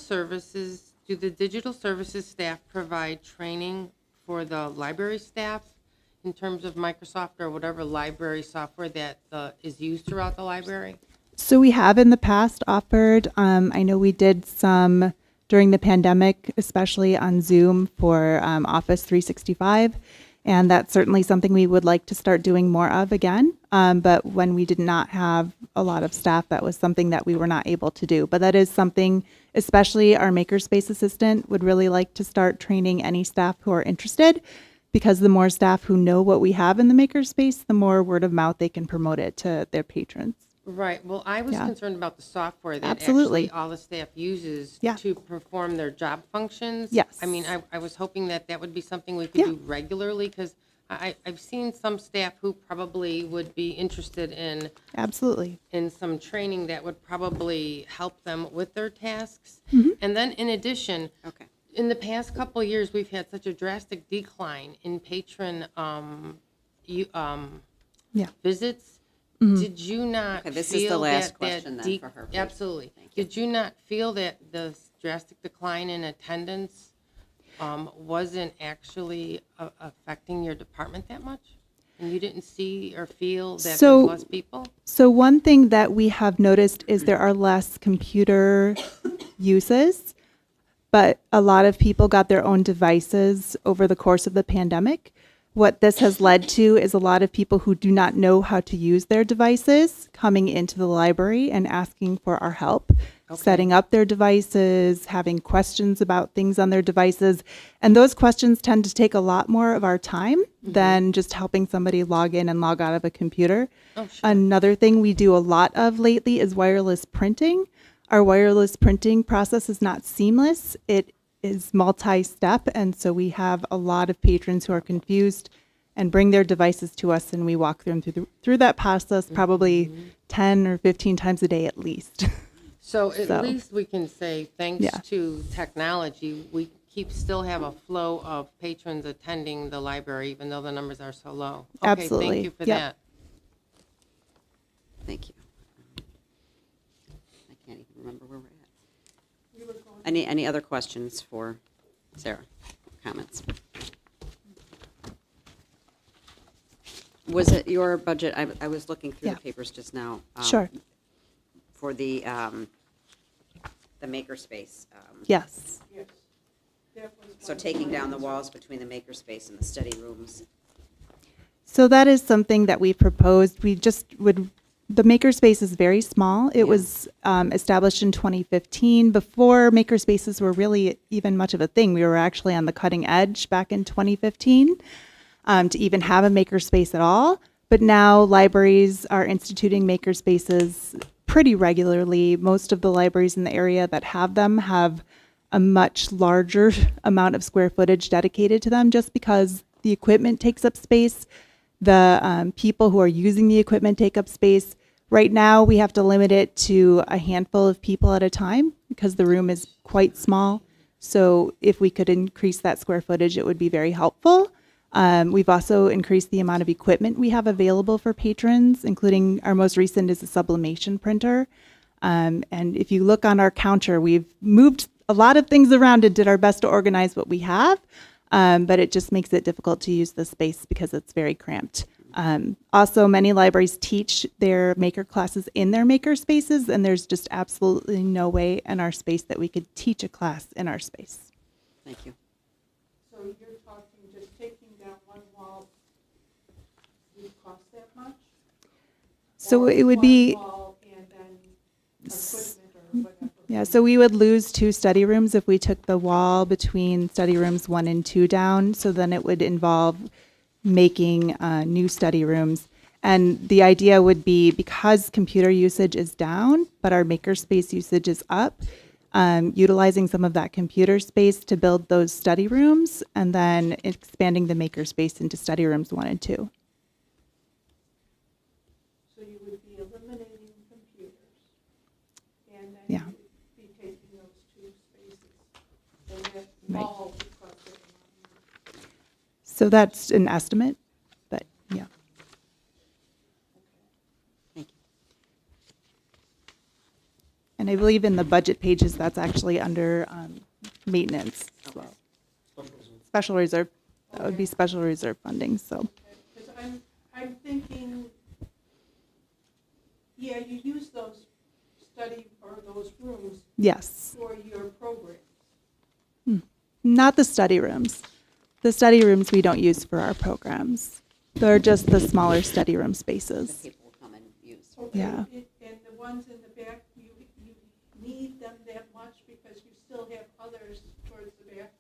services staff provide training for the library staff in terms of Microsoft or whatever library software that is used throughout the library? So we have in the past offered, I know we did some during the pandemic, especially on Zoom for Office 365. And that's certainly something we would like to start doing more of again. But when we did not have a lot of staff, that was something that we were not able to do. But that is something, especially our makerspace assistant would really like to start training any staff who are interested, because the more staff who know what we have in the makerspace, the more word of mouth they can promote it to their patrons. Right. Well, I was Yeah. concerned about the software that Absolutely. actually all the staff uses Yeah. to perform their job functions. Yes. I mean, I was hoping that that would be something we could Yeah. do regularly, because I've seen some staff who probably would be interested in Absolutely. some training that would probably help them with their tasks. Mhm. And then in addition, Okay. in the past couple of years, we've had such a drastic decline in patron Yeah. visits. Mhm. Did you not Okay, this is feel the last that question then for her, please. Absolutely. Thank you. Did you not feel that the drastic decline in attendance wasn't actually affecting your department that much? And you didn't see or feel that So- there's less people? So one thing that we have noticed is there are less computer uses, but a lot of people got their own devices over the course of the pandemic. What this has led to is a lot of people who do not know how to use their devices coming into the library and asking for our help, setting up their devices, having questions about things on their devices. And those questions tend to take a lot more of our time than just helping somebody log in and log out of a computer. Oh, sure. Another thing we do a lot of lately is wireless printing. Our wireless printing process is not seamless. It is multi-step, and so we have a lot of patrons who are confused and bring their devices to us, and we walk them through that process probably 10 or 15 times a day at least. So at least we can say, thanks Yeah. to technology, we still have a flow of patrons attending the library, even though the numbers are so low. Okay, Absolutely. thank you for Yep. that. Thank you. I can't even remember where we're at. Any other questions for Sarah? Comments? Was it your budget? I was looking through Yeah. the papers just now. Sure. For the makerspace. Yes. So taking down the walls between the makerspace and the study rooms. So that is something that we proposed. We just would, the makerspace is very small. It was established in 2015. Before makerspaces were really even much of a thing. We were actually on the cutting edge back in 2015 to even have a makerspace at all. But now libraries are instituting makerspaces pretty regularly. Most of the libraries in the area that have them have a much larger amount of square footage dedicated to them, just because the equipment takes up space. The people who are using the equipment take up space. Right now, we have to limit it to a handful of people at a time because the room is quite small. So if we could increase that square footage, it would be very helpful. We've also increased the amount of equipment we have available for patrons, including our most recent is a sublimation printer. And if you look on our counter, we've moved a lot of things around and did our best to organize what we have. But it just makes it difficult to use the space because it's very cramped. Also, many libraries teach their maker classes in their maker spaces, and there's just absolutely no way in our space that we could teach a class in our space. Thank you. So you're talking just taking down one wall would cost that much? So Or it would one be, wall and then equipment or whatever? yeah, Yeah, so we would lose 2 study rooms if we took the wall between study rooms 1 and 2 down. So then it would involve making new study rooms. And the idea would be, because computer usage is down, but our makerspace usage is up, utilizing some of that computer space to build those study rooms, and then expanding the makerspace into study rooms 1 and 2. So you would be eliminating computers, and then Yeah. you would be taking those 2 spaces, and that's Right. all because of. So that's an estimate, but yeah. Thank you. And I believe in the budget pages, that's actually under maintenance as well. Special reserve, that would be special reserve funding, so. Because I'm thinking, yeah, you use those study or those rooms Yes. for your program. Not the study rooms. The study rooms we don't use for our programs. They're just the smaller study room spaces. People will come and use. Okay, Yeah. And the ones in the back, you need them that much because you still have others towards the back?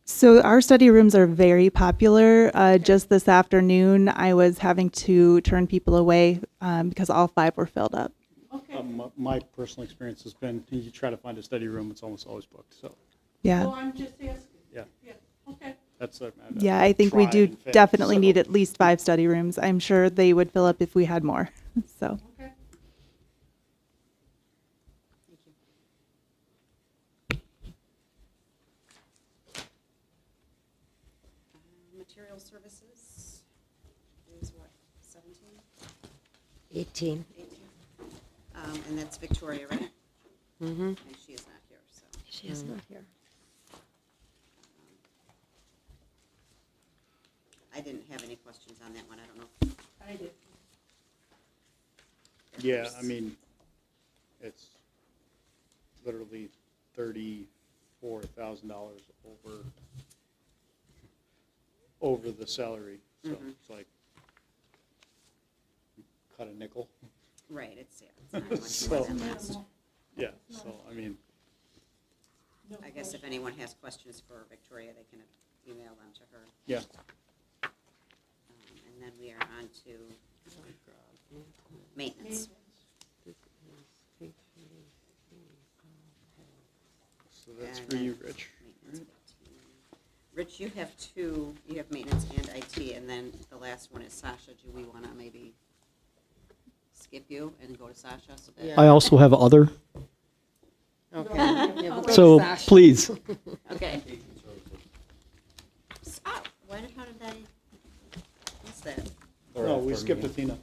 So our study rooms are very popular. Just this afternoon, I was having to turn people away because all 5 were filled up. Okay. My personal experience has been, you try to find a study room, it's almost always booked, so, Yeah. So I'm just asking. yeah. Yeah, okay. That's a Yeah, I think we try do and fail, definitely so. need at least 5 study rooms. I'm sure they would fill up if we had more, so. Okay. Material services is what, 17? 18. 18. And that's Victoria, right? Mm-hmm. And she is not here, so. She is not here. I didn't have any questions on that one. I don't know. I did. Yeah, I mean, it's literally $34,000 over the salary, so it's like, cut a nickel. Right, it's not much So, more than last. yeah, so, I mean, I guess if anyone has questions for Victoria, they can email them to her. yeah. And then we are on to maintenance. So that's And for then you, Rich. maintenance 15. Rich, you have 2, you have maintenance and IT, and then the last one is Sasha. Do we want to maybe skip you and go to Sasha? So that I also have other, Okay. Yeah, we'll go to so Sasha. please. Okay. Oh, how did I, what's that? No, we skipped Athena. Yeah,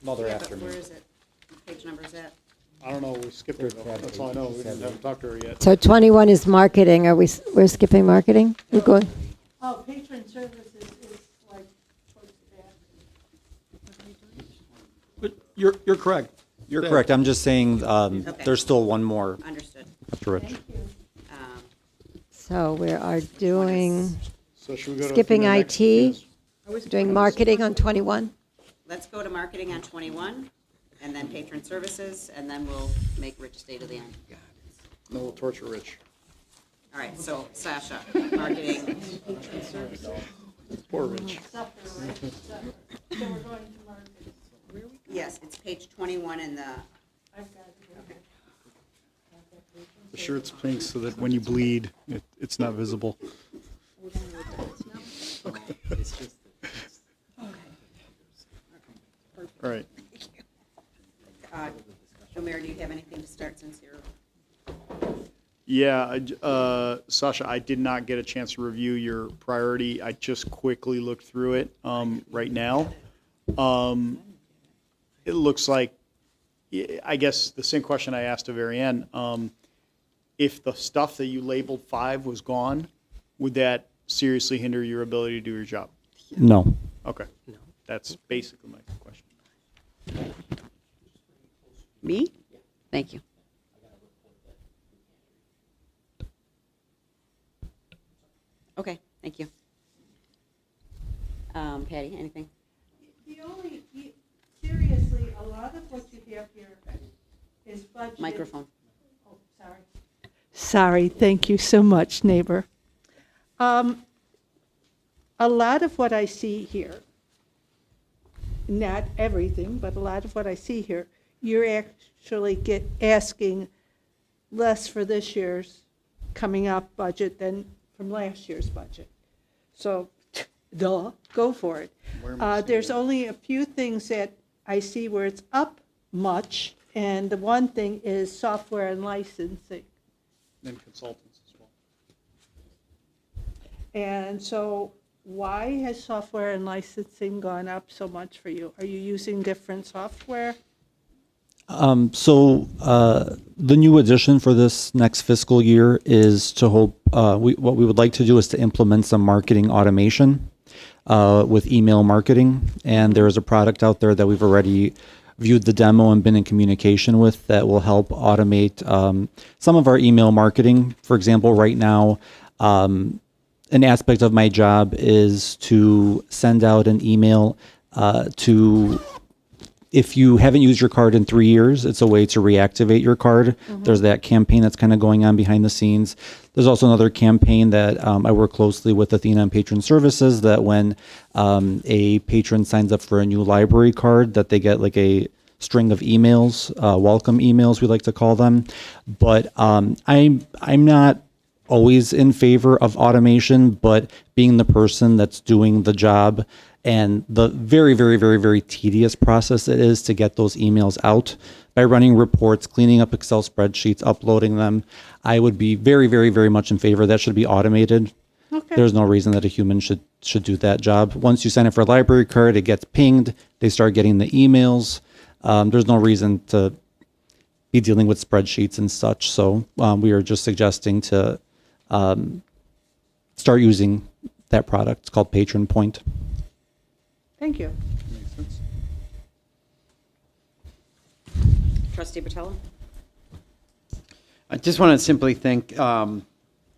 but where is it? What page number is that? I don't know, we skipped her though, that's all I know, we haven't talked to her yet. So 21 is marketing. We're skipping marketing? We're going, Oh, patron services is like towards the back. You're correct. You're correct. I'm just saying Okay. there's still one more Understood. after Rich. so we are doing, So should we go to skipping Athena next? IT, doing marketing on 21? Let's go to marketing on 21, and then patron services, and then we'll make Rich stay to the end. No, we'll torture Rich. All right, so Sasha, marketing. Poor Rich. Yes, it's page 21 in the, The shirt's pink so that when you bleed, it's not visible. All right. Omer, do you have anything to start since you're? Yeah, Sasha, I did not get a chance to review your priority. I just quickly looked through it right now. It looks like, I guess the same question I asked at the very end. If the stuff that you labeled 5 was gone, would that seriously hinder your ability to do your job? No. Okay. That's basically my question. Me? Thank you. Okay, thank you. Patty, anything? Seriously, a lot of what you have here is budgeted. Microphone. Oh, sorry. Sorry, thank you so much, neighbor. A lot of what I see here, not everything, but a lot of what I see here, you're actually asking less for this year's coming up budget than from last year's budget. So, duh, go for it. There's only a few things that I see where it's up much, and the one thing is software and licensing. And consultants as well. And so why has software and licensing gone up so much for you? Are you using different software? The new addition for this next fiscal year is to hold, what we would like to do is to implement some marketing automation with email marketing. And there is a product out there that we've already viewed the demo and been in communication with that will help automate some of our email marketing. For example, right now, an aspect of my job is to send out an email to, if you haven't used your card in 3 years, it's a way to reactivate your card. There's that campaign that's kind of going on behind the scenes. There's also another campaign that I work closely with Athena and Patron Services, that when a patron signs up for a new library card, that they get like a string of emails, welcome emails, we like to call them. But I'm not always in favor of automation, but being the person that's doing the job and the very, very, very, very tedious process it is to get those emails out by running reports, cleaning up Excel spreadsheets, uploading them, I would be very, very, very much in favor. That should be automated. Okay. There's no reason that a human should do that job. Once you sign up for a library card, it gets pinged. They start getting the emails. There's no reason to be dealing with spreadsheets and such. So we are just suggesting to start using that product. It's called Patron Point. Thank you. Makes sense. Trustee Bertello? I just want to simply thank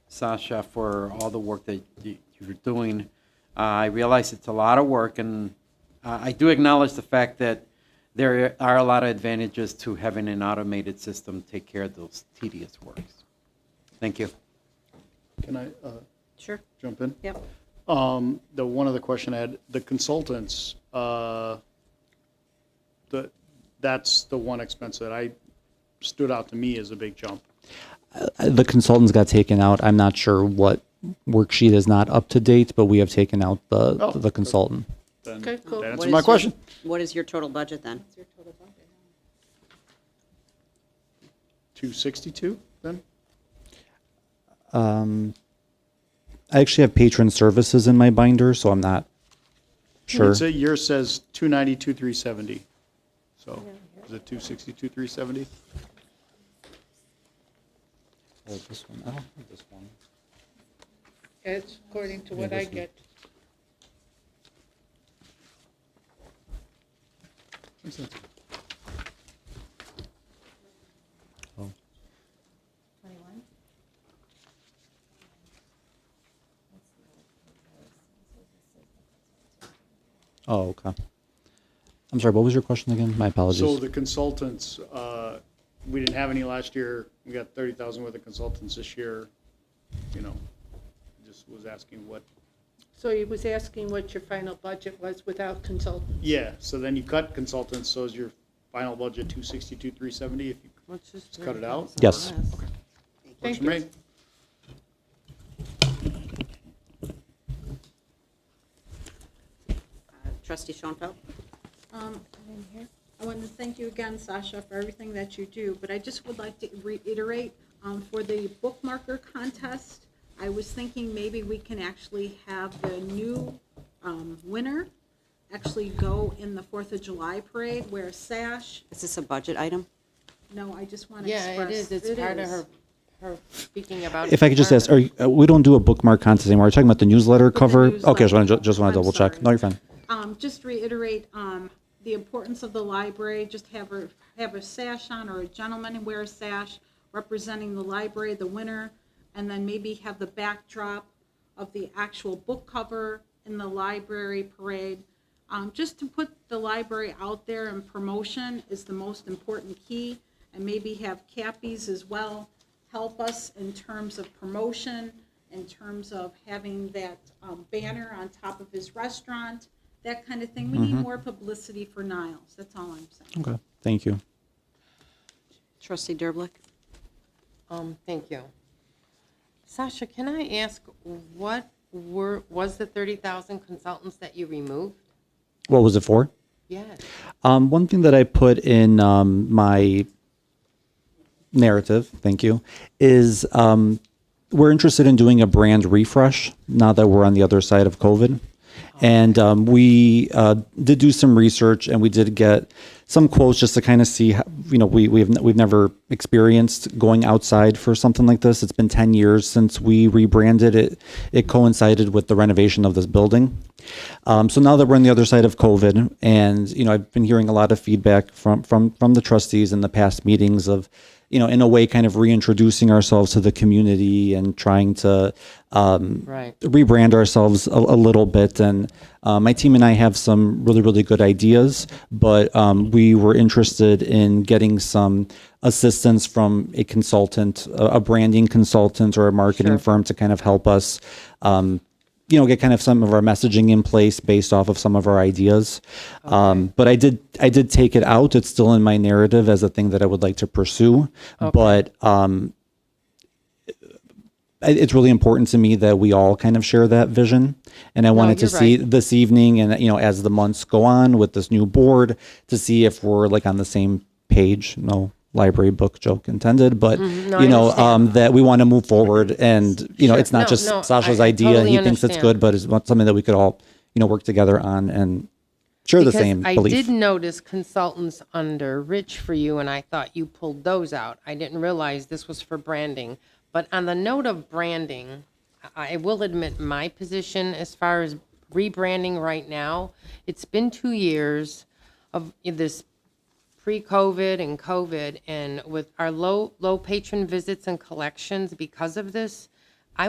Sasha for all the work that you're doing. I realize it's a lot of work, and I do acknowledge the fact that there are a lot of advantages to having an automated system take care of those tedious works. Thank you. Can I Sure. jump in? Yep. The one other question I had, the consultants, that's the one expense that stood out to me as a big jump. The consultants got taken out. I'm not sure what worksheet is not up to date, but we have taken out the consultant. Then Okay, cool. that What answers is my your- question. What is your total budget then? 262 then? I actually have patron services in my binder, so I'm not sure. Yours says 292, 370. So is it 262, 370? Oh, this one. I don't have this one. It's according to what I get. Oh. Oh, okay. I'm sorry, what was your question again? My apologies. So the consultants, we didn't have any last year. We got 30,000 worth of consultants this year. Just was asking what. So he was asking what your final budget was without consultants. Yeah, so then you cut consultants, so is your final budget 262, 370 if you just cut it out? Yes. Okay. Thank Works for you. me. Trustee Schoenfeld? I want to thank you again, Sasha, for everything that you do, but I just would like to reiterate, for the bookmarker contest, I was thinking maybe we can actually have the new winner actually go in the 4th of July parade, wear a sash. Is this a budget item? No, I just want to Yeah, express. it is. It's part of her speaking about. If I could just ask, we don't do a bookmark contest anymore. Are you talking about the newsletter cover? Okay, just want to I'm double check. sorry. No, you're fine. Just reiterate the importance of the library. Just have a sash on, or a gentleman wear a sash representing the library, the winner, and then maybe have the backdrop of the actual book cover in the library parade. Just to put the library out there, and promotion is the most important key, and maybe have cappies as well, help us in terms of promotion, in terms of having that banner on top of his restaurant, that kind of thing. We need more publicity for Niles. That's all I'm saying. Okay, thank you. Trustee Derblick? Thank you. Sasha, can I ask, what was the 30,000 consultants that you removed? What was it for? Yes. One thing that I put in my narrative, thank you, is we're interested in doing a brand refresh now that we're on the other side of COVID. And we did do some research, and we did get some quotes just to kind of see how, we've never experienced going outside for something like this. It's been 10 years since we rebranded it. It coincided with the renovation of this building. So now that we're on the other side of COVID, and I've been hearing a lot of feedback from the trustees in the past meetings of, in a way, kind of reintroducing ourselves to the community and trying to rebrand ourselves a little bit. And my team and I have some really, really good ideas, but we were interested in getting some assistance from a consultant, a branding consultant or a marketing firm to kind of help us get kind of some of our messaging in place based off of some of our ideas. But I did take it out. It's still in my narrative as a thing that I would like to pursue. But it's really important to me that we all kind of share that vision. And I wanted to see this evening and, as the months go on with this new board, to see if we're like on the same page. No library book joke intended, but that we want to move forward, and it's not just Sasha's idea. Totally he thinks it's good, but it's something that we could all work together on and share the same belief. I did notice consultants under Rich for you, and I thought you pulled those out. I didn't realize this was for branding. But on the note of branding, I will admit my position as far as rebranding right now, it's been 2 years of this pre-COVID and COVID, and with our low patron visits and collections because of this, I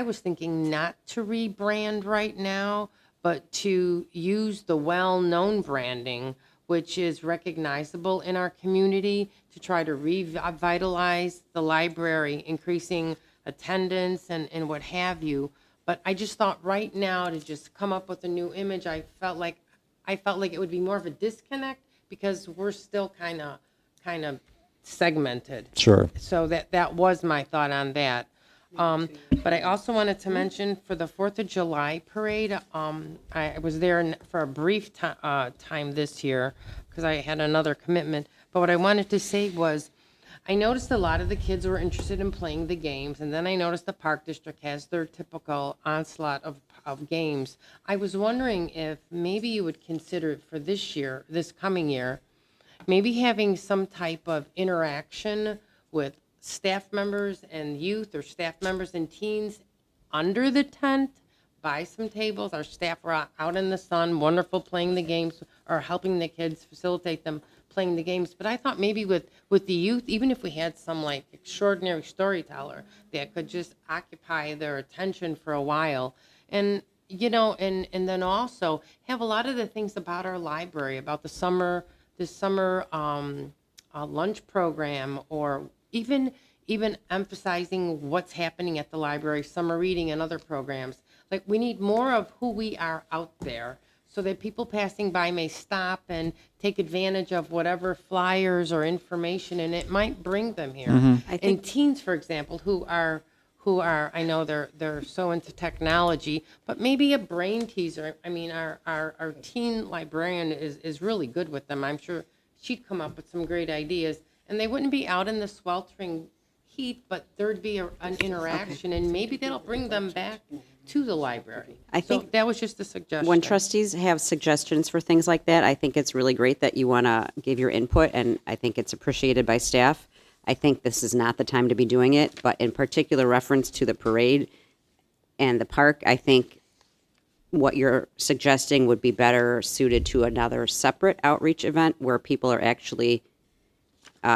was thinking not to rebrand right now, but to use the well-known branding, which is recognizable in our community, to try to revitalize the library, increasing attendance and what have you. But I just thought right now to just come up with a new image, I felt like it would be more of a disconnect, because we're still kind of segmented. Sure. So that was my thought on that. But I also wanted to mention for the 4th of July parade, I was there for a brief time this year because I had another commitment. But what I wanted to say was, I noticed a lot of the kids were interested in playing the games, and then I noticed the Park District has their typical onslaught of games. I was wondering if maybe you would consider for this coming year, maybe having some type of interaction with staff members and youth, or staff members and teens under the tent, buy some tables. Our staff were out in the sun, wonderful, playing the games or helping the kids facilitate them playing the games. But I thought maybe with the youth, even if we had some like extraordinary storyteller that could just occupy their attention for a while, and and then also have a lot of the things about our library, about the summer lunch program, or even emphasizing what's happening at the library, summer reading and other programs. Like, we need more of who we are out there, so that people passing by may stop and take advantage of whatever flyers or information, and it might bring them here. And teens, for example, who are I know they're so into technology, but maybe a brain teaser. I mean, our teen librarian is really good with them. I'm sure she'd come up with some great ideas, and they wouldn't be out in the sweltering heat, but there'd be an interaction, and maybe that'll bring them back to the library. I think that was just a suggestion. When trustees have suggestions for things like that, I think it's really great that you want to give your input, and I think it's appreciated by staff. I think this is not the time to be doing it, but in particular reference to the parade and the park, I think what you're suggesting would be better suited to another separate outreach event where people are actually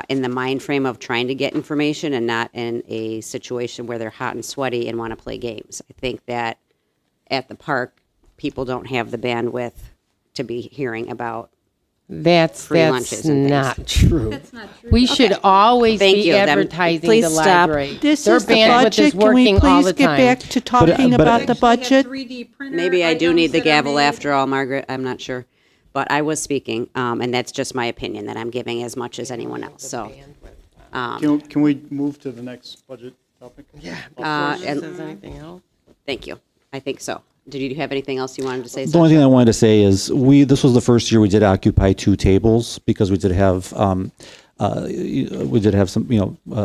in the mind frame of trying to get information and not in a situation where they're hot and sweaty and want to play games. I think that at the park, people don't have the bandwidth to be hearing about That's free lunches and things. not true. That's not true. We should always Thank be you. Then advertising please the stop. library. This Their is the bandwidth budget. is Can we working all please the get time. back to talking about the budget? 3D printer Maybe I do items need the that are gavel made. after all, Margaret. I'm not sure. But I was speaking, and that's just my opinion, that I'm giving as much as anyone else. So, Can we move to the next budget topic? Yeah. and- Says anything else? thank you. I think so. Did you have anything else you wanted to say? The only Sasha? thing I wanted to say is this was the first year we did occupy 2 tables because we did have some,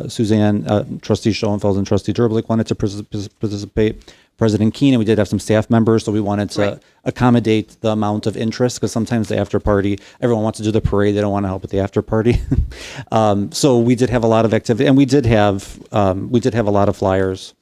Suzanne, Trustee Schoenfeld and Trustee Derblick wanted to participate. President Keen, and we did have some staff members, so we wanted to accommodate the amount of interest because sometimes the after party, everyone wants to do the parade, they don't want to help with the after party. So we did have a lot of activity, and we did have a lot of flyers.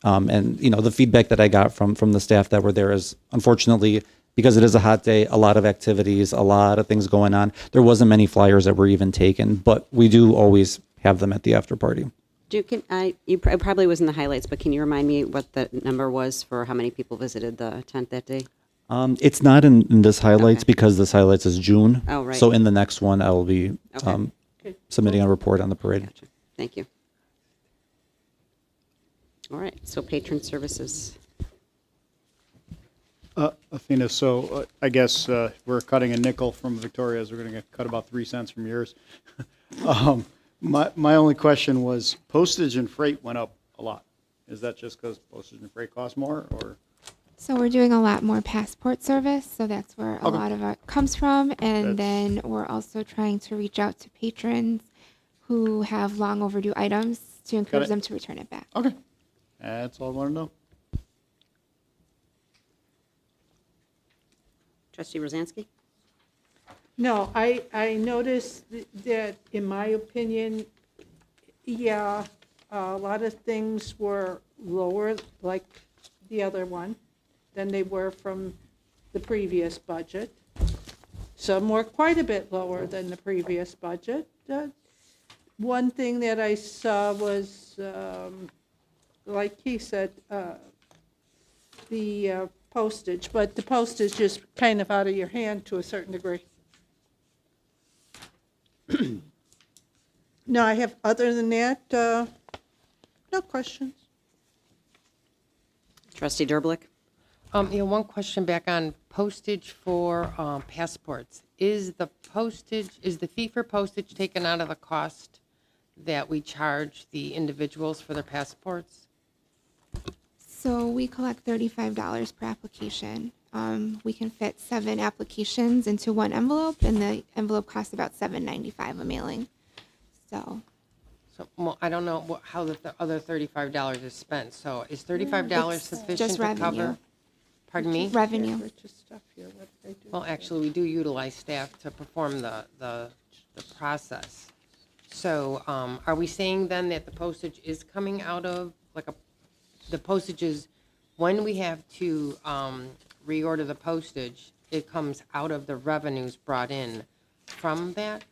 And the feedback that I got from the staff that were there is, unfortunately, because it is a hot day, a lot of activities, a lot of things going on. There wasn't many flyers that were even taken, but we do always have them at the after party. It probably was in the highlights, but can you remind me what the number was for how many people visited the tent that day? It's not in this highlights because this highlights is June. Oh, right. So in the next one, I will be submitting a report on the parade. Gotcha. Thank you. All right, so patron services. Athena, so I guess we're cutting a nickel from Victoria's. We're going to cut about 3 cents from yours. My only question was postage and freight went up a lot. Is that just because postage and freight cost more, or? So we're doing a lot more passport service, so that's where a lot of it comes from. And then we're also trying to reach out to patrons who have long overdue items to encourage them to return it back. Okay. That's all I want to know. Trustee Rosansky? No, I noticed that, in my opinion, a lot of things were lower, like the other one, than they were from the previous budget. Some were quite a bit lower than the previous budget. One thing that I saw was, like he said, the postage, but the postage is kind of out of your hand to a certain degree. No, I have, other than that, no questions. Trustee Derblick? One question back on postage for passports. Is the fee for postage taken out of the cost that we charge the individuals for their passports? So we collect $35 per application. We can fit 7 applications into one envelope, and the envelope costs about $7.95 a mailing. So Well, I don't know how the other $35 is spent. So is $35 sufficient just to revenue. cover? Pardon me? Revenue. Well, actually, we do utilize staff to perform the process. So are we saying then that the postage is coming out of, the postage is, when we have to reorder the postage, it comes out of the revenues brought in from that?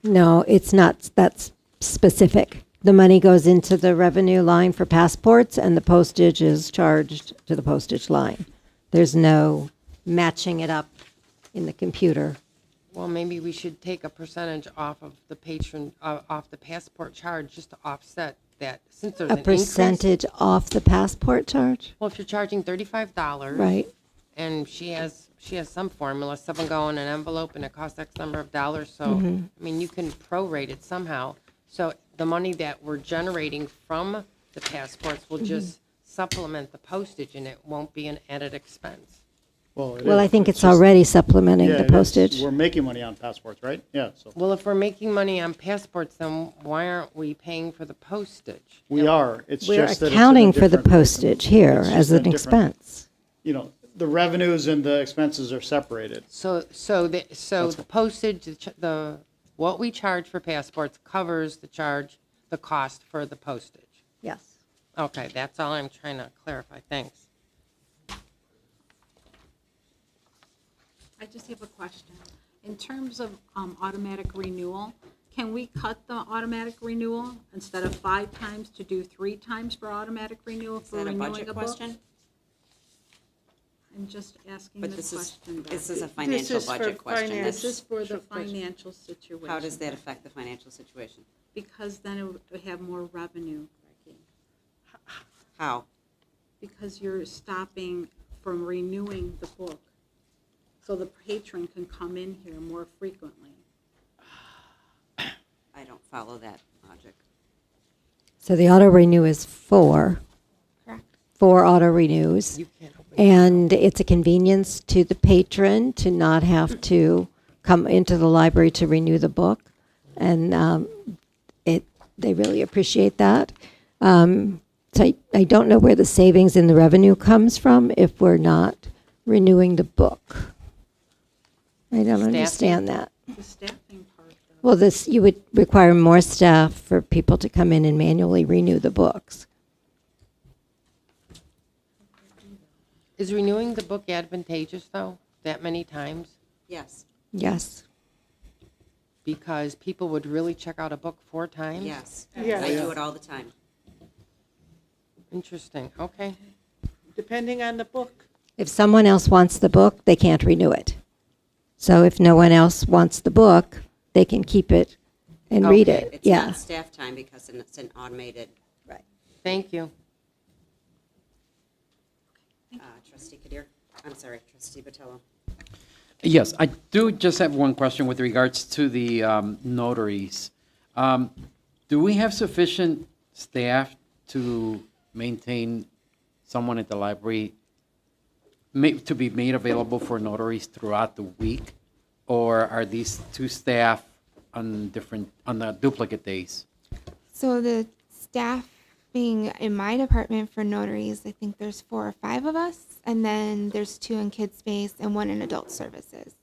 No, it's not that specific. The money goes into the revenue line for passports, and the postage is charged to the postage line. There's no matching it up in the computer. Well, maybe we should take a percentage off of the off the passport charge just to offset that, since there's A an increase. percentage off the passport charge? Well, if you're charging $35. Right. And she has some formula, 7 go in an envelope and it costs X number of dollars. So, Mhm. I mean, you can prorate it somehow. So the money that we're generating from the passports will just supplement the postage, and it won't be an added expense. Well, I think it's already supplementing the postage. We're making money on passports, right? Yeah. So Well, if we're making money on passports, then why aren't we paying for the postage? we are. It's We're just that it's accounting in a for the different- postage here it's just as a an different- expense. The revenues and the expenses are separated. So the postage, what we charge for passports covers the cost for the postage. Yes. Okay, that's all I'm trying to clarify. Thanks. I just have a question. In terms of automatic renewal, can we cut the automatic renewal instead of 5 times to do 3 times for automatic renewal for that a renewing budget a book? question? I'm just asking But the this is, question. this is a Beth. financial is for budget question. finance. This That's- is for the financial situation. How does that affect the financial situation? Because then it would have more revenue. How? Because you're stopping from renewing the book. So the patron can come in here more frequently. I don't follow that logic. So the auto renew is 4. Correct. 4 auto renews. And it's a convenience to the patron to not have to come into the library to renew the book. And they really appreciate that. So I don't know where the savings in the revenue comes from if we're not renewing the book. I don't understand that. The staffing part, though. Well, you would require more staff for people to come in and manually renew the books. Is renewing the book advantageous, though, that many times? Yes. Yes. Because people would really check out a book 4 times? Yes. Yes. I do it all the time. Interesting, okay. Depending on the book. If someone else wants the book, they can't renew it. So if no one else wants the book, they can keep it and read Okay, it. It's Yeah. not staff time because it's an automated. Right. Thank you. Trustee Kadir, I'm sorry, Trustee Botello. Yes, I do just have one question with regards to the notaries. Do we have sufficient staff to maintain someone at the library to be made available for notaries throughout the week? Or are these 2 staff on the duplicate days? So the staffing in my department for notaries, I think there's 4 or 5 of us, and then there's 2 in kids space and 1 in adult services.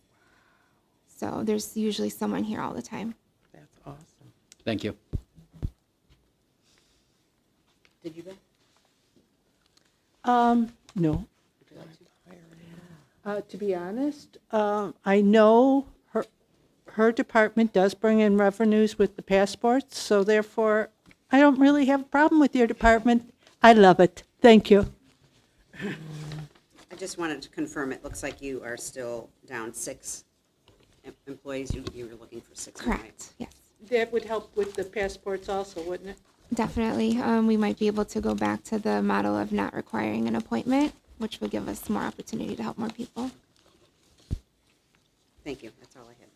So there's usually someone here all the time. That's awesome. Thank you. Did you go? No. To be honest, I know her department does bring in revenues with the passports, so therefore, I don't really have a problem with your department. I love it. Thank you. I just wanted to confirm, it looks like you are still down 6 employees. You were looking for 6 more, right? Correct, yes. That would help with the passports also, wouldn't it? Definitely. We might be able to go back to the model of not requiring an appointment, which would give us more opportunity to help more people. Thank you, that's all I had.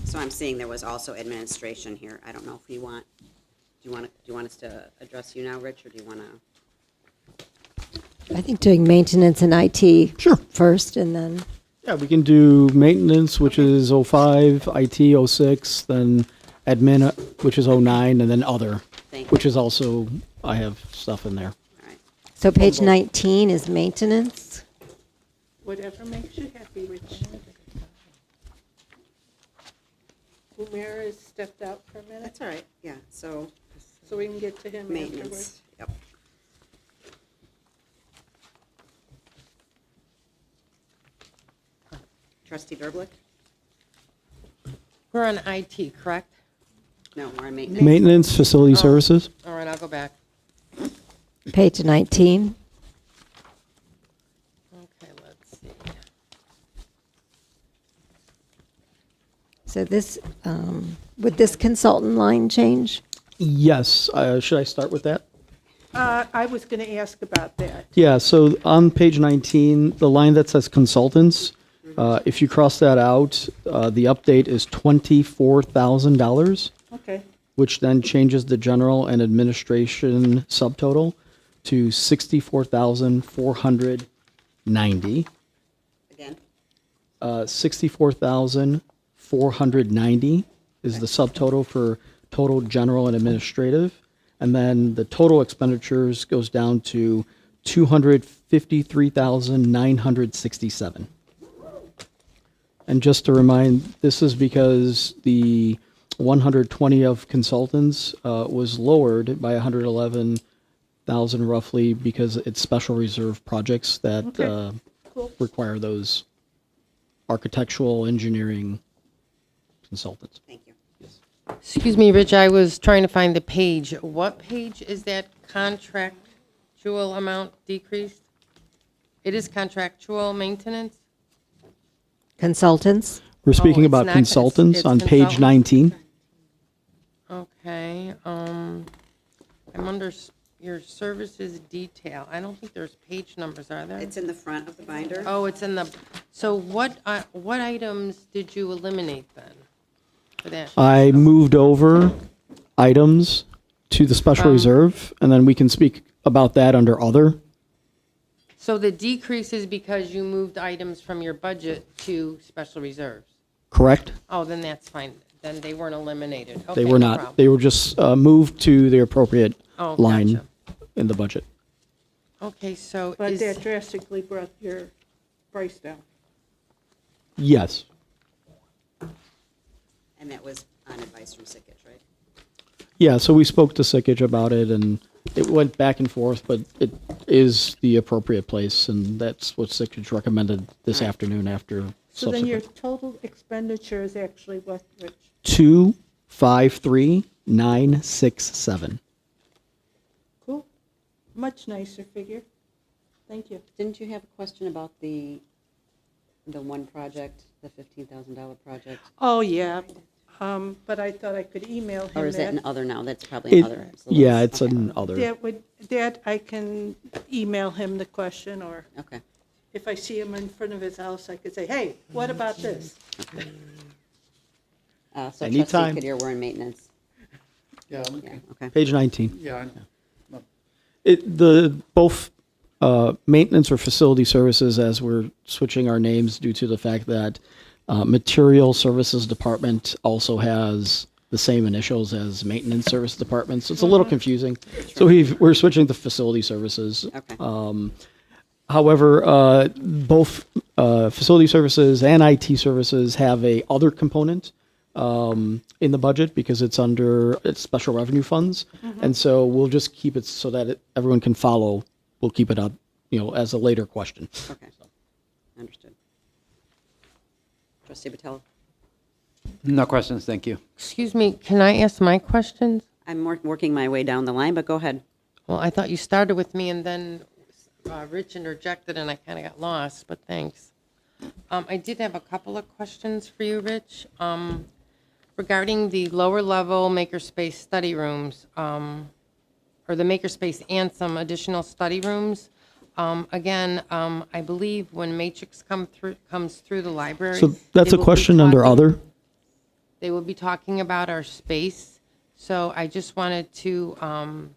So I'm seeing there was also administration here. I don't know if you want, do you want us to address you now, Rich, or do you want to? I think doing maintenance and IT first and then. Yeah, we can do maintenance, which is 05, IT 06, then admin, which is 09, and then other, which is also, I have stuff in there. So page 19 is maintenance. Whatever makes you happy, Rich. Umar has stepped out for a minute. That's all right, yeah, so. So we can get to him afterwards. Maintenance, yep. Trustee Derblick? We're on IT, correct? No, we're on maintenance. Maintenance, facility services. All right, I'll go back. Page 19. Okay, let's see. So this, would this consultant line change? Yes, should I start with that? I was going to ask about that. Yeah, so on page 19, the line that says consultants, if you cross that out, the update is $24,000. Okay. Which then changes the general and administration subtotal to $64,490. Again? 64,490 is the subtotal for total general and administrative. And then the total expenditures goes down to $253,967. And just to remind, this is because the 120 of consultants was lowered by 111,000 roughly because it's special reserve projects that Cool. require those architectural engineering consultants. Thank you. Excuse me, Rich, I was trying to find the page. What page is that contractual amount decreased? It is contractual maintenance? Consultants? We're speaking it's about not- consultants it's on page consultants? 19. Okay, I'm under your services detail. I don't think there's page numbers, are there? It's in the front of the binder. Oh, it's in the, so what items did you eliminate then for that? I moved over items to the special reserve, and then we can speak about that under other. So the decrease is because you moved items from your budget to special reserves? Correct? Oh, then that's fine. Then they weren't eliminated. They Okay, were no not. problem. They were just moved to the appropriate Oh, line gotcha. in the budget. Okay, so But is, that drastically brought your price down. Yes. And that was on advice from Sickich, right? Yeah, so we spoke to Sickich about it, and it went back and forth, but it is the appropriate place, and that's what Sickich recommended this afternoon after So then your subsequent. total expenditure is actually what, Rich? 253,967. Cool. Much nicer figure. Thank you. Didn't you have a question about the one project, the $15,000 project? Oh, yeah. But I thought I could email him Or is that that. an other now? That's probably It- another. yeah, it's an other. That I can email him the question, or Okay. if I see him in front of his house, I could say, hey, what about this? So Anytime. Trustee Kadir, we're in maintenance. Yeah. Yeah, okay. Page 19. Yeah. Both maintenance or facility services, as we're switching our names due to the fact that material services department also has the same initials as maintenance service department, so it's a little confusing. So we're switching to facility services. Okay. However, both facility services and IT services have a other component in the budget because it's under special revenue funds, and so we'll just keep it so that everyone can follow. We'll keep it up, as a later question. Okay. Understood. Trustee Batella? No questions, thank you. excuse me, can I ask my questions? I'm working my way down the line, but go ahead. Well, I thought you started with me and then Rich interjected and I kind of got lost, but thanks. I did have a couple of questions for you, Rich. Regarding the lower level makerspace study rooms, or the makerspace and some additional study rooms. Again, I believe when Matrix comes through the library. So that's they a will be question under talking- other. They will be talking about our space. So I just wanted to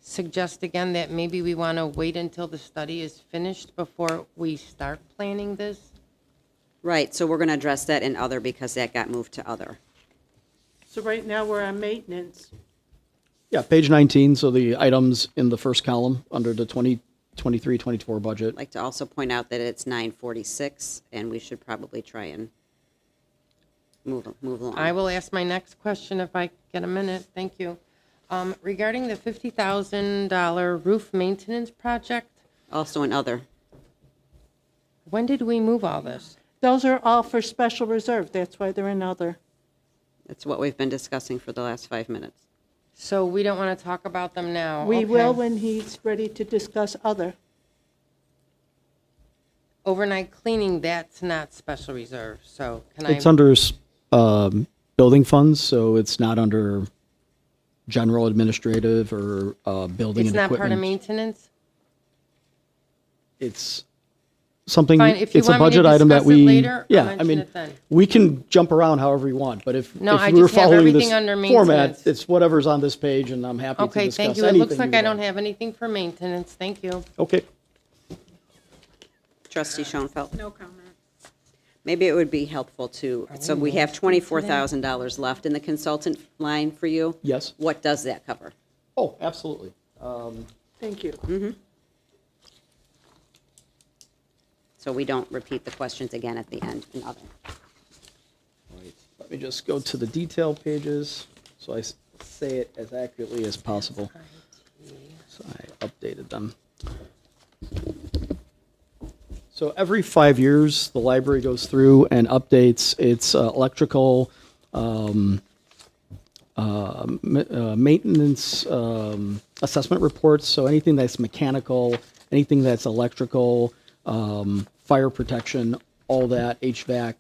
suggest again that maybe we want to wait until the study is finished before we start planning this. Right, so we're going to address that in other because that got moved to other. So right now, we're on maintenance. Yeah, page 19. So the items in the first column under the 2023-24 budget. I'd like to also point out that it's 9:46, and we should probably try and move along. I will ask my next question if I get a minute. Thank you. Regarding the $50,000 roof maintenance project, Also in other. when did we move all this? Those are all for special reserve. That's why they're in other. That's what we've been discussing for the last 5 minutes. So we don't want to talk about them now. We Okay. will when he's ready to discuss other. Overnight cleaning, that's not special reserve, so can I? It's under building funds, so it's not under general administrative or building It's and not part of equipment. maintenance? It's something, Fine, if you it's a want me to budget item that discuss it we, later, I'll yeah, I mention mean, it then. we can jump around however you want, but if No, I we're just have following this everything under format, maintenance. it's whatever's on this page, and I'm happy to Okay, discuss thank you. anything It looks like you I don't want. have anything for maintenance. Thank you. Okay. Trustee Schoenfeld? No comment. Maybe it would be helpful to, so we have $24,000 left in the consultant line for you. Yes. What does that cover? Oh, absolutely. Thank you. Mm-hmm. So we don't repeat the questions again at the end in other. Let me just go to the detail pages, so I say it as accurately as possible. So I updated them. So every 5 years, the library goes through and updates its electrical maintenance assessment reports. So anything that's mechanical, anything that's electrical, fire protection, all that, HVAC.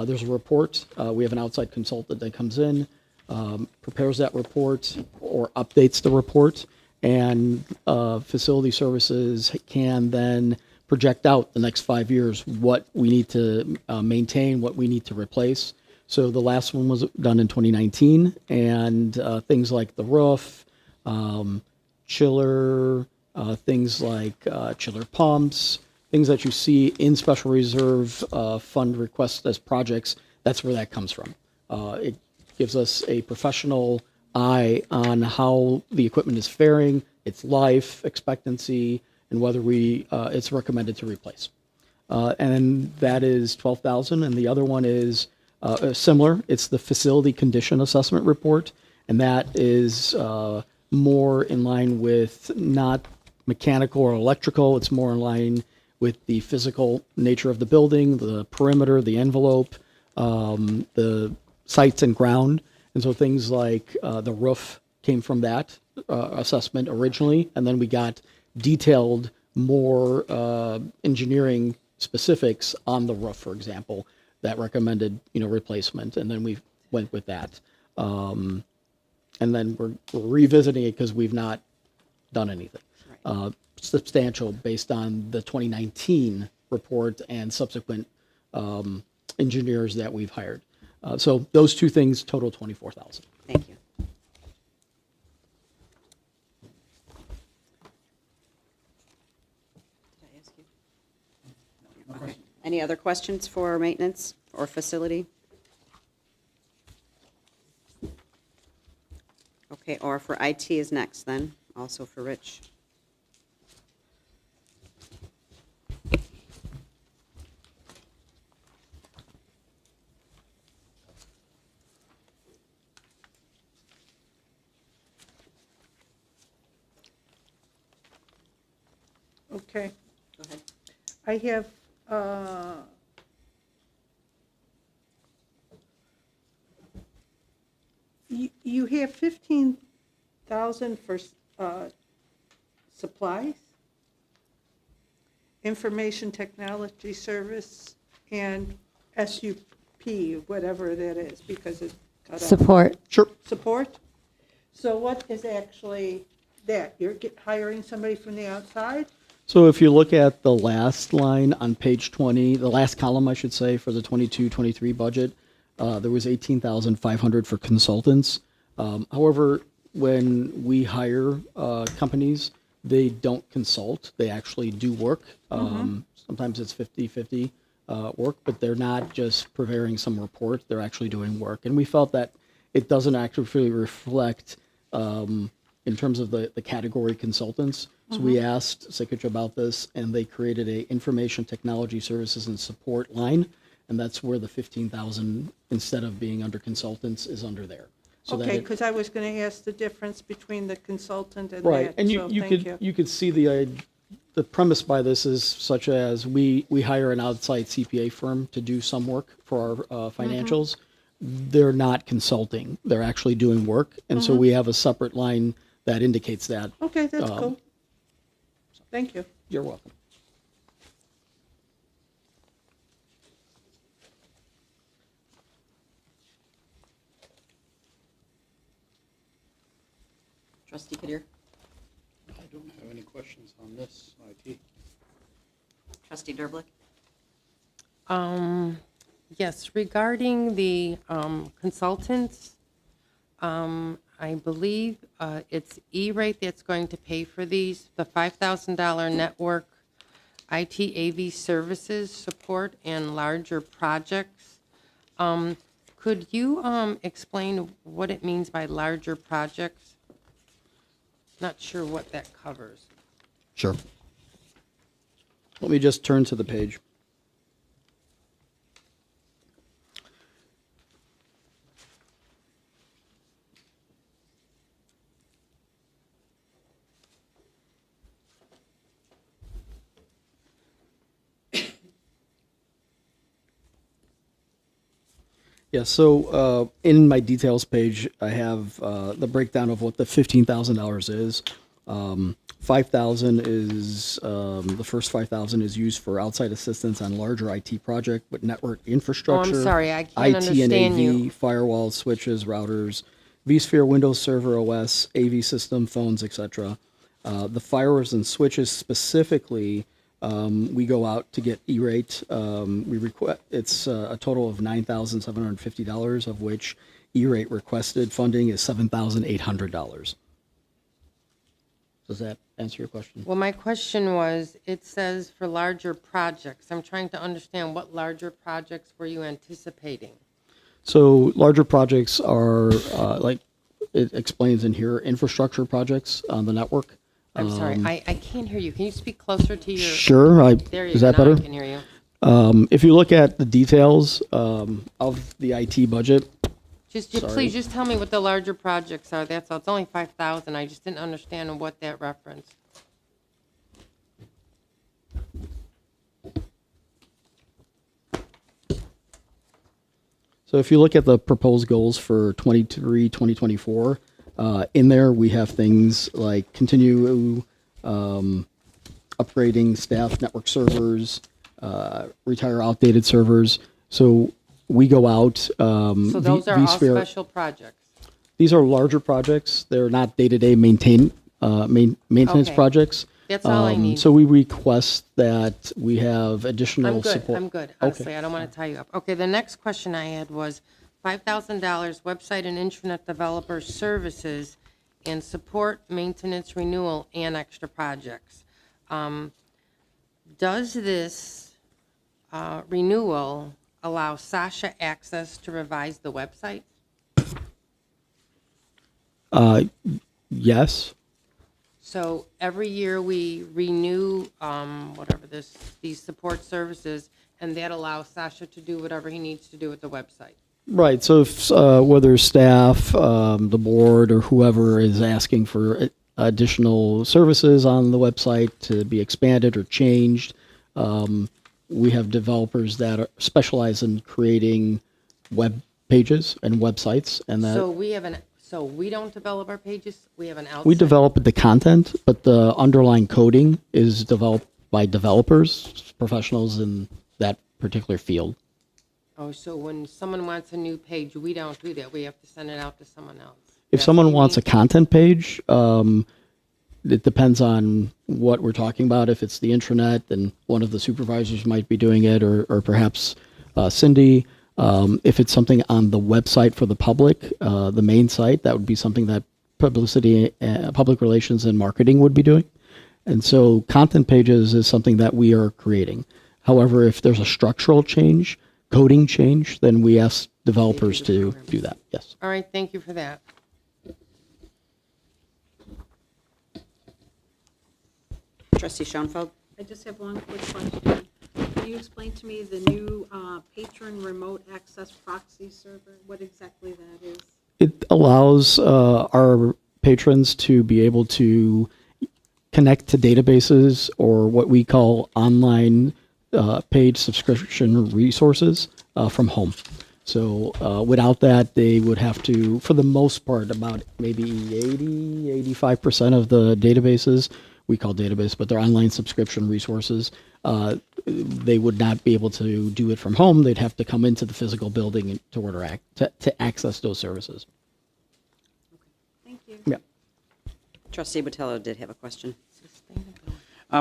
There's a report. We have an outside consultant that comes in, prepares that report or updates the report, and facility services can then project out the next 5 years what we need to maintain, what we need to replace. So the last one was done in 2019, and things like the roof, chiller, things like chiller pumps, things that you see in special reserve fund requests as projects, that's where that comes from. It gives us a professional eye on how the equipment is faring, its life expectancy, and whether it's recommended to replace. And that is $12,000, and the other one is similar. It's the facility condition assessment report, and that is more in line with not mechanical or electrical. It's more in line with the physical nature of the building, the perimeter, the envelope, the sites and ground. And so things like the roof came from that assessment originally, and then we got detailed, more engineering specifics on the roof, for example, that recommended replacement, and then we went with that. And then we're revisiting it because we've not done anything substantial based on the 2019 report and subsequent engineers that we've hired. So those two things total $24,000. Thank you. Did I ask you? Okay. Any other questions for maintenance or facility? Okay, or for IT is next then, also for Rich. Okay. Go ahead. I have, you have 15,000 for supplies, information technology service, and SUP, whatever that is, because it got up. Support. Sure. Support? So what is actually that? You're hiring somebody from the outside? So if you look at the last line on page 20, the last column, I should say, for the 22-23 budget, there was 18,500 for consultants. However, when we hire companies, they don't consult. They actually do work. Sometimes it's 50-50 work, but they're not just preparing some report. They're actually doing work. And we felt that it doesn't actually reflect in terms of the category consultants. So we asked Secretary about this, and they created a information technology services and support line, and that's where the 15,000, instead of being under consultants, is under there. So Okay, because I was going to ask the difference between the consultant and right, that. and so you thank could you could see the premise by this is such as we hire an outside CPA firm to do some work for our financials. They're not consulting; they're actually doing work, and so we have a separate line that indicates that. Okay, that's cool. Thank you. You're welcome. Trustee Kadir. I don't have any questions on this IT. Trustee Derblick. Yes, regarding the consultants, I believe it's E-Rate that's going to pay for these, the $5,000 network IT AV services support and larger projects. Could you explain what it means by larger projects? Not sure what that covers. Sure. Let me just turn to the page. Yeah, so in my details page, I have the breakdown of what the $15,000 is. 5,000 is the first 5,000 is used for outside assistance on larger IT project with network infrastructure. Oh, I'm sorry, I can't IT and understand AV, you. firewalls, switches, routers, vSphere, Windows Server OS, AV system, phones, etc. The firewalls and switches specifically, we go out to get E-rate. It's a total of $9,750, of which E-rate requested funding is $7,800. Does that answer your question? Well, my question was, it says for larger projects. I'm trying to understand what larger projects were you anticipating? So larger projects are, like it explains in here, infrastructure projects on the network. I'm sorry, I can't hear you. Can you speak closer to your... Sure. There you Is go. that Now better? I can hear you. If you look at the details of the IT budget, Please just tell me what the larger projects are. That's all. It's only 5,000. I just didn't understand what that referenced. so if you look at the proposed goals for 2024, in there we have things like continue upgrading staff network servers, retire outdated servers. So we go out. So those are all vSphere, special projects. These are larger projects. They're not day-to-day maintenance Okay. projects. That's all I need. So we request that we have additional I'm good. support. I'm good. Honestly, I don't want to tie you up. Okay, the next question I had was $5,000 website and intranet developer services and support, maintenance, renewal, and extra projects. Does this renewal allow Sasha access to revise the website? Yes. So every year we renew these support services, and that allows Sasha to do whatever he needs to do with the website. Right. So if whether staff, the board, or whoever is asking for additional services on the website to be expanded or changed, we have developers that specialize in creating web pages and websites, and that So we don't develop our pages. We have an outside. we develop the content, but the underlying coding is developed by developers, professionals in that particular field. Oh, so when someone wants a new page, we don't do that. We have to send it out to someone else. If someone wants a content page, it depends on what we're talking about. If it's the intranet, then one of the supervisors might be doing it, or perhaps Cindy. If it's something on the website for the public, the main site, that would be something that publicity, public relations, and marketing would be doing. And so content pages is something that we are creating. However, if there's a structural change, coding change, then we ask developers to do that. Yes. All right, thank you for that. Trustee Schoenfeld? I just have one quick question. Can you explain to me the new patron remote access proxy server, what exactly that is? It allows our patrons to be able to connect to databases, or what we call online paid subscription resources from home. So without that, they would have to, for the most part, about maybe 85% of the databases, we call database, but they're online subscription resources, they would not be able to do it from home. They'd have to come into the physical building to access those services. Thank you. Yeah. Trustee Botello did have a question.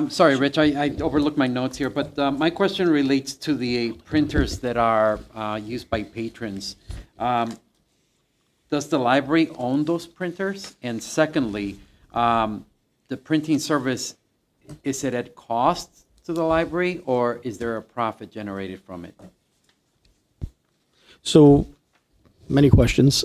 Sorry, Rich, I overlooked my notes here, but my question relates to the printers that are used by patrons. Does the library own those printers? And secondly, the printing service, is it at cost to the library, or is there a profit generated from it? So many questions.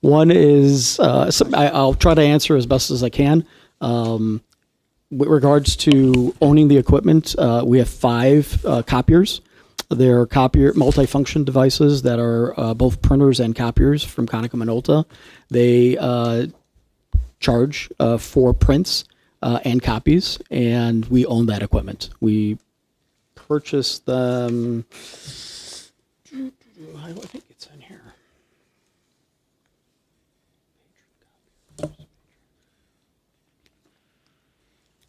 One is, I'll try to answer as best as I can. With regards to owning the equipment, we have 5 copiers. They're multifunction devices that are both printers and copiers from Konica Minolta. They charge for prints and copies, and we own that equipment. We purchased them. I think it's in here.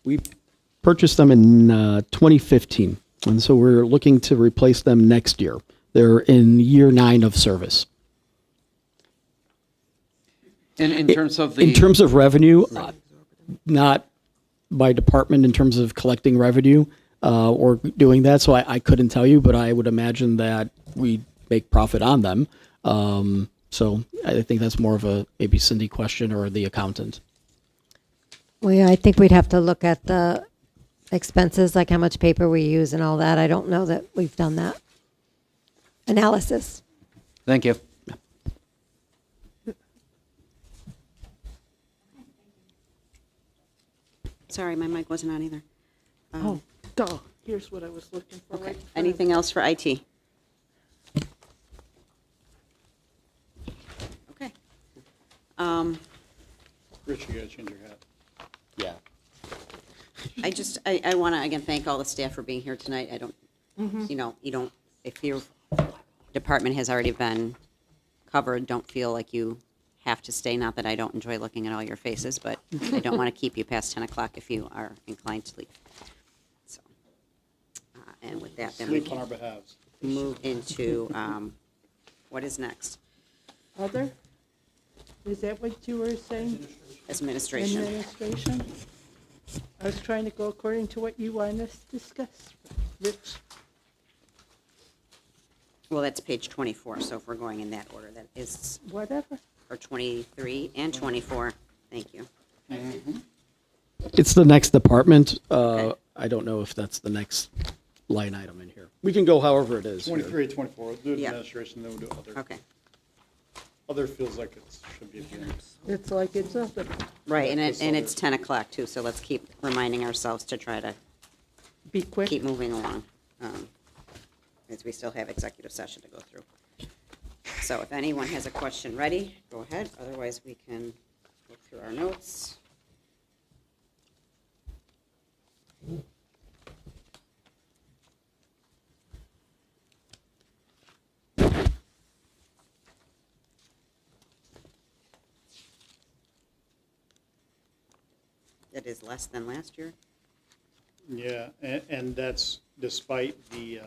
We purchased them in 2015, and so we're looking to replace them next year. They're in year 9 of service. And in terms of In terms of revenue, not by department in terms of collecting revenue or doing that, so I couldn't tell you, but I would imagine that we make profit on them. So I think that's more of a maybe Cindy question or the accountant. Well, yeah, I think we'd have to look at the expenses, like how much paper we use and all that. I don't know that we've done that analysis. Thank you. Sorry, my mic wasn't on either. Oh, duh, here's what I was looking for. Okay. Right in front of Anything else for IT? Okay. Rich, you gotta change your hat. Yeah. I want to, again, thank all the staff for being here tonight. I don't, if your department has already been covered, don't feel like you have to stay. Not that I don't enjoy looking at all your faces, but I don't want to keep you past 10 o'clock if you are inclined to leave. So, and with that, then we Sleep on our can behalves. move into what is next? Other? Is that what you were saying? Administration. Administration? I was trying to go according to what you wanted us to discuss. Rich? Well, that's page 24, so if we're going in that order, that is, Whatever. or 23 and 24. Thank you. It's the next department. Okay. I don't know if that's the next line item in here. We can go however it is. here. 23 to 24, we'll do Yeah. administration, then we'll do other. Okay. Other feels like it should be at the end. It's like it's other. Right, and it's 10 o'clock too, so let's keep reminding ourselves to try to Be quick. keep moving along, as we still have executive session to go through. So if anyone has a question ready, go ahead, otherwise we can look through our notes. That is less than last year? Yeah, and that's despite the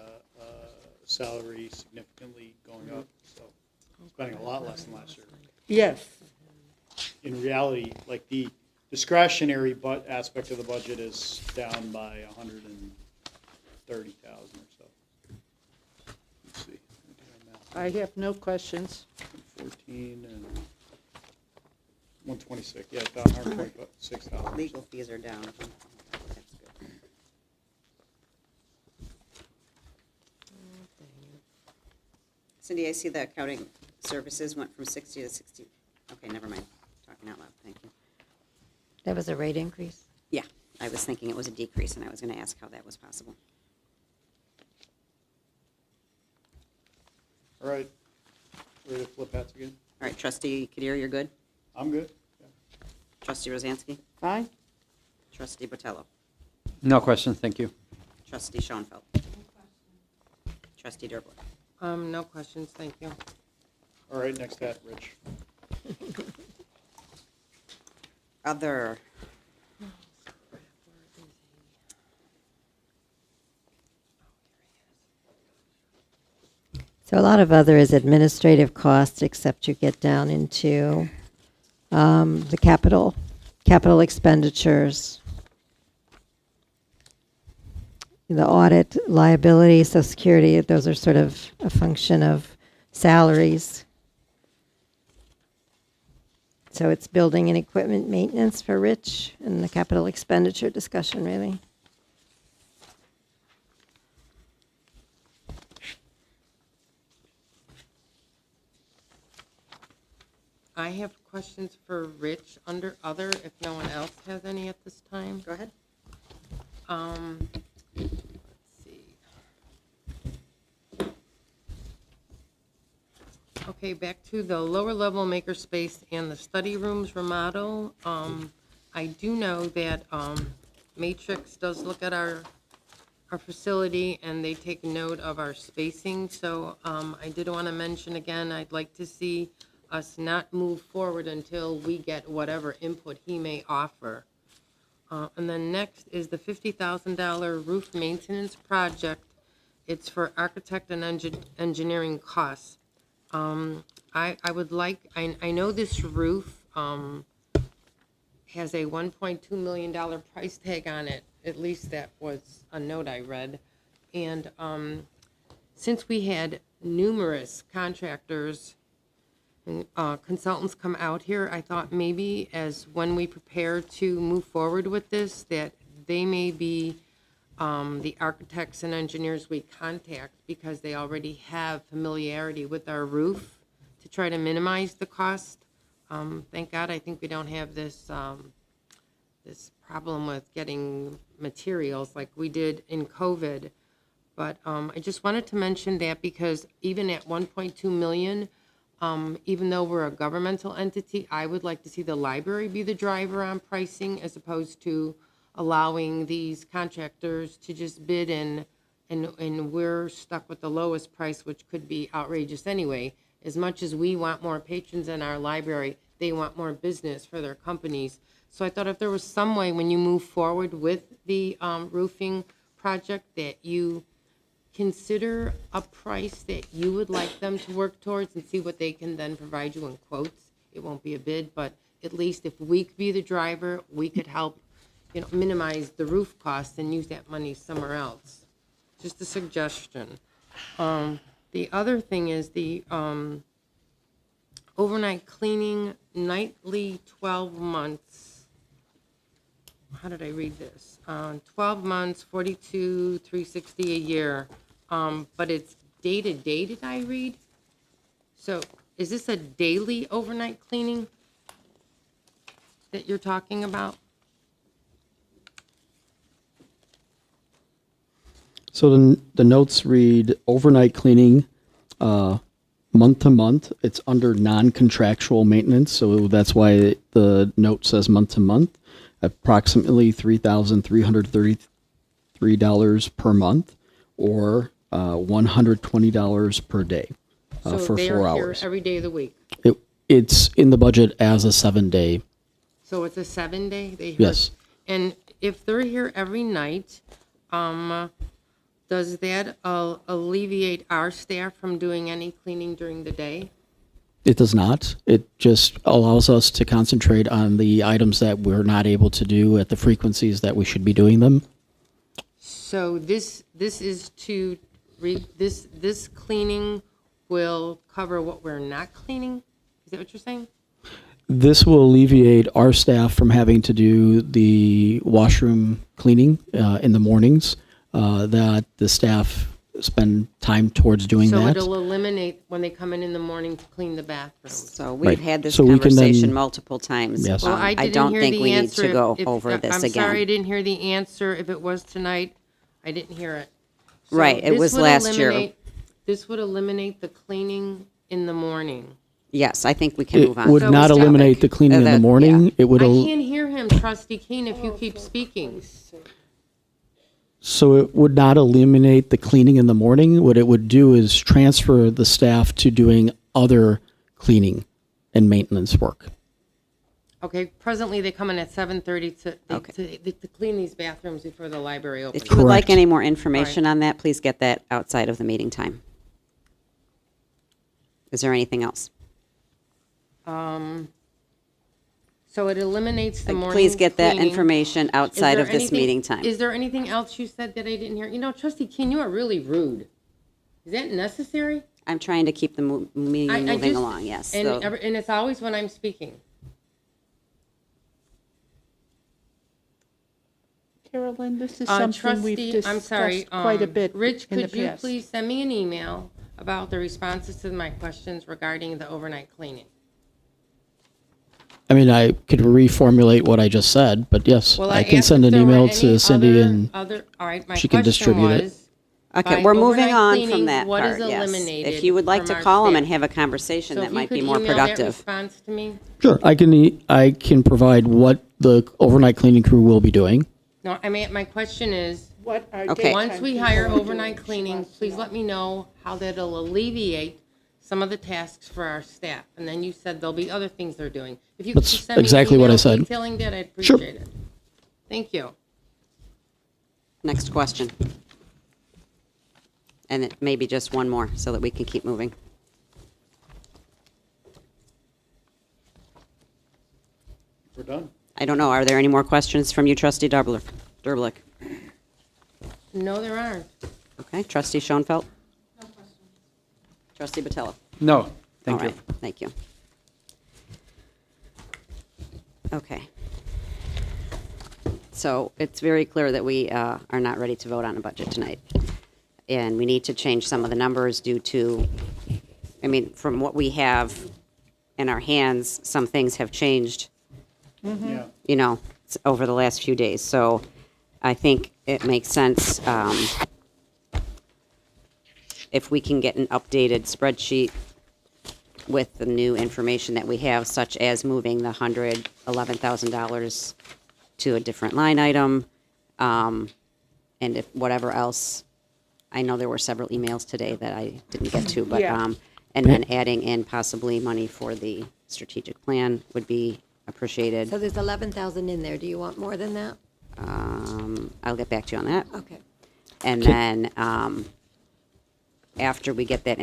salary significantly going up, so spending a lot less than last year. Yes. In reality, like the discretionary aspect of the budget is down by 130,000 or so. Let's see. I have no questions. 14 and 126, yeah, down 126,000. Legal fees are down. That's good. Cindy, I see the accounting services went from 60 to 60. Okay, never mind. Talking out loud, thank you. That was a rate increase? Yeah, I was thinking it was a decrease, and I was going to ask how that was possible. All right, ready to flip hats again? All right, Trustee Kadir, you're good? I'm good. Trustee Rosansky? Fine. Trustee Botello? No questions, thank you. Trustee Schoenfeld? Trustee Derblett? No questions, thank you. All right, next hat, Rich. Other. So a lot of other is administrative costs, except you get down into the capital expenditures, the audit, liability, Social Security. Those are sort of a function of salaries. So it's building and equipment maintenance for Rich and the capital expenditure discussion, really. I have questions for Rich under other, if no one else has any at this time. Go ahead. Let's see. Okay, back to the lower level makerspace and the study rooms remodel. I do know that Matrix does look at our facility and they take note of our spacing. So I did want to mention again, I'd like to see us not move forward until we get whatever input he may offer And then next is the $50,000 roof maintenance project. It's for architect and engineering costs. I would like, I know this roof has a $1.2 million price tag on it. At least that was a note I read. And since we had numerous contractors and consultants come out here, I thought maybe as when we prepare to move forward with this, that they may be the architects and engineers we contact because they already have familiarity with our roof to try to minimize the cost. Thank God I think we don't have this this problem with getting materials like we did in COVID. But I just wanted to mention that because even at 1.2 million, even though we're a governmental entity, I would like to see the library be the driver on pricing as opposed to allowing these contractors to just bid and we're stuck with the lowest price, which could be outrageous anyway. As much as we want more patrons in our library, they want more business for their companies. So I thought if there was some way when you move forward with the roofing project that you consider a price that you would like them to work towards and see what they can then provide you in quotes. It won't be a bid, but at least if we could be the driver, we could help, minimize the roof costs and use that money somewhere else. Just a suggestion. The other thing is the overnight cleaning, nightly 12 months. How did I read this? 12 months, 42,360 a year. But it's day to day, did I read? So is this a daily overnight cleaning that you're talking about? So the notes read overnight cleaning, month to month. It's under non-contractual maintenance, so that's why the note says month to month. Approximately $3,333 per month, or $120 per day So for they 4 are hours. here every day of the week. It's in the budget as a 7-day. So it's a 7-day? Yes. And if they're here every night, does that alleviate our staff from doing any cleaning during the day? It does not. It just allows us to concentrate on the items that we're not able to do at the frequencies that we should be doing them. So this is to this cleaning will cover what we're not cleaning? Is that what you're saying? This will alleviate our staff from having to do the washroom cleaning in the mornings, that the staff spend time towards doing So that. it'll eliminate when they come in the morning to clean the bathrooms. So we've Right. had this So we can then- conversation multiple times. Yes. Well, I didn't don't hear think the we need answer to go if- over this I'm again. sorry I didn't hear the answer. If it was tonight, I didn't hear it. So Right, it this was would last year. This would eliminate the cleaning in the morning. Yes, I think we can It move on. would to not this eliminate topic. the cleaning in the That- morning. yeah. It would. I can't hear him, Trustee Keene, if you keep speaking. So it would not eliminate the cleaning in the morning. What it would do is transfer the staff to doing other cleaning and maintenance work. Okay, presently they come in at 7:30 to Okay. clean these bathrooms before the library opens. If you would like Correct. any more information on that, please get that outside of the meeting time. Is there anything else? So it eliminates the morning Please get that cleaning. information Is outside there of this anything- meeting time. Is there anything else you said that I didn't hear? Trustee Keene, you are really rude. Is that necessary? I'm trying to keep the meeting I moving just- along, yes. And, so- and it's always when I'm speaking. Carolyn, this is something we've Trustee, I'm sorry, discussed quite a bit Rich, in the could you past. please send me an email about the responses to my questions regarding the overnight cleaning? I mean, I could reformulate what I just said, but yes, Well, I can asked send if an there were email any to Cindy and all right, my she can question distribute it. was, Okay, by we're moving overnight on cleaning, from that what is part, yes. eliminated If you would like from to our call them staff? and have a conversation, So that if you might could be more email that productive. response to me? Sure, I can provide what the overnight cleaning crew will be doing. No, I mean, my question is, What are Okay. once daytime we people hire doing? overnight cleaning, please let me know how that'll alleviate some of the tasks for our staff. And then you said there'll be other things they're doing. If you could That's just send me an exactly what I email said. detailing that, I'd Sure. appreciate it. Thank you. Next question. And it maybe just one more so that we can keep moving. We're done. I don't know. Are there any more questions from you, Trustee Derblick? No, there aren't. Okay. Trustee Schoenfeld? No questions. Trustee Batella? No, thank All you. right, thank you. Okay. So it's very clear that we are not ready to vote on a budget tonight. And we need to change some of the numbers due to, I mean, from what we have in our hands, some things have changed, Yeah. you know, over the last few days. So I think it makes sense if we can get an updated spreadsheet with the new information that we have, such as moving the $111,000 to a different line item, and if whatever else. I know there were several emails today that I didn't get to, but Yeah. And then adding in possibly money for the strategic plan would be appreciated. So there's 11,000 in there. Do you want more than that? I'll get back to you on that. Okay. And then after we get that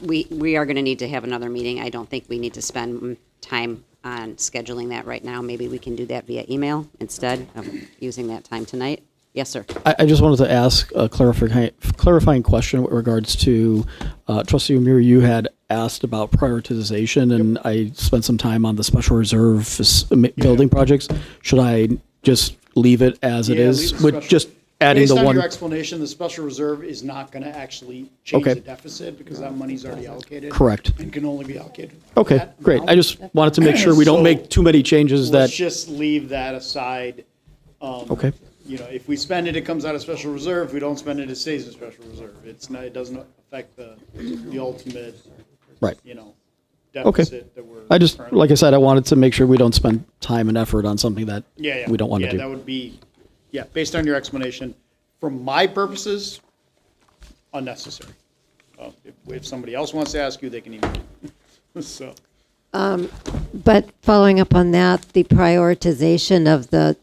we are going to need to have another meeting. I don't think we need to spend time on scheduling that right now. Maybe we can do that via email instead of using that time tonight. Yes, sir. I just wanted to ask a clarifying question with regards to Trustee O'Meara. You had asked about prioritization, and I spent some time on the special reserve building projects. Should I just leave it as it is, with just adding Based the on one? your explanation, the special reserve is not going to actually change Okay. the deficit because that money's already allocated. Correct. And can only be allocated. Okay, that great. amount. I just wanted to make sure we don't So, make too many changes Let's that. just leave that aside. Okay. You know, if we spend it, it comes out of special reserve. If we don't spend it, it stays in special reserve. It's not, it doesn't affect the ultimate, Right. you know, Okay. deficit that we're. I just, currently- like I said, I wanted to make sure we don't spend time and effort on something that Yeah. we don't want to Yeah, do. that would be, yeah, based on your explanation, for my purposes, unnecessary. If somebody else wants to ask you, they can email me. So, But following up on that, the prioritization of the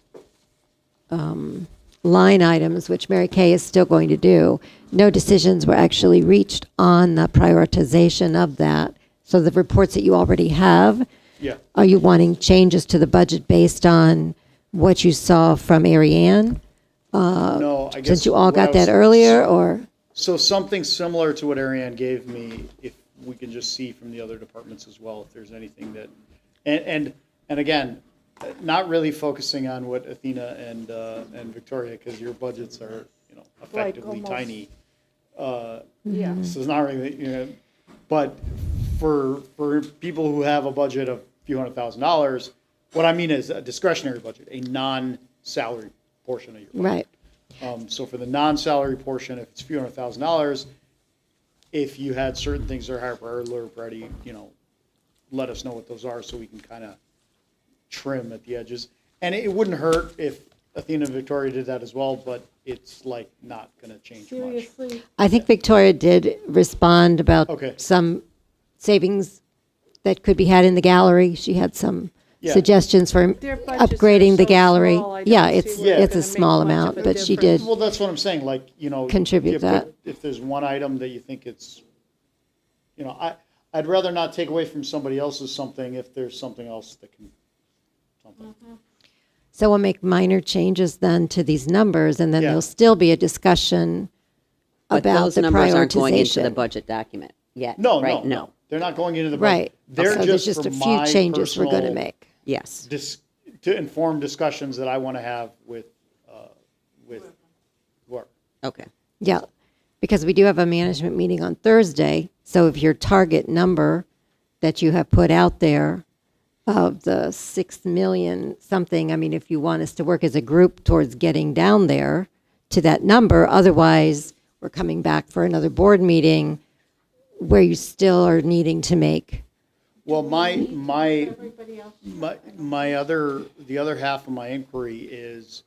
line items, which Mary Kay is still going to do, no decisions were actually reached on the prioritization of that. So the reports that you already have, yeah. are you wanting changes to the budget based on what you saw from Ariane? No, I guess. Since you all what got I that was- earlier, or? So something similar to what Ariane gave me, if we can just see from the other departments as well, if there's anything that, and again, not really focusing on what Athena and Victoria, because your budgets are, you know, effectively almost- tiny. Yeah. So it's not really, you know, but for people who have a budget of a few $100,000, what I mean is a discretionary budget, a non-salary portion of your budget. Right. So for the non-salary portion, if it's a few $100,000, if you had certain things that are higher priority, you know, let us know what those are so we can kind of trim at the edges. And it wouldn't hurt if Athena and Victoria did that as well, but it's like not going to change much. Seriously? I think Victoria did respond about Okay. some savings that could be had in the gallery. She had some Yeah. suggestions for Their budgets are upgrading the so gallery. small, I don't Yeah, see it's where it's a gonna make small much of amount, a but she did. Well, that's what I'm saying, like, you know. Contribute if- that. If there's one item that you think it's, you know, I'd rather not take away from somebody else's something if there's something else that can, something. So we'll make minor changes then to these numbers, and then Yeah. there'll still be a discussion But about those the numbers aren't going into the prioritization. budget document yet, No, right? no. They're not going into the budget. Right. They're So there's just for a few my changes we're going to personal make. Yes. To inform discussions that I want to have with work. Okay. Yeah, because we do have a management meeting on Thursday. So if your target number that you have put out there of the 6 million something, I mean, if you want us to work as a group towards getting down there to that number, otherwise we're coming back for another board meeting where you still are needing to make. Well, the other half of my inquiry is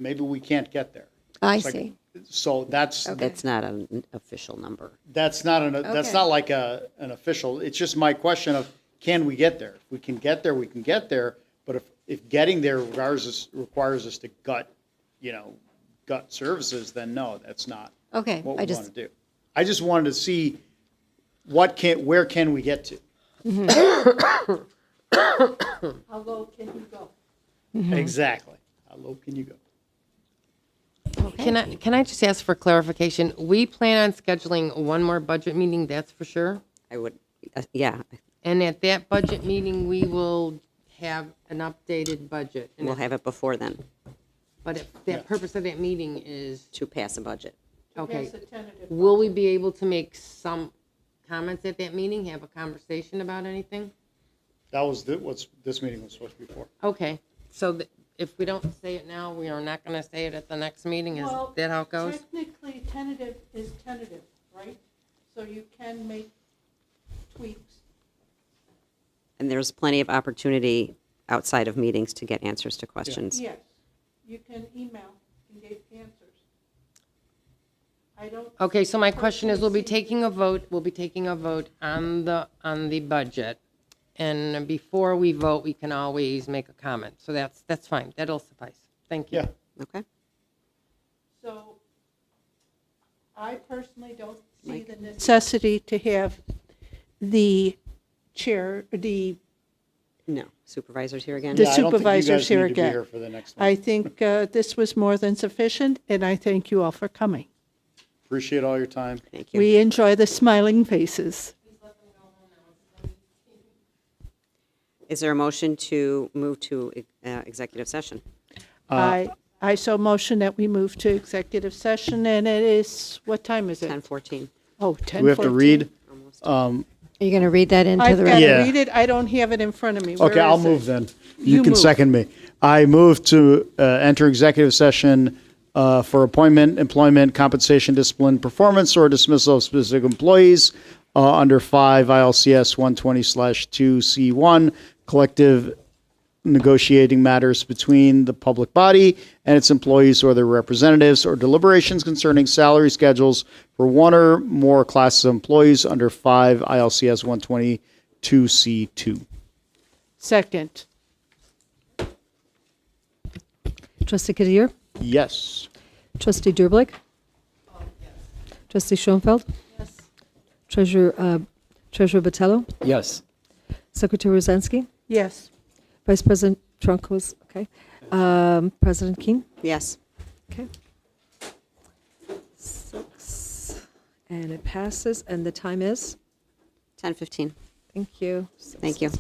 maybe we can't get there. I It's like- see. So that's, That's not an official number. that's not that's Okay. not like an official, it's just my question of, can we get there? If we can get there, we can get there, But if getting there requires us to gut services, then no, that's not Okay, what I we just- want to do. I just wanted to see where can we get to? How low can you go? Exactly. How low can you go? Can I just ask for clarification? We plan on scheduling one more budget meeting, that's for sure? I would, yeah, And at that budget meeting, we will have an updated budget. And we'll if- have it before then But if the purpose of that meeting is, to pass a budget. okay, Pass a tentative will we be able to make some comments at that meeting, have a conversation about anything? That was what this meeting was supposed to be for. Okay, so if we don't say it now, we are not going to say it at the next meeting? Is Well, that how it goes? Technically, tentative is tentative, right? So you can make tweaks. And there's plenty of opportunity outside of meetings to get answers to questions. Yes, you can email and get answers. I don't. Okay, so my question is, we'll be personally see- taking a vote on the budget. And before we vote, we can always make a comment. So that's fine. That'll suffice. Thank you. Yeah. Okay. So I personally don't see the necessity to have the chair, No, supervisors here again? the Yeah, I don't think you supervisors guys here need to be again. here for the next one. I think this was more than sufficient, and I thank you all for coming. Appreciate all your time. Thank you. We enjoy the smiling faces. Is there a motion to move to executive session? I so motion that we move to executive session, and it is, what time is it? 10:14. Oh, Do 10:14. we have to read? Are you going to read that into I've the got record? to Yeah. read it. I don't have it in front of me. Where Okay, I'll is it? move then. You You can move. second me. I move to enter executive session for appointment, employment, compensation, discipline, performance, or dismissal of specific employees under 5 ILCS 120/2C1, collective negotiating matters between the public body and its employees or their representatives, or deliberations concerning salary schedules for one or more classes of employees under 5 ILCS 122C2. Second. Trustee Kadir? Yes. Trustee Durblick? Trustee Schoenfeld? Yes. Treasurer Botello? Yes. Secretary Rosansky? Yes. Vice President Trunk was, okay. President Keene? Yes. Okay. 6, and it passes, and the time is? 10:15. Thank you. Thank you.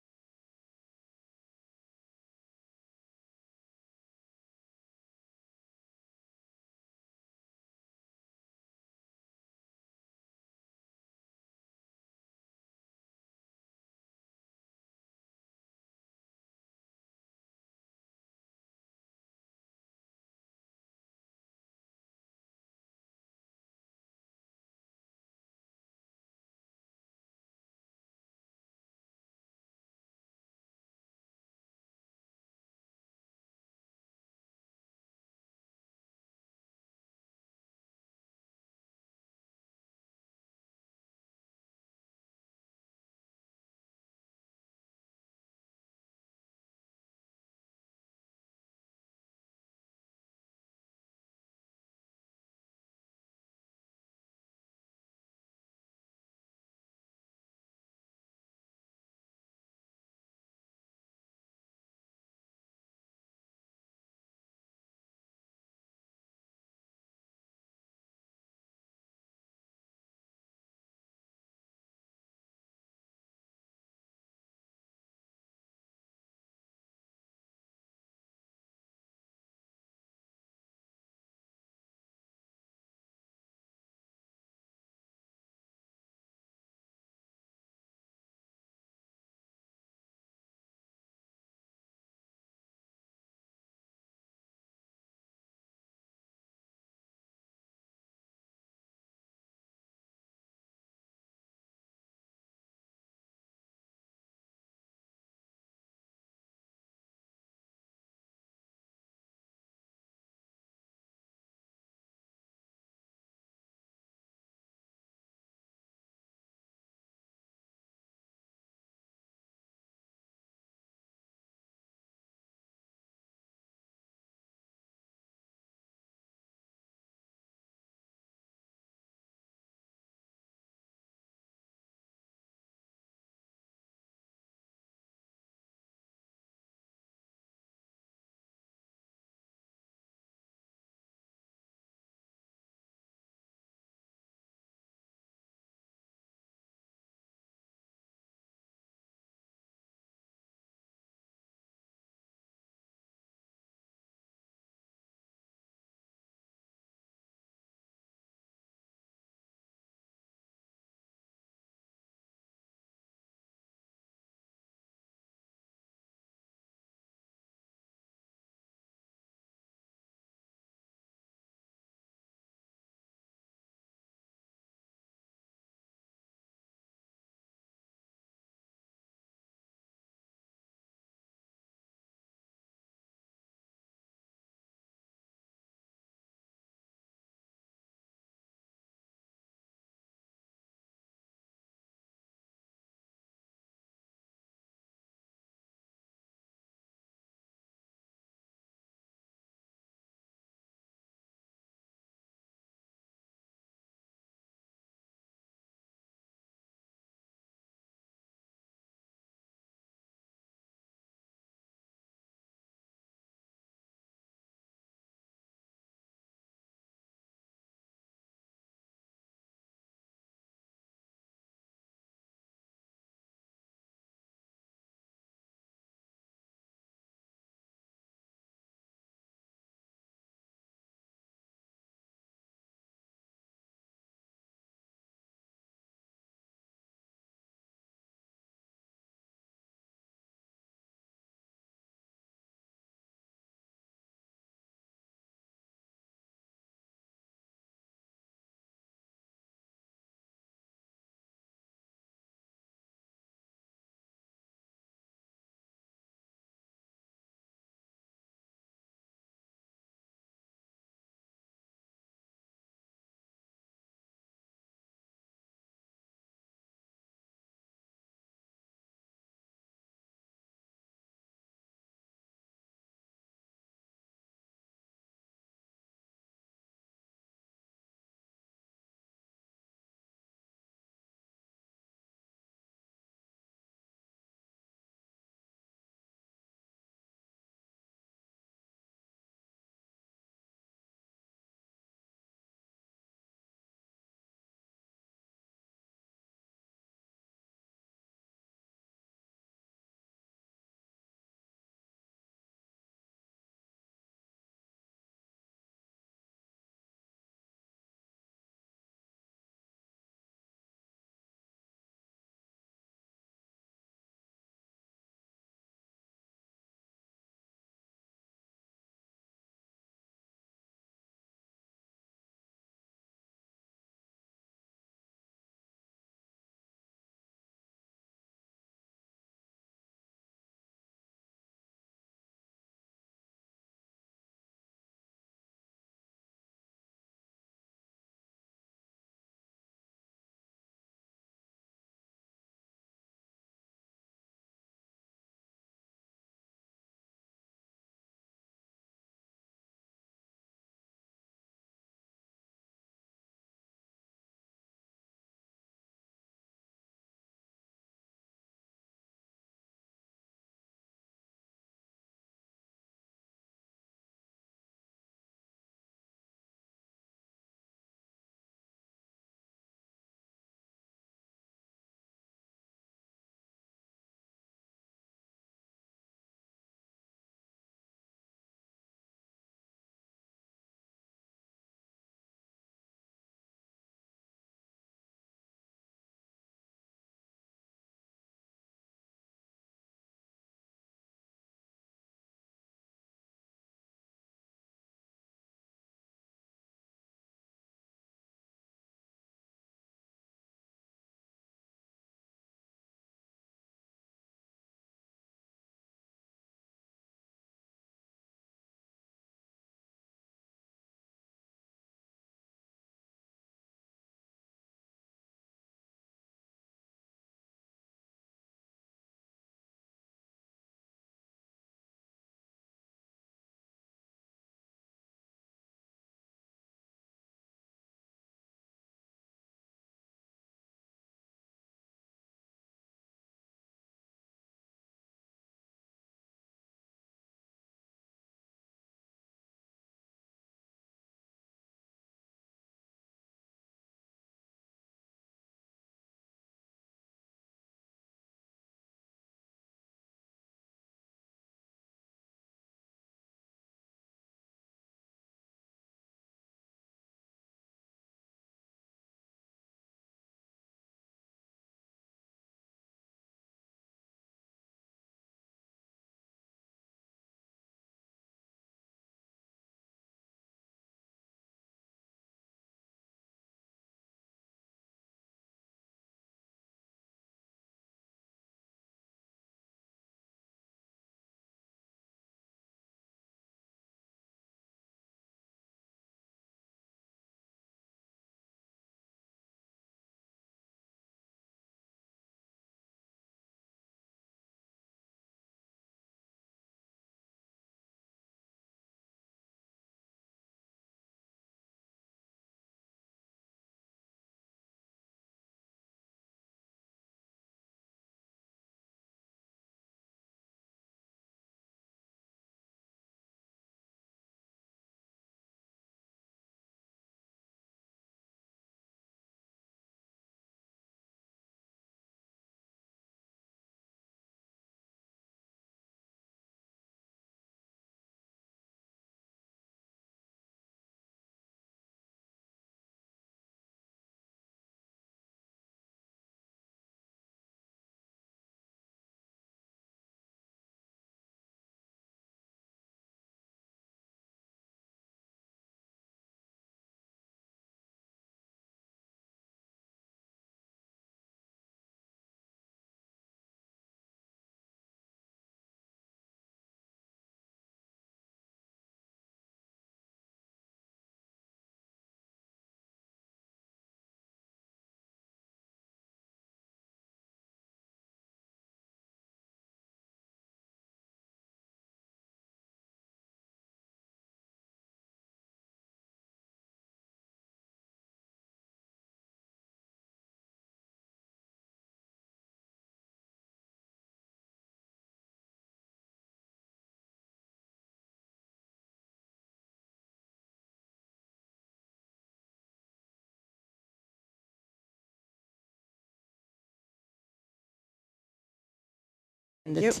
And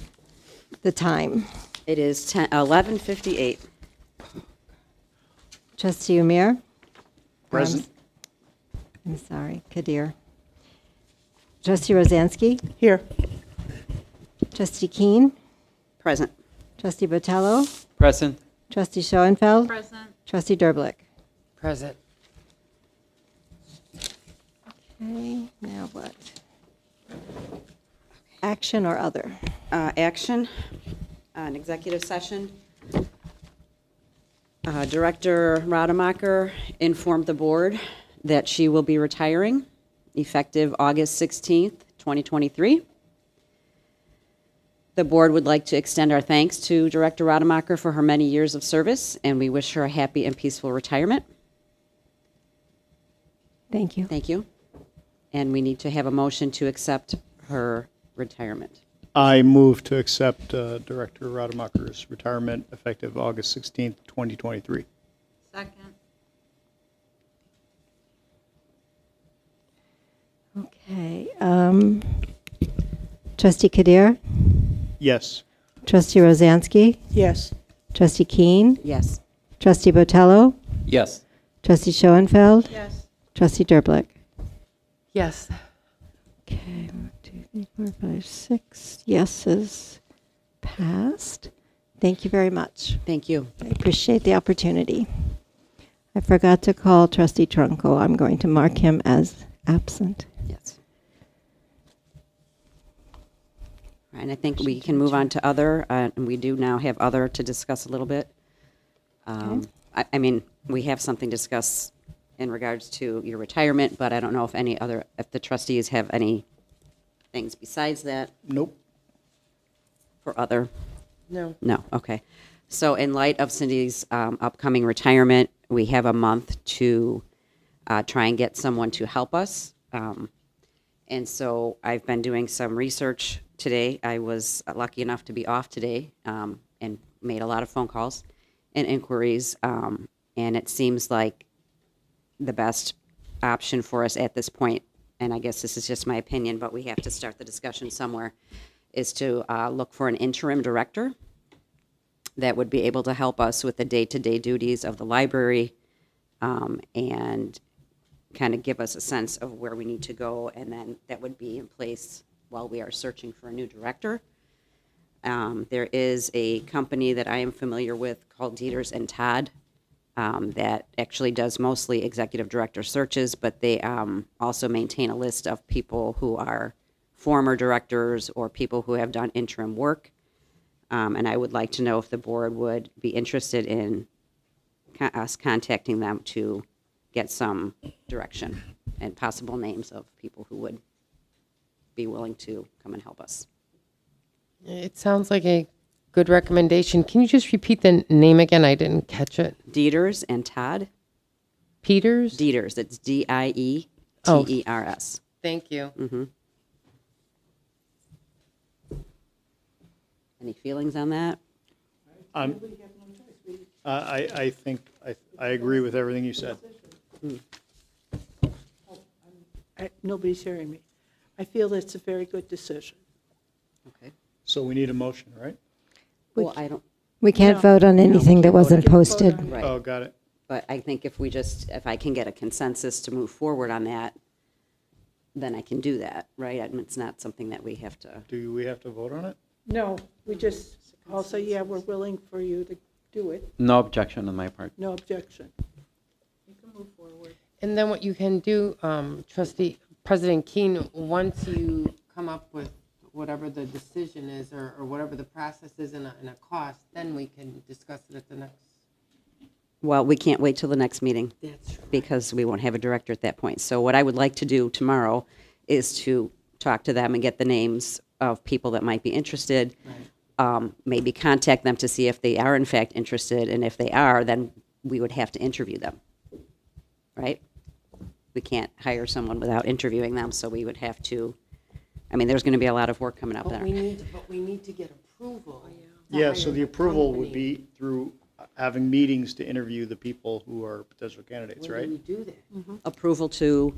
the time. It is 11:58. Trustee Umir? Present. I'm sorry, Kadir. Trustee Rozansky? Here. Trustee Keene? Present. Trustee Botello? Present. Trustee Schoenfeld? Present. Trustee Derblick? Present. Okay, now what? Action or other? Action, an executive session. Director Rademacher informed the board that she will be retiring effective August 16th, 2023. The board would like to extend our thanks to Director Rademacher for her many years of service, and we wish her a happy and peaceful retirement. Thank you. Thank you. And we need to have a motion to accept her retirement. I move to accept Director Rademacher's retirement effective August 16th, 2023. Second. Okay. Trustee Kadir? Yes. Trustee Rozansky? Yes. Trustee Keene? Yes. Trustee Botello? Yes. Trustee Schoenfeld? Yes. Trustee Derblick? Yes. Okay, 1, 2, 3, 4, 5, 6 yeses passed. Thank you very much. Thank you. I appreciate the opportunity. I forgot to call Trustee Trunco. I'm going to mark him as absent. Yes. And I think we can move on to other, and we do now have other to discuss a little bit. I mean, we have something to discuss in regards to your retirement, but I don't know if if the trustees have any things besides that. Nope. For other? No. No, okay. So in light of Cindy's upcoming retirement, we have a month to try and get someone to help us. And so I've been doing some research today. I was lucky enough to be off today and made a lot of phone calls and inquiries. And it seems like the best option for us at this point, and I guess this is just my opinion, but we have to start the discussion somewhere, is to look for an interim director that would be able to help us with the day-to-day duties of the library and kind of give us a sense of where we need to go, and then that would be in place while we are searching for a new director. There is a company that I am familiar with called Dieters and Todd that actually does mostly executive director searches, but they also maintain a list of people who are former directors or people who have done interim work. And I would like to know if the board would be interested in us contacting them to get some direction and possible names of people who would be willing to come and help us. It sounds like a good recommendation. Can you just repeat the name again? I didn't catch it. Dieters and Todd. Peters? Dieters. It's Dieters. Thank you. Mm-hmm. Any feelings on that? I think I agree with everything you said. Nobody's hearing me. I feel it's a very good decision. Okay. So we need a motion, right? Well, I don't. We can't vote on anything that wasn't posted. Right. Oh, got it. But I think if I can get a consensus to move forward on that, then I can do that, right? I mean, it's not something that we have to. Do we have to vote on it? No, we just also, yeah, we're willing for you to do it. No objection on my part. No objection. You can move forward. And then what you can do, President Keene, once you come up with whatever the decision is or whatever the process is in a cost, then we can discuss it at the next. Well, we can't wait till the next meeting. That's right. Because we won't have a director at that point. So what I would like to do tomorrow is to talk to them and get the names of people that might be interested. Right. Maybe contact them to see if they are in fact interested, and if they are, then we would have to interview them, right? We can't hire someone without interviewing them, so we would have to, I mean, there's going to be a lot of work coming up there. But we need to get approval. Yeah, so the approval would be through having meetings to interview the people who are potential candidates, right? When do we do that? Mm-hmm. Approval to,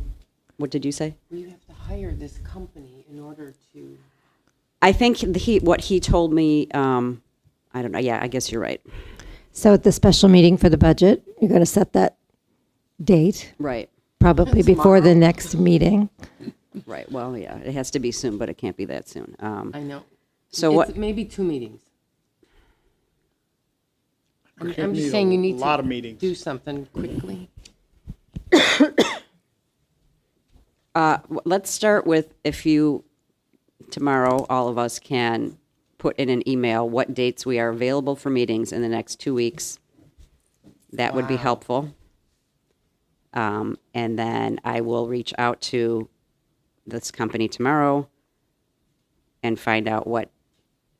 what did you say? We have to hire this company in order to. I think what he told me, I don't know, yeah, I guess you're right. So at the special meeting for the budget, you're going to set that date? Right. Probably before the next meeting. Right, well, yeah, it has to be soon, but it can't be that soon. I know. So It's what? maybe 2 meetings. I'm Could just need saying a you need lot to of meetings. do something quickly. Let's start with if you, tomorrow, all of us can put in an email what dates we are available for meetings in the next 2 weeks. That would be Wow. helpful. And then I will reach out to this company tomorrow and find out what,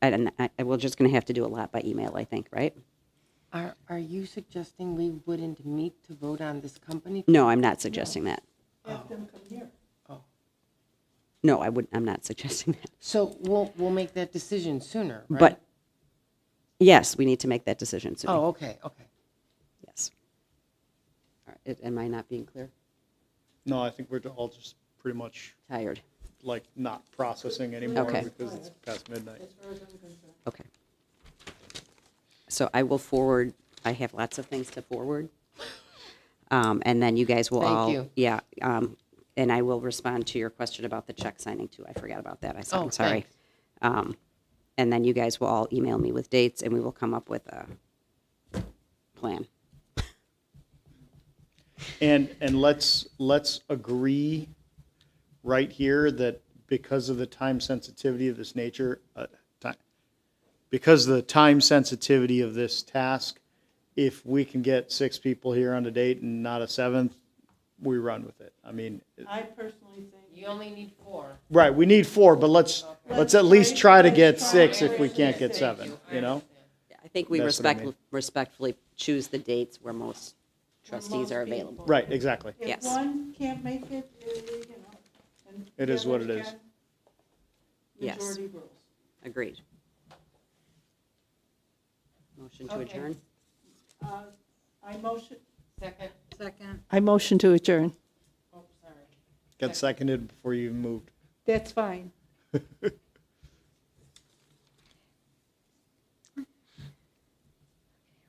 and we're just going to have to do a lot by email, I think, right? Are you suggesting we wouldn't meet to vote on this company? No, I'm not suggesting that. Have them come here. No, I'm not suggesting that. So we'll make that decision sooner, right? But, yes, we need to make that decision soon. Oh, okay. Yes. All right, am I not being clear? No, I think we're all just pretty much Tired. like not processing anymore Okay. because it's past midnight. Okay. So I will forward, I have lots of things to forward. And then you guys will Thank all. you. Yeah, and I will respond to your question about the check signing too. I forgot about that. Oh, I'm sorry. And then you guys will all email me with dates and we will come up with a plan. And let's agree right here that because of the time sensitivity of this nature, because of the time sensitivity of this task, if we can get 6 people here on a date and not a 7th, we run with it. I mean, I personally think. You only need 4. right, we need 4, but let's at least try to get 6 if we can't get 7, you know? I think we That's what I mean. respectfully choose the dates where most trustees are available. Right, exactly. If Yes. one can't make it, you know. and It the is what others it is. can, Yes. Majority rules. Agreed. Motion to Okay. adjourn? I motion. Second. I motion to adjourn. Oh, sorry. Got seconded before you even moved. That's fine. We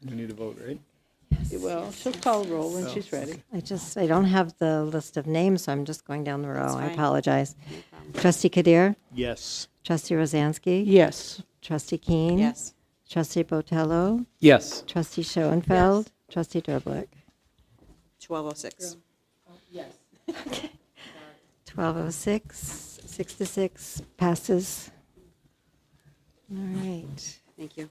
need a vote, right? Well, she'll call roll when she's ready. I don't have the list of names, so I'm just going down the row. That's I fine. apologize. Trustee Kadir? Yes. Trustee Rosansky? Yes. Trustee Keene? Yes. Trustee Botello? Yes. Trustee Schoenfeld? Trustee Derblick? 12:06. Yes. 12:06, 6-6, passes. All right. Thank you.